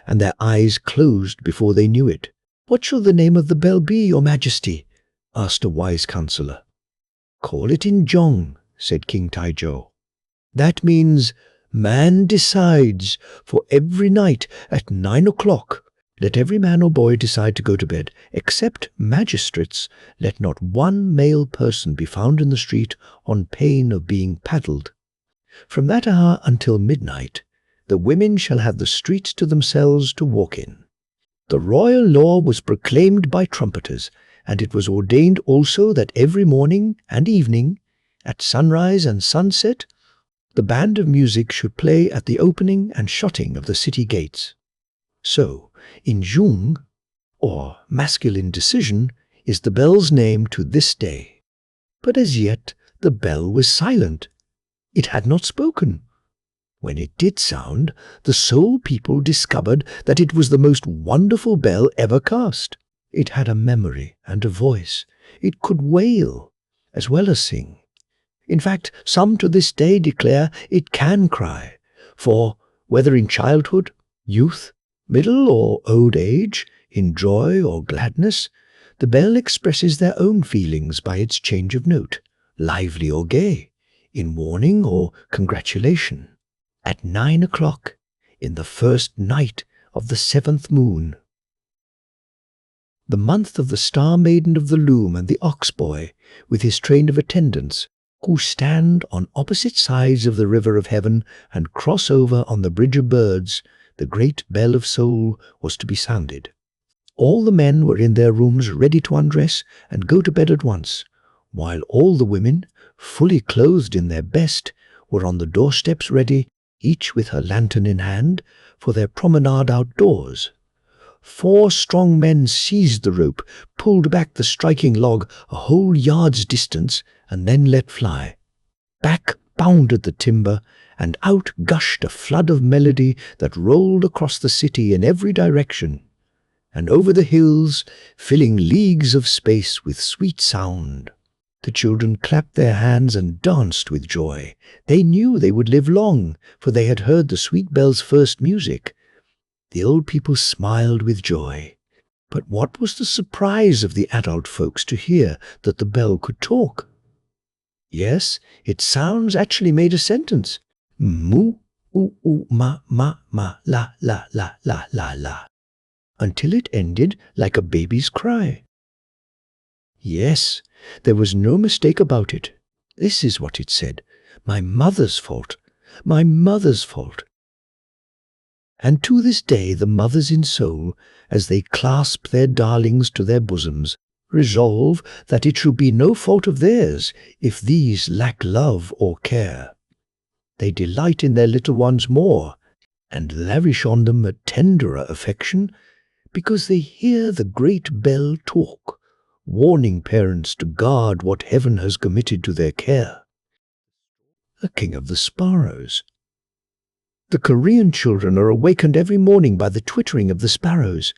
S1: and their eyes closed before they knew it. "What shall the name of the bell be, Your Majesty?" asked a wise counselor. "Call it Injong," said King Taijo. "That means man decides, for every night at 9 o'clock, let every man or boy decide to go to bed, except magistrates. Let not one male person be found in the street on pain of being paddled. From that hour until midnight, the women shall have the streets to themselves to walk in." The royal law was proclaimed by trumpeters, and it was ordained also that every morning and evening, at sunrise and sunset, the band of music should play at the opening and shutting of the city gates. So, Injung, or masculine decision, is the bell's name to this day. But as yet the bell was silent. It had not spoken. When it did sound, the Soul People discovered that it was the most wonderful bell ever cast. It had a memory and a voice. It could wail as well as sing. In fact, some to this day declare it can cry, for whether in childhood, youth, middle or old age, in joy or gladness, the bell expresses their own feelings by its change of note, lively or gay, in warning or congratulation. At 9 o'clock, in the first night of the 7th moon. The month of the Star Maiden of the Loom and the Ox Boy, with his train of attendants, who stand on opposite sides of the river of heaven and cross over on the bridge of birds, the great bell of soul was to be sounded. All the men were in their rooms ready to undress and go to bed at once, while all the women, fully clothed in their best, were on the doorsteps ready, each with her lantern in hand, for their promenade outdoors. 4 strong men seized the rope, pulled back the striking log a whole yard's distance, and then let fly. Back bounded the timber, and out gushed a flood of melody that rolled across the city in every direction, and over the hills, filling leagues of space with sweet sound. The children clapped their hands and danced with joy. They knew they would live long, for they had heard the sweet bell's first music. The old people smiled with joy. But what was the surprise of the adult folks to hear that the bell could talk? Yes, its sounds actually made a sentence. Moo, ooh, ooh, ma, ma, ma, la, la, la, la, la, la, until it ended like a baby's cry. Yes, there was no mistake about it. This is what it said: "My mother's fault, my mother's fault." And to this day the mothers in soul, as they clasp their darlings to their bosoms, resolve that it should be no fault of theirs if these lack love or care. They delight in their little ones more, and lavish on them a tenderer affection, because they hear the great bell talk, warning parents to guard what heaven has committed to their care. The King of the Sparrows. The Korean children are awakened every morning by the twittering of the sparrows.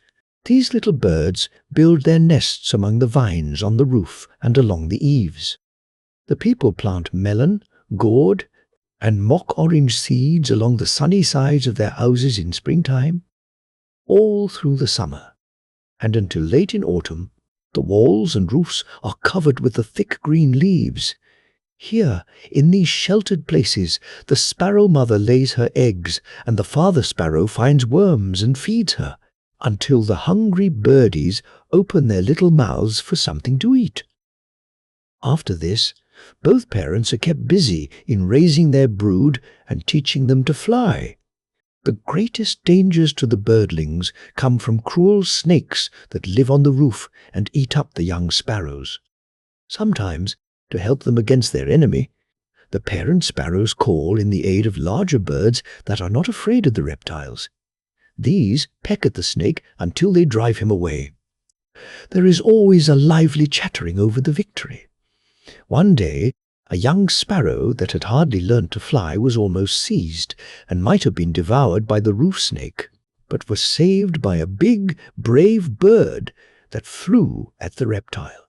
S1: These little birds build their nests among the vines on the roof and along the eaves. The people plant melon, gourd, and mock orange seeds along the sunny sides of their houses in springtime, all through the summer, and until late in autumn, the walls and roofs are covered with the thick green leaves. Here, in these sheltered places, the sparrow mother lays her eggs, and the father sparrow finds worms and feeds her, until the hungry birdies open their little mouths for something to eat. After this, both parents are kept busy in raising their brood and teaching them to fly. The greatest dangers to the birdlings come from cruel snakes that live on the roof and eat up the young sparrows. Sometimes, to help them against their enemy, the parent sparrows call in the aid of larger birds that are not afraid of the reptiles. These peck at the snake until they drive him away. There is always a lively chattering over the victory. One day, a young sparrow that had hardly learnt to fly was almost seized, and might have been devoured by the roof snake, but was saved by a big, brave bird that flew at the reptile.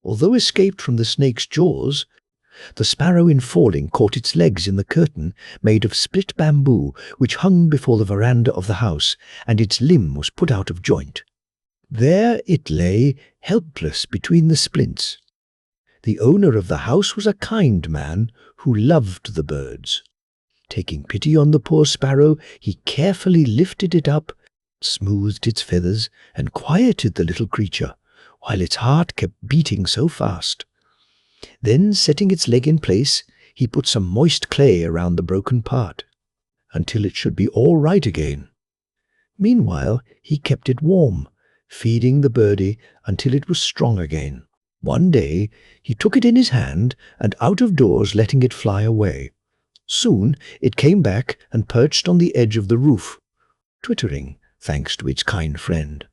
S1: Although escaped from the snake's jaws, the sparrow in falling caught its legs in the curtain made of split bamboo which hung before the veranda of the house, and its limb was put out of joint. There it lay, helpless between the splints. The owner of the house was a kind man who loved the birds. Taking pity on the poor sparrow, he carefully lifted it up, smoothed its feathers, and quieted the little creature, while its heart kept beating so fast. Then, setting its leg in place, he put some moist clay around the broken part, until it should be all right again. Meanwhile, he kept it warm, feeding the birdie until it was strong again. One day, he took it in his hand and out of doors, letting it fly away. Soon it came back and perched on the edge of the roof, twittering, thanks to its kind friend.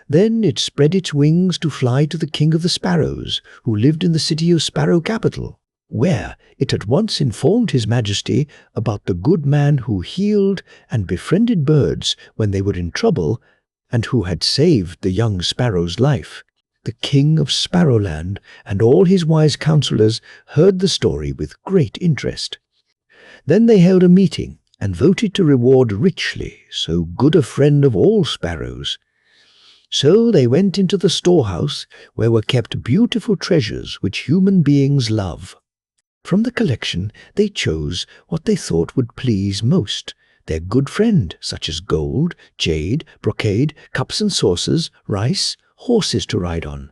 S1: Then it spread its wings to fly to the King of the Sparrows, who lived in the city of Sparrow Capital, where it at once informed His Majesty about the good man who healed and befriended birds when they were in trouble, and who had saved the young sparrow's life. The King of Sparrowland and all his wise counselors heard the story with great interest. Then they held a meeting and voted to reward richly so good a friend of all sparrows. So they went into the storehouse, where were kept beautiful treasures which human beings love. From the collection they chose what they thought would please most their good friend, such as gold, jade, brocade, cups and saucers, rice, horses to ride on,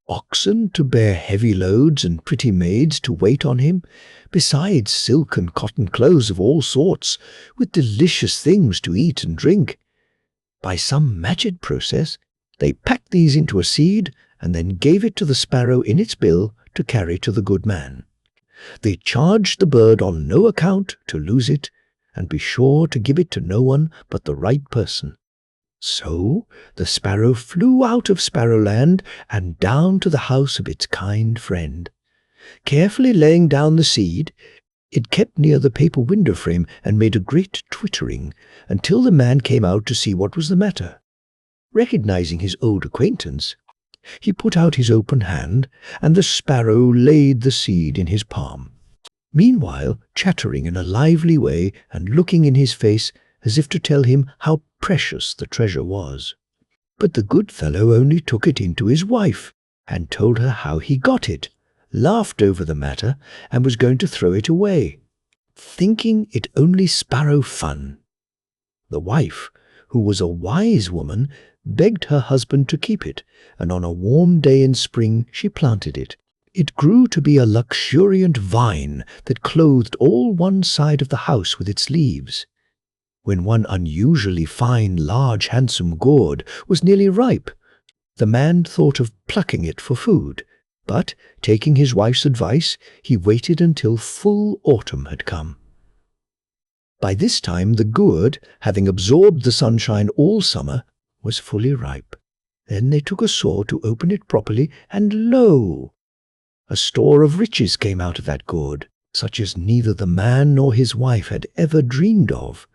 S1: oxen to bear heavy loads, and pretty maids to wait on him, besides silk and cotton clothes of all sorts, with delicious things to eat and drink. By some magic process, they packed these into a seed and then gave it to the sparrow in its bill to carry to the good man. They charged the bird on no account to lose it, and be sure to give it to no one but the right person. So the sparrow flew out of Sparrowland and down to the house of its kind friend. Carefully laying down the seed, it kept near the paper window frame and made a great twittering until the man came out to see what was the matter. Recognizing his old acquaintance, he put out his open hand, and the sparrow laid the seed in his palm. Meanwhile, chattering in a lively way and looking in his face as if to tell him how precious the treasure was. But the good fellow only took it in to his wife, and told her how he got it, laughed over the matter, and was going to throw it away. thinking it only sparrow fun. The wife, who was a wise woman, begged her husband to keep it, and on a warm day in spring she planted it. It grew to be a luxuriant vine that clothed all one side of the house with its leaves. When one unusually fine, large, handsome gourd was nearly ripe, the man thought of plucking it for food, but, taking his wife's advice, he waited until full autumn had come. By this time the gourd, having absorbed the sunshine all summer, was fully ripe. Then they took a saw to open it properly, and lo! A store of riches came out of that gourd, such as neither the man nor his wife had ever dreamed of.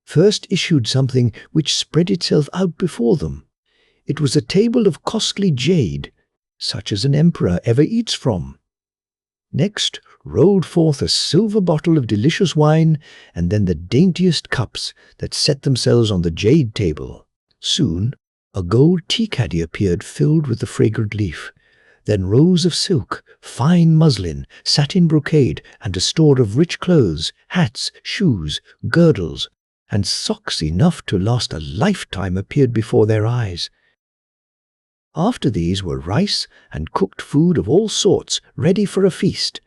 S1: First issued something which spread itself out before them. It was a table of costly jade, such as an emperor ever eats from. Next rolled forth a silver bottle of delicious wine, and then the daintiest cups that set themselves on the jade table. Soon a gold tea-caddy appeared filled with the fragrant leaf. Then rows of silk, fine muslin, satin brocade, and a store of rich clothes, hats, shoes, girdles, and socks enough to last a lifetime appeared before their eyes. After these were rice and cooked food of all sorts, ready for a feast.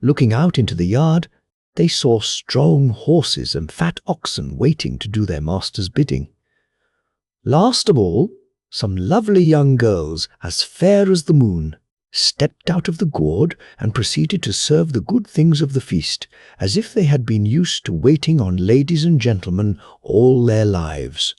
S1: Looking out into the yard, they saw strong horses and fat oxen waiting to do their master's bidding. Last of all, some lovely young girls, as fair as the moon, stepped out of the gourd and proceeded to serve the good things of the feast, as if they had been used to waiting on ladies and gentlemen all their lives.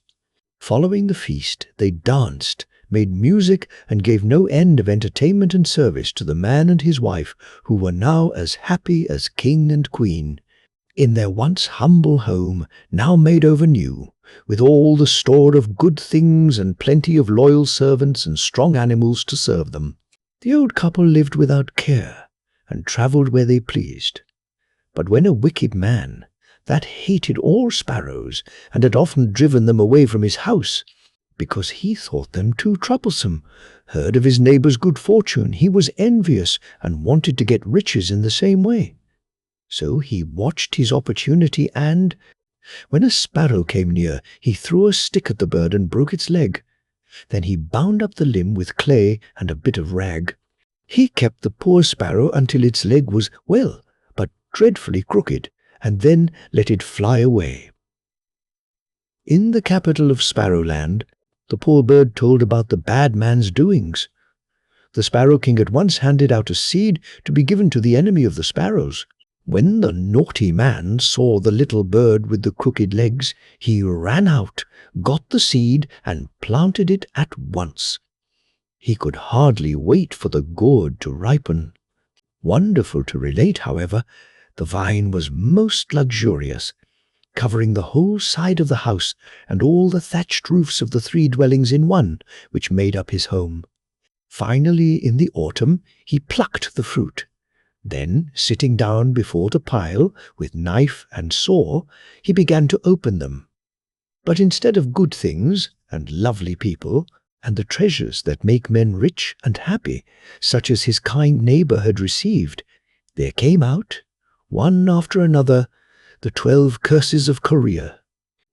S1: Following the feast, they danced, made music, and gave no end of entertainment and service to the man and his wife, who were now as happy as king and queen, in their once humble home, now made over new, with all the store of good things and plenty of loyal servants and strong animals to serve them. The old couple lived without care, and travelled where they pleased. But when a wicked man, that hated all sparrows, and had often driven them away from his house, because he thought them too troublesome, heard of his neighbour's good fortune, he was envious, and wanted to get riches in the same way. So he watched his opportunity, and, when a sparrow came near, he threw a stick at the bird and broke its leg. Then he bound up the limb with clay and a bit of rag. He kept the poor sparrow until its leg was well, but dreadfully crooked, and then let it fly away. In the capital of Sparrowland, the poor bird told about the bad man's doings. The Sparrow King at once handed out a seed to be given to the enemy of the sparrows. When the naughty man saw the little bird with the crooked legs, he ran out, got the seed, and planted it at once. He could hardly wait for the gourd to ripen. Wonderful to relate, however, the vine was most luxurious, covering the whole side of the house and all the thatched roofs of the 3 dwellings in one, which made up his home. Finally, in the autumn, he plucked the fruit. Then, sitting down before the pile, with knife and saw, he began to open them. But instead of good things, and lovely people, and the treasures that make men rich and happy, such as his kind neighbour had received, there came out, one after another, the 12 curses of Korea.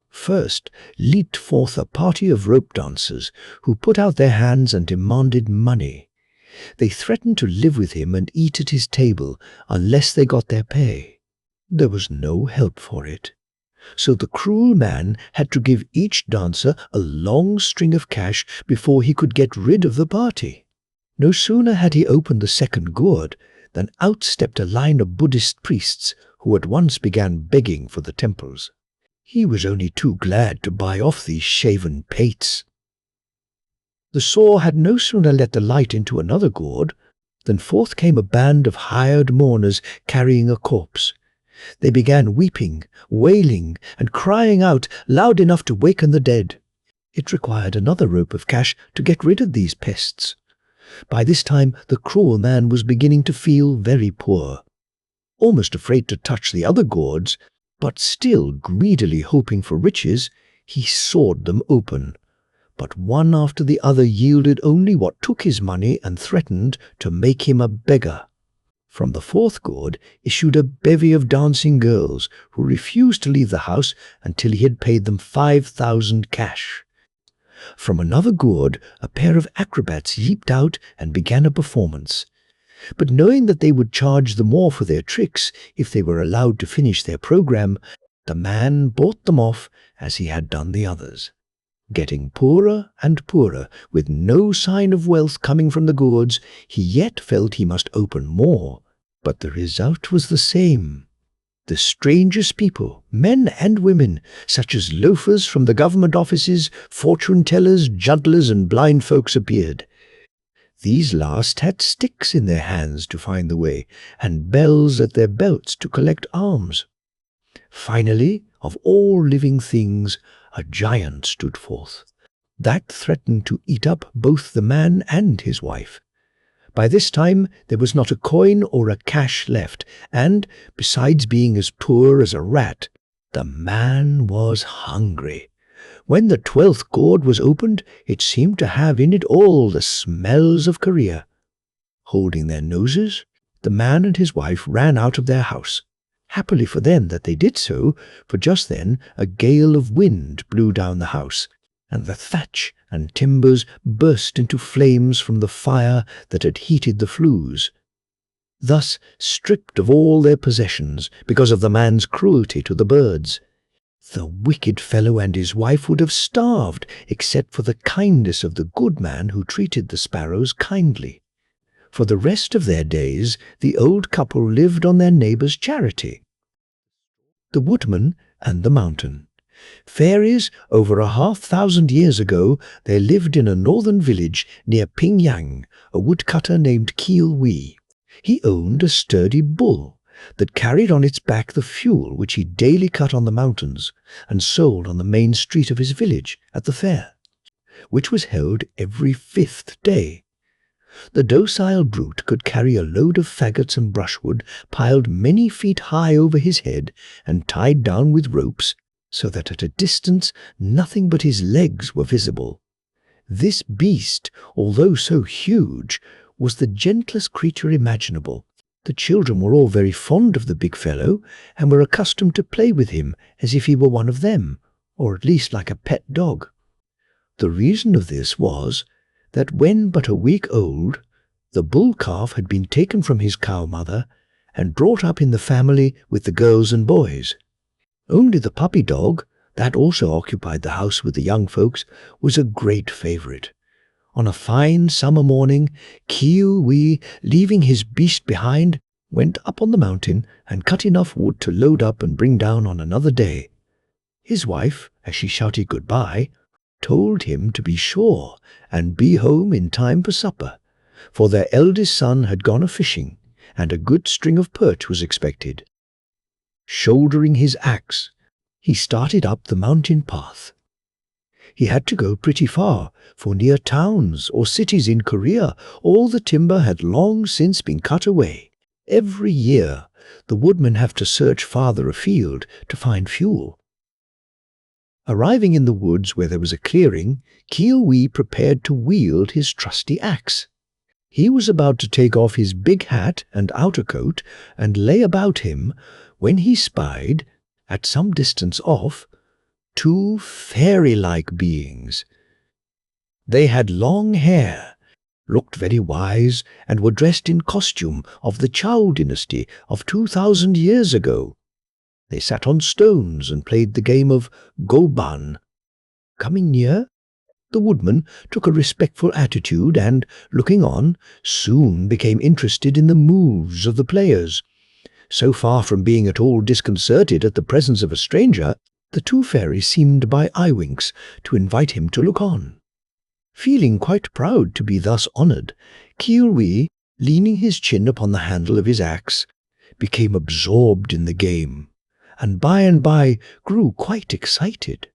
S1: First leaped forth a party of rope dancers, who put out their hands and demanded money. They threatened to live with him and eat at his table unless they got their pay. There was no help for it. So the cruel man had to give each dancer a long string of cash before he could get rid of the party. No sooner had he opened the second gourd than out stepped a line of Buddhist priests, who at once began begging for the temples. He was only too glad to buy off these shaven pates. The saw had no sooner let the light into another gourd than forth came a band of hired mourners carrying a corpse. They began weeping, wailing, and crying out loud enough to waken the dead. It required another rope of cash to get rid of these pests. By this time the cruel man was beginning to feel very poor, almost afraid to touch the other gourds, but still greedily hoping for riches, he sawed them open. But one after the other yielded only what took his money and threatened to make him a beggar. From the fourth gourd issued a bevy of dancing girls who refused to leave the house until he had paid them 5,000 cash. From another gourd, a pair of acrobats leaped out and began a performance. But knowing that they would charge the more for their tricks if they were allowed to finish their program, the man bought them off as he had done the others. Getting poorer and poorer, with no sign of wealth coming from the gourds, he yet felt he must open more. But the result was the same. The strangest people, men and women, such as loafers from the government offices, fortune-tellers, juddlers, and blind folks appeared. These last had sticks in their hands to find the way, and bells at their belts to collect alms. Finally, of all living things, a giant stood forth. That threatened to eat up both the man and his wife. By this time there was not a coin or a cash left, and, besides being as poor as a rat, the man was hungry. When the 12th gourd was opened, it seemed to have in it all the smells of Korea. Holding their noses, the man and his wife ran out of their house. Happily for them that they did so, for just then a gale of wind blew down the house, and the thatch and timbers burst into flames from the fire that had heated the flues. Thus, stripped of all their possessions because of the man's cruelty to the birds, the wicked fellow and his wife would have starved except for the kindness of the good man who treated the sparrows kindly. For the rest of their days, the old couple lived on their neighbour's charity. The Woodman and the Mountain. Fairies, over 500 years ago, there lived in a northern village near Pigling a woodcutter named Kiwi. He owned a sturdy bull that carried on its back the fuel which he daily cut on the mountains and sold on the main street of his village at the fair, which was held every 5th day. The docile brute could carry a load of faggots and brushwood piled many feet high over his head and tied down with ropes, so that at a distance nothing but his legs were visible. This beast, although so huge, was the gentlest creature imaginable. The children were all very fond of the big fellow, and were accustomed to play with him as if he were one of them, or at least like a pet dog. The reason of this was that when but a week old, the bull calf had been taken from his cow mother and brought up in the family with the girls and boys. Only the puppy dog, that also occupied the house with the young folks, was a great favourite. On a fine summer morning, Kiwi, leaving his beast behind, went up on the mountain and cut enough wood to load up and bring down on another day. His wife, as she shouted goodbye, told him to be sure and be home in time for supper, for their eldest son had gone a-fishing, and a good string of perch was expected. Shouldering his axe, he started up the mountain path. He had to go pretty far, for near towns or cities in Korea all the timber had long since been cut away. Every year the woodmen have to search farther afield to find fuel. Arriving in the woods where there was a clearing, Kiwi prepared to wield his trusty axe. He was about to take off his big hat and outer coat and lay about him when he spied, at some distance off, 2 fairy-like beings. They had long hair, looked very wise, and were dressed in costume of the Chow dynasty of 2,000 years ago. They sat on stones and played the game of Goban. Coming near, the woodman took a respectful attitude and, looking on, soon became interested in the moves of the players. So far from being at all disconcerted at the presence of a stranger, the 2 fairies seemed by eye-winks to invite him to look on. Feeling quite proud to be thus honoured, Kiwi, leaning his chin upon the handle of his axe, became absorbed in the game, and by grew quite excited.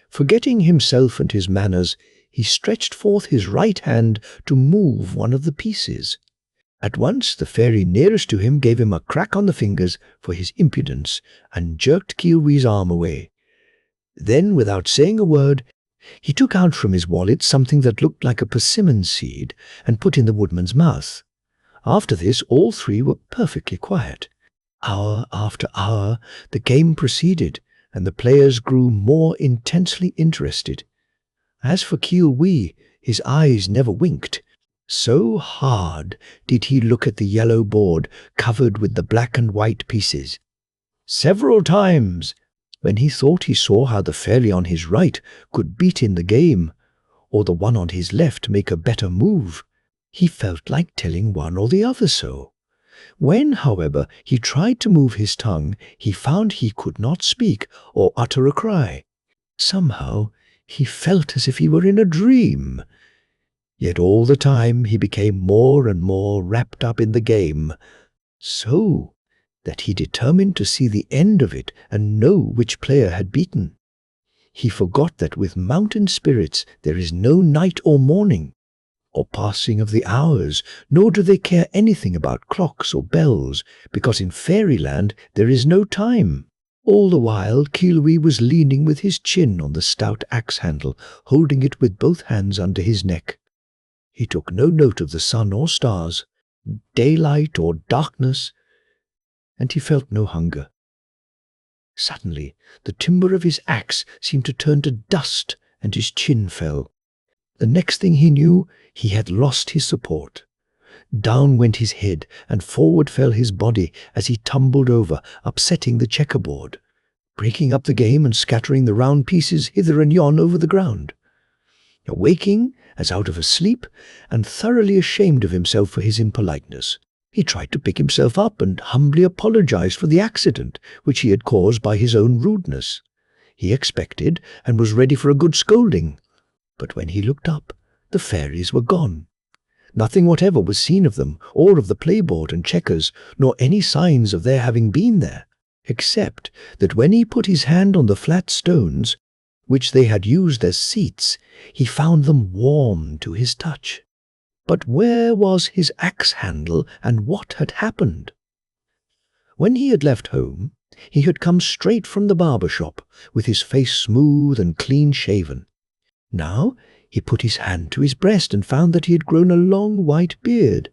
S1: Forgetting himself and his manners, he stretched forth his right hand to move one of the pieces. At once the fairy nearest to him gave him a crack on the fingers for his impudence and jerked Kiwi's arm away. Then, without saying a word, he took out from his wallet something that looked like a persimmon seed and put in the woodman's mouth. After this, all three were perfectly quiet. Hour after hour, the game proceeded, and the players grew more intensely interested. As for Kiwi, his eyes never winked. So hard did he look at the yellow board covered with the black and white pieces. Several times, when he thought he saw how the fairy on his right could beat in the game, or the one on his left make a better move, he felt like telling one or the other so. When, however, he tried to move his tongue, he found he could not speak or utter a cry. Somehow, he felt as if he were in a dream. Yet all the time he became more and more wrapped up in the game, so that he determined to see the end of it and know which player had beaten. He forgot that with mountain spirits there is no night or morning, or passing of the hours, nor do they care anything about clocks or bells, because in fairyland there is no time. All the while Kiwi was leaning with his chin on the stout axe handle, holding it with both hands under his neck. He took no note of the sun or stars, daylight or darkness, and he felt no hunger. Suddenly the timber of his axe seemed to turn to dust, and his chin fell. The next thing he knew, he had lost his support. Down went his head, and forward fell his body as he tumbled over, upsetting the checkerboard, breaking up the game and scattering the round pieces hither and yon over the ground. Awaking, as out of a sleep, and thoroughly ashamed of himself for his impoliteness, he tried to pick himself up and humbly apologized for the accident which he had caused by his own rudeness. He expected and was ready for a good scolding, but when he looked up, the fairies were gone. Nothing whatever was seen of them, or of the playboard and checkers, nor any signs of their having been there, except that when he put his hand on the flat stones, which they had used as seats, he found them warm to his touch. But where was his axe handle, and what had happened? When he had left home, he had come straight from the barber shop, with his face smooth and clean-shaven. Now he put his hand to his breast and found that he had grown a long white beard.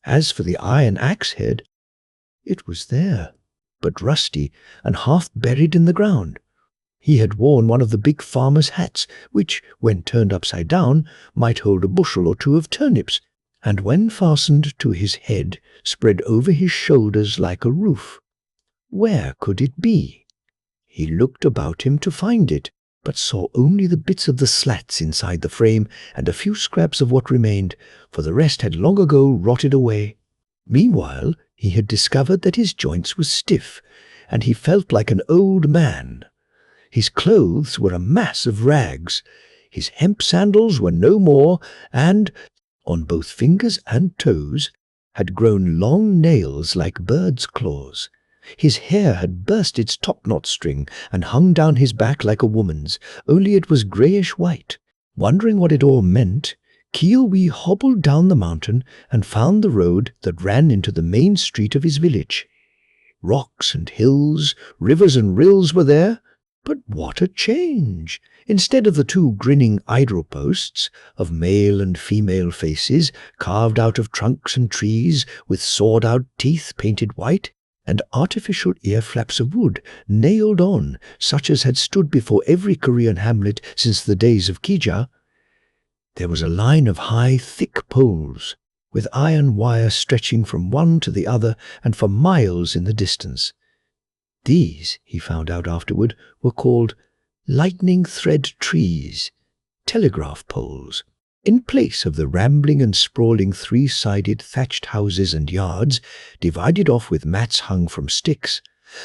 S1: As for the iron axe head, it was there, but rusty and half buried in the ground. He had worn one of the big farmer's hats, which, when turned upside down, might hold a bushel or two of turnips, and when fastened to his head, spread over his shoulders like a roof. Where could it be? He looked about him to find it, but saw only the bits of the slats inside the frame and a few scraps of what remained, for the rest had long ago rotted away. Meanwhile, he had discovered that his joints were stiff, and he felt like an old man. His clothes were a mass of rags, his hemp sandals were no more, and, on both fingers and toes, had grown long nails like birds' claws. His hair had burst its top-knot string and hung down his back like a woman's, only it was greyish-white. Wondering what it all meant, Kiwi hobbled down the mountain and found the road that ran into the main street of his village. Rocks and hills, rivers and rills were there, but what a change! Instead of the two grinning idol-posts of male and female faces carved out of trunks and trees with sawed-out teeth painted white, and artificial ear-flaps of wood nailed on, such as had stood before every Korean hamlet since the days of Kija, there was a line of high, thick poles, with iron wire stretching from one to the other and for miles in the distance. These, he found out afterward, were called lightning thread trees, telegraph poles. In place of the rambling and sprawling three-sided thatched houses and yards, divided off with mats hung from sticks,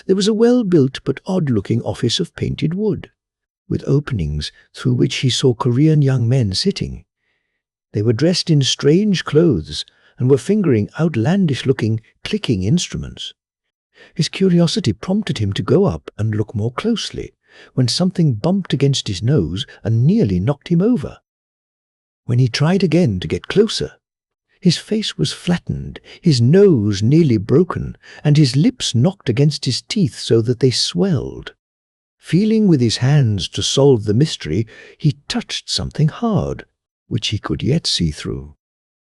S1: there was a well-built but odd-looking office of painted wood, with openings through which he saw Korean young men sitting. They were dressed in strange clothes and were fingering outlandish-looking, clicking instruments. His curiosity prompted him to go up and look more closely, when something bumped against his nose and nearly knocked him over. When he tried again to get closer, his face was flattened, his nose nearly broken, and his lips knocked against his teeth so that they swelled. Feeling with his hands to solve the mystery, he touched something hard, which he could yet see through.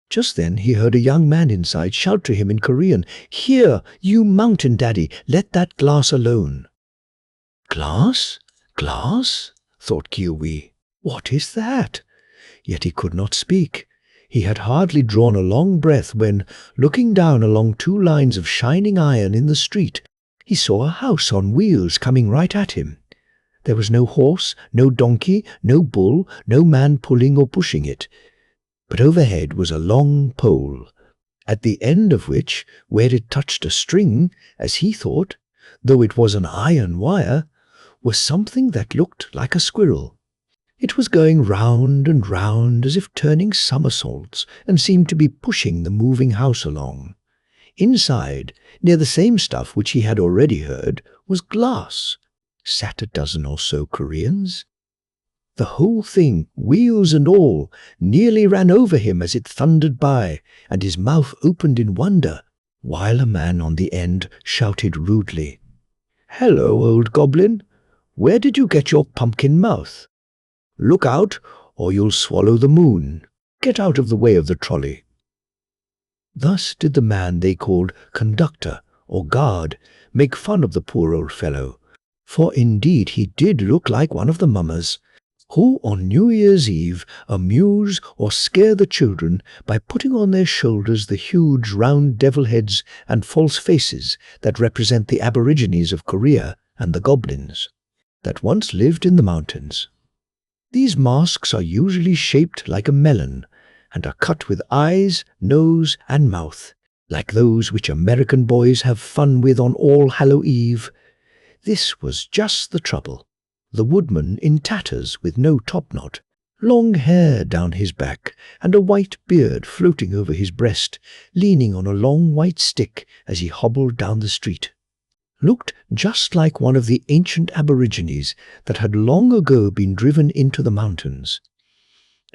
S1: Just then he heard a young man inside shout to him in Korean, "Here, you mountain daddy, let that glass alone." "Glass? Glass?" thought Kiwi. "What is that?" Yet he could not speak. He had hardly drawn a long breath when, looking down along two lines of shining iron in the street, he saw a house on wheels coming right at him. There was no horse, no donkey, no bull, no man pulling or pushing it. But overhead was a long pole, at the end of which, where it touched a string, as he thought, though it was an iron wire, was something that looked like a squirrel. It was going round and round as if turning somersaults, and seemed to be pushing the moving house along. Inside, near the same stuff which he had already heard, was glass. Sat a dozen or so Koreans. The whole thing, wheels and all, nearly ran over him as it thundered by, and his mouth opened in wonder, while a man on the end shouted rudely, "Hello, old goblin. Where did you get your pumpkin mouth? Look out, or you'll swallow the moon. Get out of the way of the trolley." Thus did the man they called conductor or guard make fun of the poor old fellow, for indeed he did look like one of the mummers, who on New Year's Eve amuse or scare the children by putting on their shoulders the huge round devil heads and false faces that represent the aborigines of Korea and the goblins that once lived in the mountains. These masks are usually shaped like a melon, and are cut with eyes, nose, and mouth, like those which American boys have fun with on All Hallow Eve. This was just the trouble. The woodman in tatters with no topknot, long hair down his back, and a white beard floating over his breast, leaning on a long white stick as he hobbled down the street, looked just like one of the ancient aborigines that had long ago been driven into the mountains.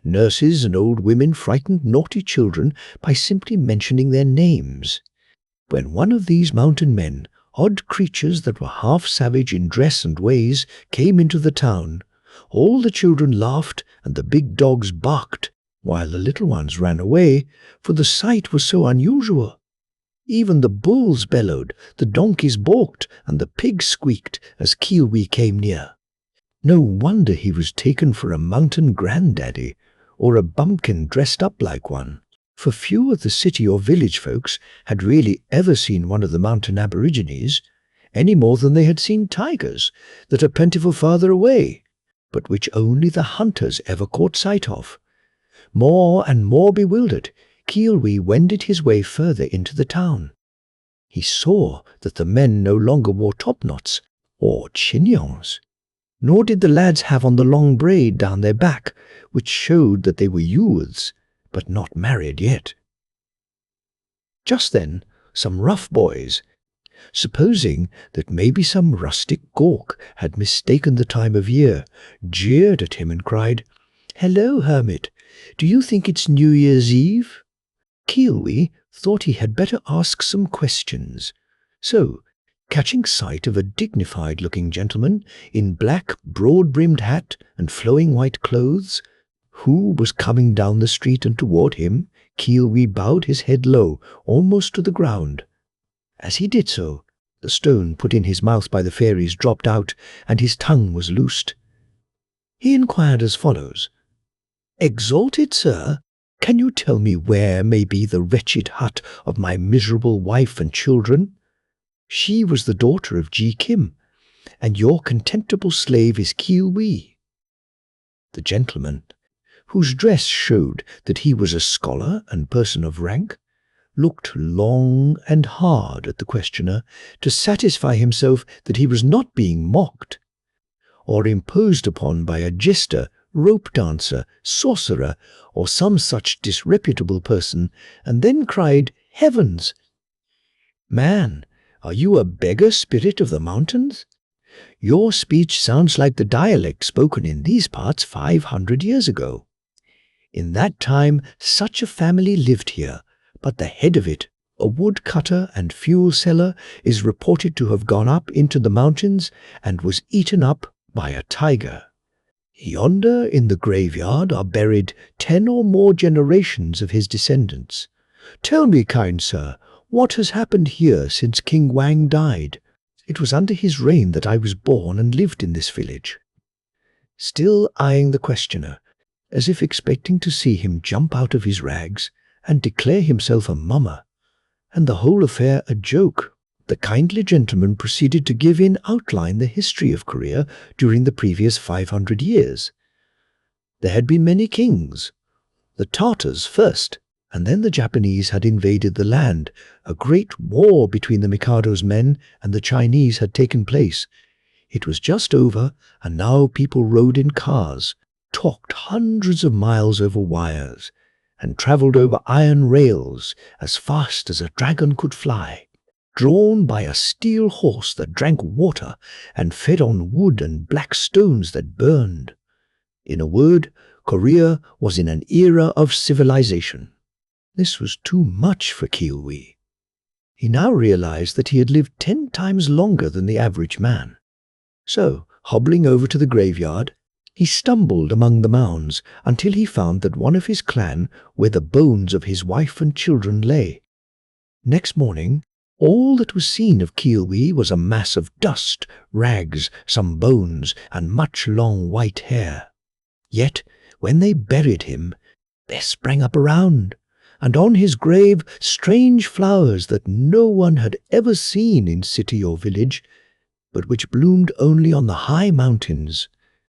S1: Nurses and old women frightened naughty children by simply mentioning their names. When one of these mountain men, odd creatures that were half savage in dress and ways, came into the town, all the children laughed and the big dogs barked, while the little ones ran away, for the sight was so unusual. Even the bulls bellowed, the donkeys balked, and the pigs squeaked as Kiwi came near. No wonder he was taken for a mountain granddaddy, or a bumpkin dressed up like one, for few of the city or village folks had really ever seen one of the mountain aborigines, any more than they had seen tigers that are plentiful farther away, but which only the hunters ever caught sight of. More and more bewildered, Kiwi wended his way further into the town. He saw that the men no longer wore topknots or chignons, nor did the lads have on the long braid down their back, which showed that they were youths, but not married yet. Just then, some rough boys, supposing that maybe some rustic gawk had mistaken the time of year, jeered at him and cried, "Hello, hermit, do you think it's New Year's Eve?" Kiwi thought he had better ask some questions, so, catching sight of a dignified-looking gentleman in black, broad-brimmed hat and flowing white clothes, who was coming down the street and toward him, Kiwi bowed his head low, almost to the ground. As he did so, the stone put in his mouth by the fairies dropped out, and his tongue was loosed. He inquired as follows, "Exalted sir, can you tell me where may be the wretched hut of my miserable wife and children? She was the daughter of Ji Kim, and your contemptible slave is Kiwi." The gentleman, whose dress showed that he was a scholar and person of rank, looked long and hard at the questioner to satisfy himself that he was not being mocked, or imposed upon by a jester, rope dancer, sorcerer, or some such disreputable person, and then cried, "Heavens! Man, are you a beggar spirit of the mountains? Your speech sounds like the dialect spoken in these parts 500 years ago. In that time such a family lived here, but the head of it, a woodcutter and fuel seller, is reported to have gone up into the mountains and was eaten up by a tiger." Yonder in the graveyard are buried 10 or more generations of his descendants. Tell me, kind sir, what has happened here since King Wang died? It was under his reign that I was born and lived in this village." Still eyeing the questioner, as if expecting to see him jump out of his rags and declare himself a mummer, and the whole affair a joke, the kindly gentleman proceeded to give in outline the history of Korea during the previous 500 years. There had been many kings. The Tartars first, and then the Japanese had invaded the land. A great war between the Mikado's men and the Chinese had taken place. It was just over, and now people rode in cars, talked hundreds of miles over wires, and travelled over iron rails as fast as a dragon could fly, drawn by a steel horse that drank water and fed on wood and black stones that burned. In a word, Korea was in an era of civilization. This was too much for Kiwi. He now realized that he had lived 10 times longer than the average man. So, hobbling over to the graveyard, he stumbled among the mounds until he found that one of his clan where the bones of his wife and children lay. Next morning, all that was seen of Kiwi was a mass of dust, rags, some bones, and much long white hair. Yet, when they buried him, there sprang up around, and on his grave strange flowers that no one had ever seen in city or village, but which bloomed only on the high mountains.